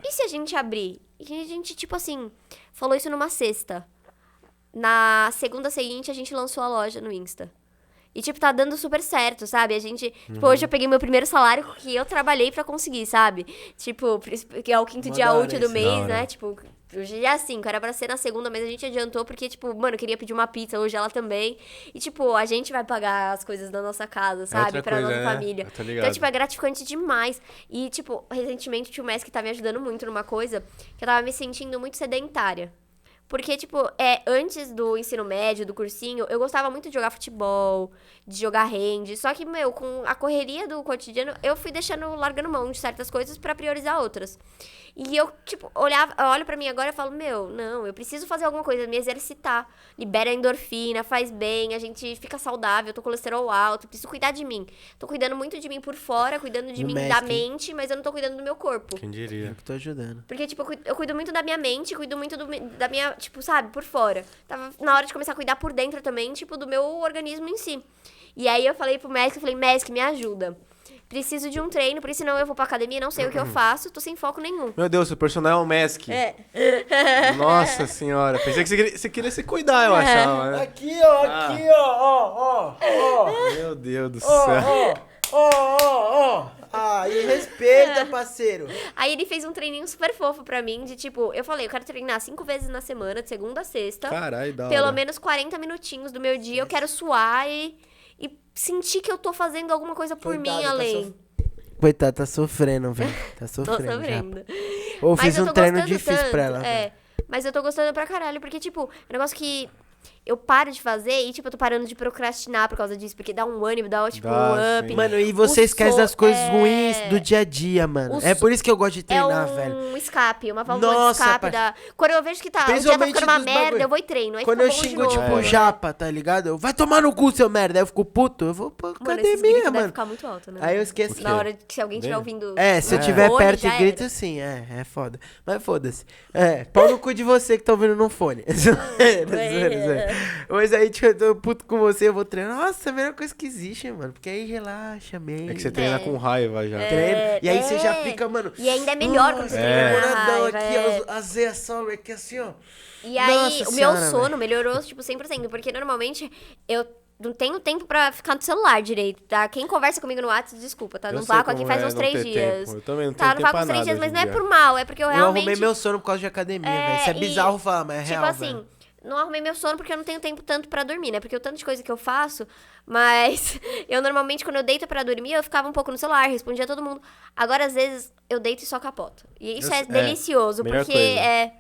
e se a gente abrir? E a gente, tipo assim, falou isso numa sexta. Na segunda seguinte, a gente lançou a loja no Insta. E, tipo, tá dando super certo, sabe? A gente... Tipo, hoje eu peguei meu primeiro salário que eu trabalhei pra conseguir, sabe? Tipo, que é o 5º dia útil do mês, né? Tipo, hoje é 5, era pra ser na segunda, mas a gente adiantou porque, tipo, mano, eu queria pedir uma pizza, hoje ela também. E, tipo, a gente vai pagar as coisas da nossa casa, sabe? Pra nossa família. Então, tipo, é gratificante demais. E, tipo, recentemente o tio Messi tá me ajudando muito numa coisa que eu tava me sentindo muito sedentária. Porque, tipo, antes do ensino médio, do cursinho, eu gostava muito de jogar futebol, de jogar hand. Só que, meu, com a correria do cotidiano, eu fui largando mão de certas coisas pra priorizar outras. E eu, tipo, olho pra mim agora e falo, meu, não, eu preciso fazer alguma coisa, me exercitar. Libera endorfina, faz bem, a gente fica saudável, tô com colesterol alto, preciso cuidar de mim. Tô cuidando muito de mim por fora, cuidando de No mim Mask, da hein? mente, mas eu não tô cuidando do meu corpo. Quem diria? Eu que tô ajudando. Porque, tipo, eu cuido muito da minha mente, cuido muito da minha, tipo, sabe, por fora. Tava na hora de começar a cuidar por dentro também, tipo, do meu organismo em si. E aí eu falei pro Mask, me ajuda. Preciso de um treino, porque senão eu vou pra academia, não sei o que eu faço, tô sem foco nenhum. Meu Deus, seu personal é um Mask. Nossa senhora. Pensei que você queria se cuidar, eu achava, né? Aqui, ó, Meu Deus do céu. ó. Aí, respeita, parceiro. Aí ele fez um treininho super fofo pra mim, de tipo, eu falei, eu quero treinar 5 vezes na semana, de segunda a sexta. Caralho, da Pelo hora. menos 40 minutinhos do meu dia, eu quero suar e sentir que eu tô fazendo alguma coisa por Coitado, mim tá além. Coitado, tá sofrendo, velho. Tá Tô sofrendo. sofrendo. Ou Mas fiz eu um tô treino gostando difícil tanto, pra ela. velho. Mas eu tô gostando pra caralho, porque, tipo, é um negócio que eu paro de fazer e, tipo, eu tô parando de procrastinar por causa disso, porque dá um ânimo, dá, tipo, Dá, um up. sim. Mano, e você O esquece so- das coisas é- ruins do dia a dia, mano. O É so- por isso que eu gosto de É treinar, velho. um escape, uma válvula de Nossa, escape pai. da... Quando eu vejo que o dia tá Principalmente ficando uma dos merda, bagulho. eu vou e treino. Aí Quando fica eu bom de xingo, novo. tipo, japa, tá ligado? Vai tomar no cu, seu merda. Aí eu fico puto, eu vou pra Mano, esses gritos academia, devem mano. ficar muito alto, né? Aí eu esqueci. Na hora que se alguém estiver Dele? ouvindo... Se eu É. tiver fone, perto já e grito, era. sim, é foda. Mas foda-se. Pau no cu de você que tá ouvindo no fone. Zoeira. Mas aí, tipo, eu tô puto com você, eu vou treinar. Nossa, é a melhor coisa que existe, mano. Porque aí relaxa meio. É que você treina com raiva já. treina. E aí você já fica, mano. E ainda é melhor quando você treina com Boladão raiva. aqui, as veias solo aqui assim, ó. E aí, Nossa o meu senhora, sono melhorou, tipo, 100%. Porque normalmente eu não tenho tempo pra ficar no celular direito, tá? Quem conversa comigo no WhatsApp, desculpa, tá? Eu Não sei vácuo como aqui faz é uns não 3 ter dias. tempo. Eu também não Tá, tenho não tempo vácuo pra uns 3 nada dias, mas hoje não em é dia. por mal, é porque eu Eu realmente... arrumei meu sono por causa de academia, velho. Isso é e, bizarro falar, mas é tipo real, assim, velho. não arrumei meu sono porque eu não tenho tempo tanto pra dormir, né? Porque o tanto de coisa que eu faço, mas eu normalmente, quando eu deito pra dormir, eu ficava um pouco no celular, respondia a todo mundo. Agora, às vezes, eu deito e só capoto. E isso é delicioso, melhor porque coisa.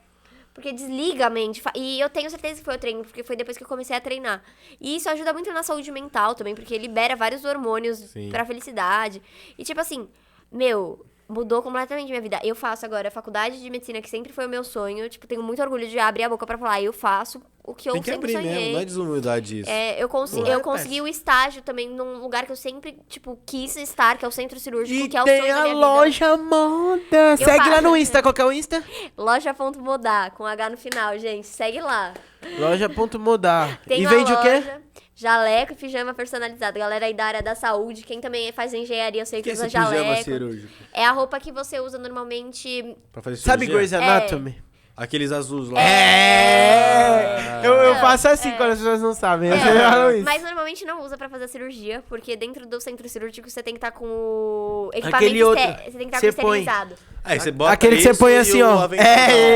Porque desliga a mente. E eu tenho certeza que foi o treino, porque foi depois que eu comecei a treinar. E isso ajuda muito na saúde mental também, porque libera vários hormônios Sim. pra felicidade. E tipo assim, meu, mudou completamente minha vida. Eu faço agora a faculdade de medicina, que sempre foi o meu sonho. Tipo, tenho muito orgulho de abrir a boca pra falar. Eu faço o que eu Tem que sempre abrir sonhei. mesmo, não é desumildade isso. Eu Claro, consegui o estágio também num lugar que eu sempre, tipo, quis estar, que é o centro cirúrgico, E que é o tem sonho da a minha vida. loja moda. Segue lá faço. no Insta. Qual que é o Insta? Loja.modar, com H no final, gente. Segue lá. Loja.modar. Tem E uma vende o quê? loja, jaleco e pijama personalizado. Galera aí da área da saúde, quem também faz engenharia, eu sei que que é usa esse pijama jaleco. cirúrgico? É a roupa que você usa normalmente. Pra fazer Sabe cirurgia? Grey's Anatomy? Aqueles azuis lá. Eu faço assim quando as pessoas não sabem. Eu falo isso. Mas normalmente não usa pra fazer cirurgia, porque dentro do centro cirúrgico você tem que estar com o equipamento Aquele outro você tem que estar que com você põe. esterilizado. Aí você bota Aquele que você isso põe e assim, o ó. avental.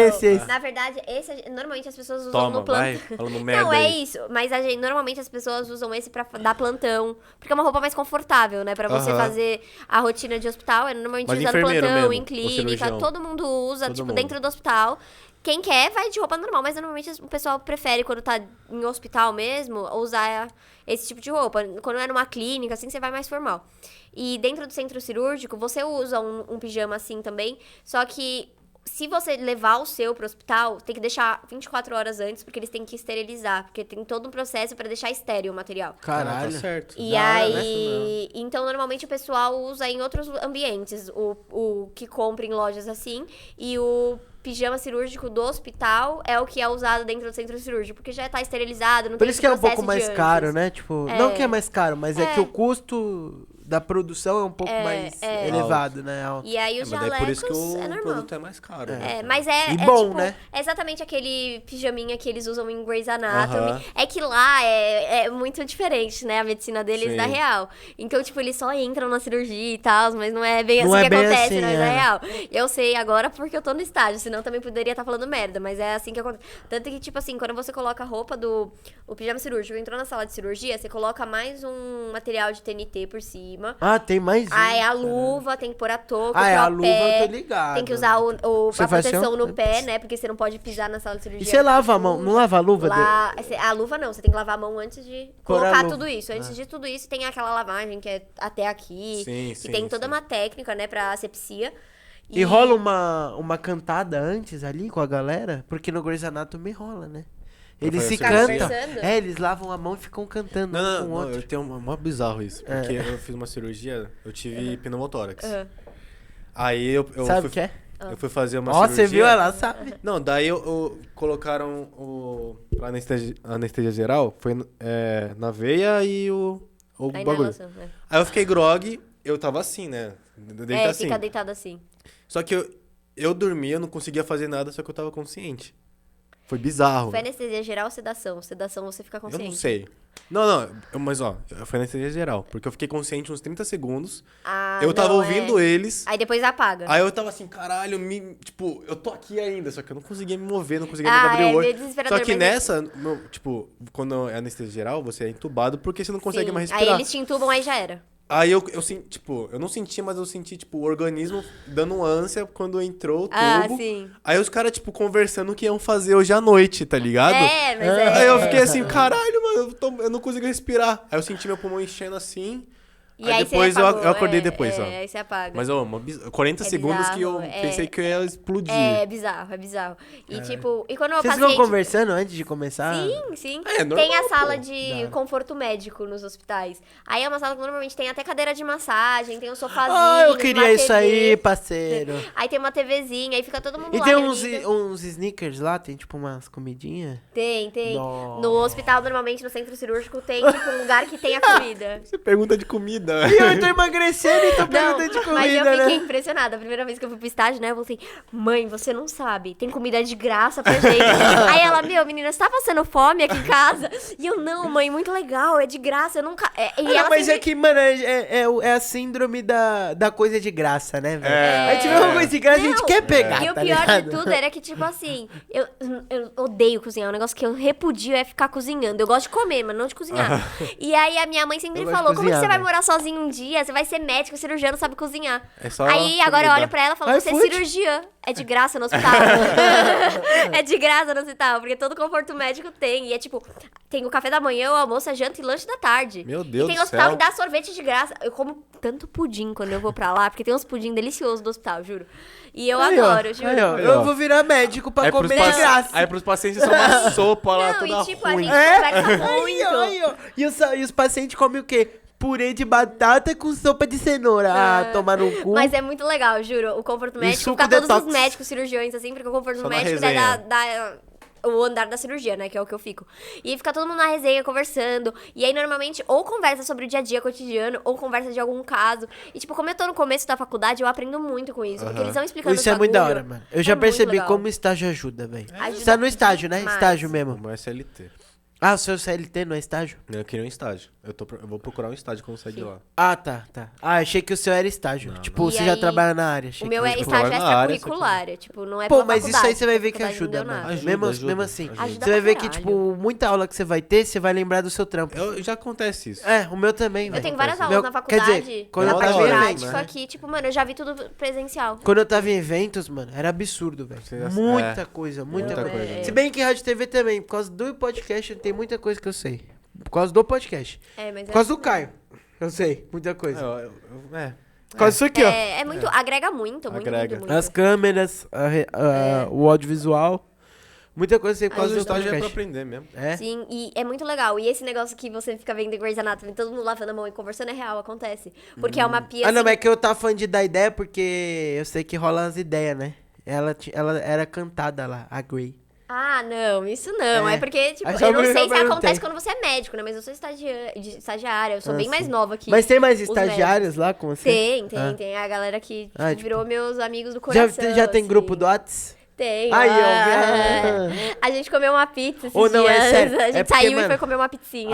Esse. Na verdade, normalmente as pessoas usam Toma, no plantão. vai. Falando merda Não, é aí. isso. Mas normalmente as pessoas usam esse pra dar plantão. Porque é uma roupa mais confortável, né? Pra você Aham. fazer a rotina de hospital. É normalmente Mas usar no enfermeiro plantão, mesmo, em ou clínica. cirurgião? Todo mundo usa, Todo tipo, mundo. dentro do hospital. Quem quer vai de roupa normal, mas normalmente o pessoal prefere, quando tá em hospital mesmo, usar esse tipo de roupa. Quando é numa clínica, assim, você vai mais formal. E dentro do centro cirúrgico, você usa um pijama assim também, só que se você levar o seu pro hospital, tem que deixar 24 horas antes, porque eles têm que esterilizar, porque tem todo um processo pra deixar estéril o material. Caralho. Tá certo. E Da hora, né? aí, então normalmente o pessoal usa em outros ambientes, o que compra em lojas assim, e o pijama cirúrgico do hospital é o que é usado dentro do centro cirúrgico, porque já tá esterilizado, não Por tem isso esse que é um pouco processo mais de antes. caro, né? Tipo, não que é mais caro, mas é que o custo da produção é um pouco mais elevado, né? Alto. E aí os Mas daí jalecos por isso que o é normal. produto é mais caro. né? Mas E é bom, tipo, né? é exatamente aquele pijaminha que eles usam em Grey's Anatomy. Aham. É que lá é muito diferente, né? A medicina deles Sim. da real. Então, tipo, eles só entram na cirurgia e tal, mas não é bem Não assim é que bem acontece assim, na vida é. real. Eu sei agora porque eu tô no estágio, senão também poderia estar falando merda, mas é assim que acontece. Tanto que, tipo assim, quando você coloca a roupa o pijama cirúrgico, entrou na sala de cirurgia, você coloca mais um material de TNT por cima, cima. Ah, tem mais um. Aí a luva, tem que pôr a touca, Ah, é, o a luva pé, eu tô ligado. tem que usar Você a faz assim, proteção ó? no pé, né? Porque você não pode pisar na sala de cirurgia. E você lava a mão? Não lava a luva? A luva não, você tem que lavar a mão antes de Pôr a colocar luva. tudo isso. Antes de tudo isso, tem aquela lavagem que é até aqui. Sim, que sim, tem toda sim. uma técnica, né, pra asepsia. E rola uma cantada antes ali com a galera? Porque no Grey's Anatomy rola, né? Eles fazer se a cirurgia. cantam. Ficar conversando? É, eles lavam a mão e ficam cantando um Não, com o não, outro. eu tenho mó bizarro isso. Porque eu fiz uma cirurgia, eu tive pneumotórax. Aham. Aí eu Sabe fui, o que é? eu fui fazer uma Ó, cirurgia. você viu? Ela sabe. Não, daí colocaram pra anestesia geral, foi na veia e o A bagulho. inalação, né? Aí eu fiquei grog, eu tava assim, né? Deita assim. Fica deitado assim. Só que eu dormia, eu não conseguia fazer nada, só que eu tava consciente. Foi bizarro. Foi anestesia geral ou sedação? Sedação você fica Eu consciente. não sei. Não, mas ó, foi anestesia geral. Porque eu fiquei consciente uns 30 segundos. Ah, Eu tava não, ouvindo eles. Aí depois apaga. Aí eu tava assim, caralho, tipo, eu tô aqui ainda. Só que eu não conseguia me mover, não conseguia Ah, abrir é o meio olho. desesperador, Só que mas nessa, tipo, quando é anestesia geral, você é entubado porque você não consegue Sim. mais Aí respirar. eles te entubam, aí já era. Aí eu senti, tipo, eu não senti, mas eu senti, tipo, o organismo dando ânsia quando entrou o tubo. Ah, sim. Aí os caras, tipo, conversando o que iam fazer hoje à noite, tá ligado? É, mas é. Aí eu fiquei assim, caralho, mano, eu não consigo respirar. Aí eu senti meu pulmão enchendo assim. E aí aí depois você apagou, eu acordei depois, ó. Aí você apaga. Mas, ó, 40 É segundos que eu bizarro, pensei que eu ia explodir. É bizarro, é bizarro. E tipo, e quando o Vocês paciente... vão conversando antes de começar? Sim, sim. É, normal, Tem a sala pô. de Dá. conforto médico nos hospitais. Aí é uma sala que normalmente tem até cadeira de massagem, tem um sofazinho, Ah, eu uma queria isso TV. aí, parceiro. Aí tem uma TVzinha, aí fica todo mundo E lá tem reunido. uns sneakers lá, tem tipo umas comidinhas. Tem. Nossa. No hospital, normalmente, no centro cirúrgico, tem tipo um lugar que tem a comida. Você pergunta de comida. E eu tô emagrecendo e tô Não, perguntando de comida, mas eu fiquei né? impressionada. A primeira vez que eu fui pro estágio, né? Eu falei assim, mãe, você não sabe, tem comida de graça pra gente. Aí ela, menina, você tá passando fome aqui em casa? E eu, não, mãe, muito legal, é de graça, eu nunca... E Não, ela mas sempre... é que, mano, é a síndrome da coisa de graça, né, velho? É. Aí tiver uma coisa de graça, a gente Não, quer pegar, E o tá pior ligado? de tudo era que, tipo assim, eu odeio cozinhar. Um negócio que eu repudio é ficar cozinhando. Eu gosto de comer, mas não de cozinhar. E aí a minha mãe sempre Eu gosto falou, de como que você cozinhar, vai velho. morar sozinho um dia? Você vai ser médico, cirurgião, não sabe cozinhar. É só Aí agora eu comida. olho pra ela e falo, Vai, você é fute. cirurgiã. É de graça no hospital. É de graça no hospital, porque todo conforto médico tem. E é tipo, tem o café da manhã, o almoço, a janta e lanche da tarde. Meu Deus E tem do hospital céu. que dá sorvete de graça. Eu como tanto pudim quando eu vou pra lá, porque tem uns pudim deliciosos do hospital, juro. E eu Aí, ó, adoro, juro. aí, ó, Aí, ó. eu vou virar médico pra Aí pros, comer de graça. aí pros pacientes é só uma sopa lá, Não, toda e tipo, a ruim. gente É? conversa Aí, muito. ó, aí, ó. E os pacientes comem o quê? Purê de batata com sopa de cenoura. Ah, tomar no cu. Mas é muito legal, juro. O conforto médico, suco fica todos detox. os médicos, cirurgiões, assim, porque o conforto Só na médico resenha. dá o andar da cirurgia, né? Que é o que eu fico. E aí fica todo mundo na resenha, conversando. E aí, normalmente, ou conversa sobre o dia a dia cotidiano, ou conversa de algum caso. E, tipo, como eu tô no começo da faculdade, eu aprendo muito com isso. Porque eles vão explicando Isso é os muito da bagulho. hora, mano. Eu já É muito percebi legal. como estágio ajuda, velho. Ajuda Você tá no estágio, né? demais. Estágio mesmo. Como SLT. Ah, o seu CLT não é estágio? Eu queria um estágio. Eu vou procurar um estágio quando sair de lá. Ah, tá. Ah, achei que o seu era estágio. Não, tipo, não. você E já aí, trabalha na área. Achei O meu que é era estágio trabalho na área, extracurricular, tipo, não é Pô, pela mas isso aí faculdade, você vai ver que faculdade não ajuda, deu mano. nada. Ajuda, mesmo ajuda, assim. ajuda. Ajuda Você vai pra ver que, caralho. tipo, muita aula que você vai ter, você vai lembrar do seu trampo. Já acontece isso. É, o meu também, Eu velho. tenho várias Meu- aulas na quer dizer, faculdade, quando na eu parte tava em hora, eventos, prática né? aqui, tipo, mano, eu já vi tudo presencial. Quando eu tava em eventos, mano, era absurdo, velho. Você já- Muita é. coisa, muita Muita coisa. coisa. Se bem que rádio e TV também, por causa do podcast, tem muita coisa que eu sei. Por causa do podcast. Mas Por causa do Caio. Eu sei, muita coisa. É. Por causa disso aqui, ó. É muito, agrega muito, Agrega. muito. As câmeras, o audiovisual. Muita coisa você por Mas causa o do estágio é pra podcast. aprender mesmo. É? Sim, e é muito legal. E esse negócio que você fica vendo Grey's Anatomy, todo mundo lavando a mão e conversando é real, acontece. Porque é uma pia Ah, não, assim, mas é que eu tava falando de dar ideia porque eu sei que rola as ideias, né? Ela era cantada lá, a Grey. Ah, não, isso não. É. É porque, tipo, Aí só eu não por isso sei eu se perguntei. acontece quando você é médico, né? Mas eu sou estagiária, eu sou Ah, bem sim. mais nova que Mas tem mais os estagiários lá com você? Tem, Ah. tem. A galera que tipo, Ah, tipo, virou meus amigos do Já, coração. já tem assim. grupo do Whats? Tem. Aí, ó. A gente comeu uma pizza esses Ou não, é dias. sério, A é gente porque, saiu e mano, foi comer uma pizzinha.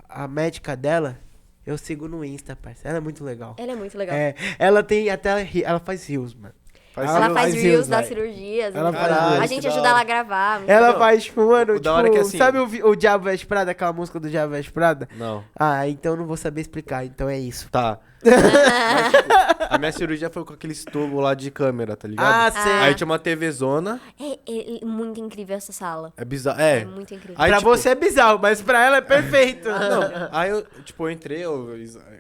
A médica dela, eu sigo no Insta, parceiro. Ela é muito legal. Ela é muito legal. É, ela tem até. Ela faz rios, mano. Ela faz reels das velho. cirurgias. Ela então faz reels. a gente Que da ajuda hora. ela a gravar. muito Ela bom. faz, tipo, mano, O da hora é que assim- sabe o Diabo Veste Prada, aquela música do Diabo Veste Prada? Não. Ah, então eu não vou saber explicar, então é isso. Tá. Mas, tipo, a minha cirurgia foi com aqueles tubos lá de câmera, tá ligado? Ah, sei. Aí tinha uma TVzona. É muito incrível essa sala. É bizarro. É É. muito incrível. Aí, Pra tipo, você é bizarro, mas pra ela é perfeito. Não, aí eu, tipo, eu entrei,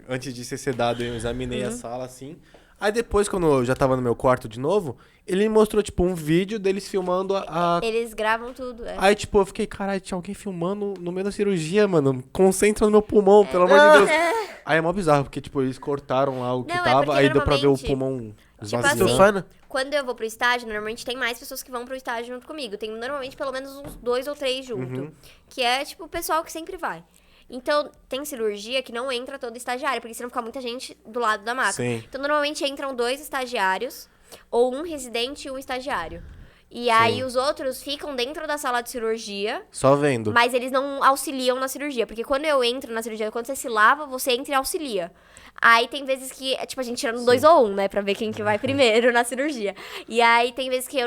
antes de ser sedado, eu examinei a sala assim. Aí depois, quando eu já tava no meu quarto de novo, ele me mostrou, tipo, um vídeo deles filmando a. Eles gravam tudo. Aí, tipo, eu fiquei, caralho, tinha alguém filmando no meio da cirurgia, mano. Concentra no meu pulmão, pelo amor de Deus. Aí é mó bizarro, porque, tipo, eles cortaram lá o que Não, é tava, porque aí deu pra ver o normalmente, pulmão tipo esvaziando. assim, Estufando? Quando eu vou pro estágio, normalmente tem mais pessoas que vão pro estágio junto comigo. Tem normalmente pelo menos uns 2 ou 3 junto. Uhum. Que é, tipo, o pessoal que sempre vai. Então, tem cirurgia que não entra todo estagiário, porque senão fica muita gente do lado da maca. Sim. Então, normalmente entram 2 estagiários, ou um residente e um estagiário. E aí, os outros ficam dentro da sala de cirurgia, Só vendo. mas eles não auxiliam na cirurgia. Porque quando eu entro na cirurgia, quando você se lava, você entra e auxilia. Aí tem vezes que, tipo, a gente tira no 2 ou 1, né? Pra ver quem que vai primeiro na cirurgia. E aí tem vezes que,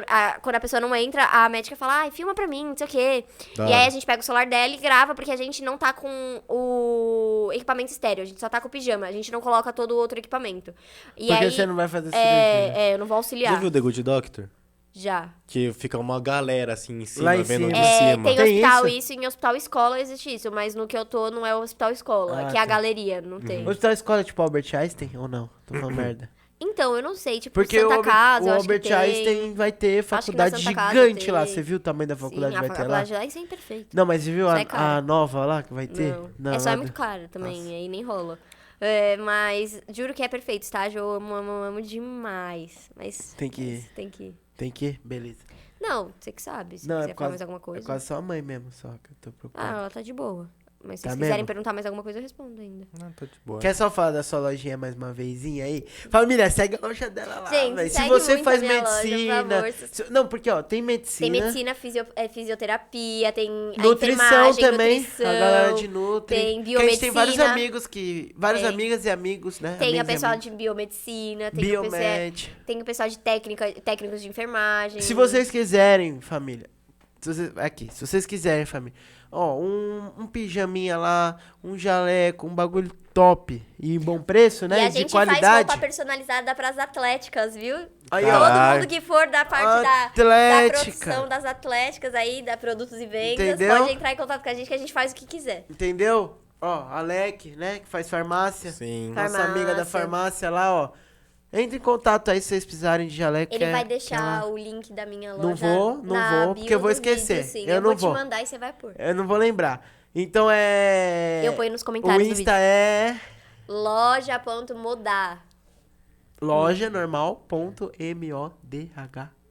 quando a pessoa não entra, a médica fala, ai, filma pra mim, não sei o quê. Da E aí hora. a gente pega o celular dela e grava, porque a gente não tá com o equipamento estéreo. A gente só tá com o pijama. A gente não coloca todo o outro equipamento. E Porque aí, você não vai fazer cirurgia. eu não vou auxiliar. Já viu The Good Doctor? Já. Que fica uma galera assim em cima, Lá em vendo cima. de cima. Tem Tem hospital isso? isso? Em hospital escola existe isso, mas no que eu tô não é o hospital escola, Ah, que é a tá. galeria, não tem. O hospital escola é tipo Albert Einstein ou não? Tô falando merda. Então, eu não sei, tipo, Porque Santa o Casa, eu acho Albert que tem. Einstein vai ter Acho que na faculdade Santa Casa gigante lá. tem. Você viu o tamanho da faculdade Sim, que a vai ter lá? faculdade lá é sempre perfeito. Não, mas você viu Isso é caro. a nova lá que vai ter? Não. Essa é nada. muito cara também, Nossa. aí nem rola. É, mas juro que é perfeito, estágio, eu amo demais. Mas Tem que ir. mas tem que ir. Tem que ir? Beleza. Não, você que sabe, se Não, quiser é por falar causa, mais alguma é coisa. por causa da sua mãe mesmo, só que eu tô Ah, preocupado. ela tá de boa. Mas se Tá vocês quiserem mesmo? perguntar mais alguma coisa, eu respondo ainda. Não, tô de boa. Quer só falar da sua lojinha mais uma vezinha aí? Família, segue a loja dela lá, Gente, velho. Se segue você muito faz a minha loja, por medicina... favor. Não, porque, ó, tem medicina... Tem medicina, fisioterapia, tem a Nutrição enfermagem, também, nutrição, a galera de Nutri. tem Que a gente tem vários biomedicina. amigos que... Várias Tem. amigas e amigos, né? Tem a Amigos e pessoal amigos. de biomedicina, tem o pessoal, Biomed. tem o pessoal de técnicos de enfermagem. Se vocês quiserem, família... se vocês quiserem, família... Ó, um pijaminha lá, um jaleco, um bagulho top e bom preço, né? E a de gente faz qualidade. roupa personalizada pras atléticas, viu? Aí, Todo ó. Caralho. mundo que for da parte da Atlética. produção das atléticas aí, da produtos e vendas, Entendeu? pode entrar em contato com a gente que a gente faz o que quiser. Entendeu? Ó, Alec, né? Que faz farmácia. Sim. Nossa Farmácia. amiga da farmácia lá, ó. Entre em contato aí se vocês precisarem de jaleco. Ele que vai é- deixar que é o link da minha loja Não vou, não na vou, bio porque eu vou do esquecer. vídeo, sim. Eu Eu não vou vou. te mandar e você vai pôr. Eu não vou lembrar. Então é... Eu ponho nos O comentários do Insta vídeo. é Loja.modar. loja normal.modh.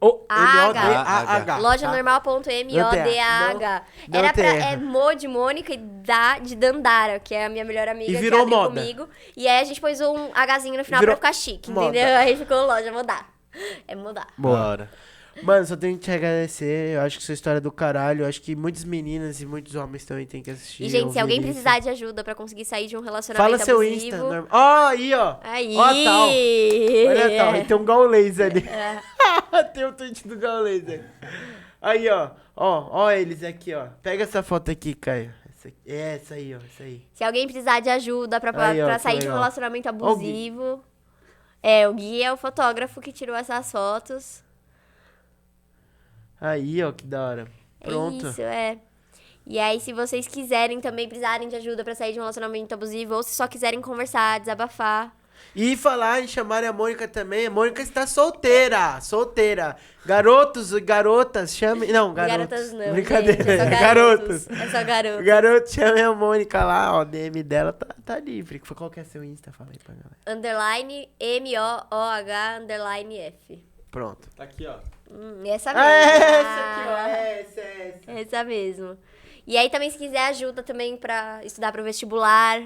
Ou Ah, MODAH. Loja tá? normal.modAH. Não Era pra tem erro. Mo de Mônica e Da de Dandara, que é a minha melhor amiga E que virou abriu moda. comigo. E aí a gente pôs um Hzinho no final Virou pra ficar chique, moda. entendeu? Aí ficou Loja Modar. É Modar. Boa. Bora. Mano, só tenho que te agradecer. Eu acho que sua história é do caralho. Eu acho que muitas meninas e muitos homens também têm que assistir. E, gente, se ouvir alguém isso. precisar de ajuda pra conseguir sair de um relacionamento Fala seu abusivo... Insta. Ó, aí, ó. Aí! Ó, tal. Olha tal. Aí tem um gaulês ali. É. Tem o tweet do gaulês aí. Aí, ó. Ó eles aqui, ó. Pega essa foto aqui, Caio. Essa aí, ó. Essa aí. Se alguém precisar de ajuda pra Aí, ó, pra que sair de um legal. relacionamento Ó, o Gui. abusivo... o Gui é o fotógrafo que tirou essas fotos. Aí, ó. Que da hora. Pronto. É isso, é. E aí, se vocês quiserem também precisarem de ajuda pra sair de um relacionamento abusivo, ou se só quiserem conversar, desabafar. E falar em chamarem a Mônica também. A Mônica está solteira. Solteira. Garotos e garotas, chame. Não, garotos. Garotas não. Brincadeira. Gente, é só garotos. É só garotos. Garoto, chame a Mônica lá, ó. DM dela tá livre. Qual que é seu Insta? Fala aí pra galera. Underline MOOH underline F. Pronto. Tá aqui, ó. Essa mesmo. Essa aqui, ó. Essa. Essa mesmo. E aí também, se quiser ajuda também pra estudar pro vestibular,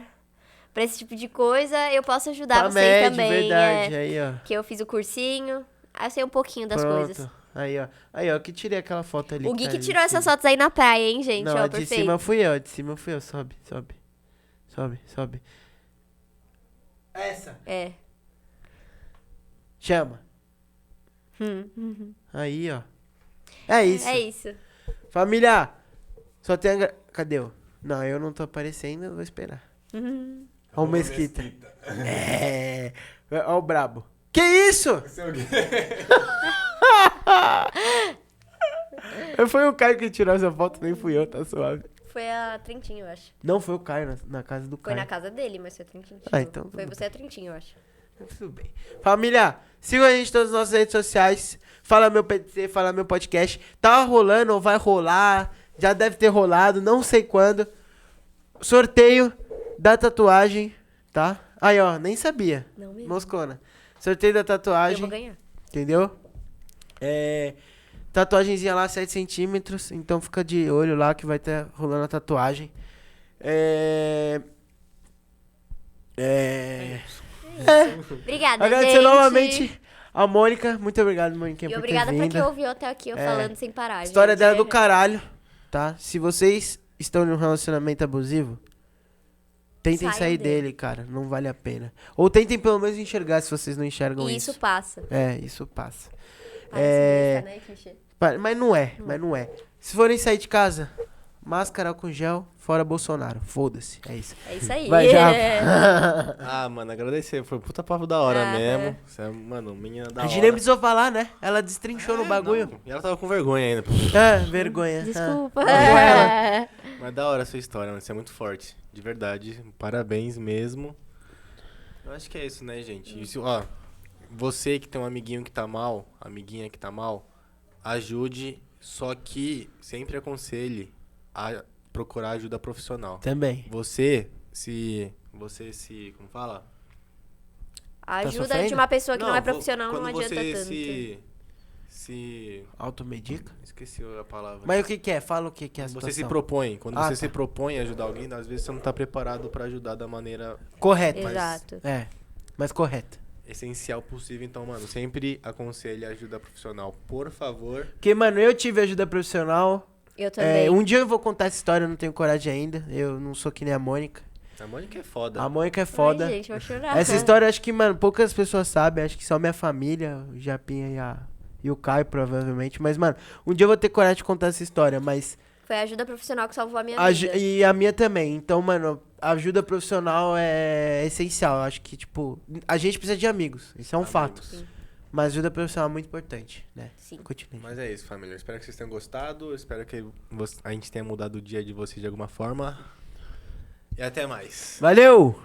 pra esse tipo de coisa, eu posso ajudar Pra vocês média, também. verdade. Aí, ó. Que eu fiz o cursinho. Aí eu sei um pouquinho das Pronto. coisas. Aí, ó. Aí, ó. Que tirei aquela foto ali. O Gui tá que ali tirou em essas cima. fotos aí na praia, hein, gente? Não, Ó, a de perfeito. cima fui eu. A de cima fui eu. Sobe. Essa. É. Chama. Aí, ó. É isso. É isso. Família, só tem a... Cadê eu? Não, eu não tô aparecendo, eu vou esperar. Ó o Mesquita. É. Ó o brabo. Que isso? Foi o Caio que tirou essa foto, nem fui eu, tá suave. Foi a Trentinho, eu acho. Não, foi o Caio, na casa do Foi Caio. na casa dele, mas foi a Trentinho. Ah, então Foi tudo você a Trentinho, eu acho. Tudo bem. Família, sigam a gente em todas as nossas redes sociais. Fala meu PTC, fala meu podcast. Tá rolando ou vai rolar. Já deve ter rolado, não sei quando. Sorteio da tatuagem, tá? Aí, ó, nem sabia. Não mesmo. Moscona. Sorteio da Eu tatuagem, vou ganhar. entendeu? Tatuagenzinha lá, 7 centímetros. Então fica de olho lá que vai ter rolando a tatuagem. Obrigada, Agradecer gente. novamente a Mônica. Muito obrigado, Mônica, E por obrigada ter por vindo. quem ouviu até aqui eu falando sem parar. A história gente. dela é do caralho, tá? Se vocês estão em um relacionamento abusivo, tentem Saiam sair dele. dele, cara. Não vale a pena. Ou tentem pelo menos enxergar se vocês não enxergam E isso. isso passa. Isso passa. Parece besta, né, clichê? Mas não é. Se forem sair de casa, máscara com gel, fora Bolsonaro. Foda-se, é isso. É isso aí. Vai, já. Ah, mano, agradecer. Foi puta papo da hora Ah, mesmo. Você é, mano, menina da A hora. gente nem precisou falar, né? Ela destrinchou no bagulho. Não, e ela tava com vergonha ainda. Vergonha. Desculpa. Mas da hora a sua história, mano. Você é muito forte. De verdade. Parabéns mesmo. Eu acho que é isso, né, gente? E se, ó, você que tem um amiguinho que tá mal, amiguinha que tá mal, ajude, só que sempre aconselhe a procurar ajuda profissional. Também. Você como fala? A ajuda sofrendo? de uma pessoa que não é vo- profissional não quando adianta você tanto. se Automedica? esqueci a palavra. Mas o que que é? Fala o que que é a Quando situação. você se propõe, quando Ah, você tá. se propõe a ajudar alguém, às vezes você não tá preparado pra ajudar da maneira Correto. Exato. Mas correto. essencial possível. Então, mano, sempre aconselhe ajuda profissional, por favor. Porque, mano, eu tive ajuda profissional. Eu também. Um dia eu vou contar essa história, eu não tenho coragem ainda. Eu não sou que nem a Mônica. A Mônica é foda. A Mônica é foda. Ai, gente, vou chorar. Essa história, acho que, mano, poucas pessoas sabem. Acho que só minha família, o Japinha e o Caio, provavelmente. Mas, mano, um dia eu vou ter coragem de contar essa história. Mas Foi a ajuda profissional que salvou a minha vida. e a minha também. Então, mano, a ajuda profissional é essencial. Eu acho que, tipo, a gente precisa de amigos. Isso é um fato. Sim. Mas ajuda profissional é muito importante, né? Sim. Continue. Mas é isso, família. Eu espero que vocês tenham gostado. Eu espero que a gente tenha mudado o dia de vocês de alguma forma. E até mais. Valeu!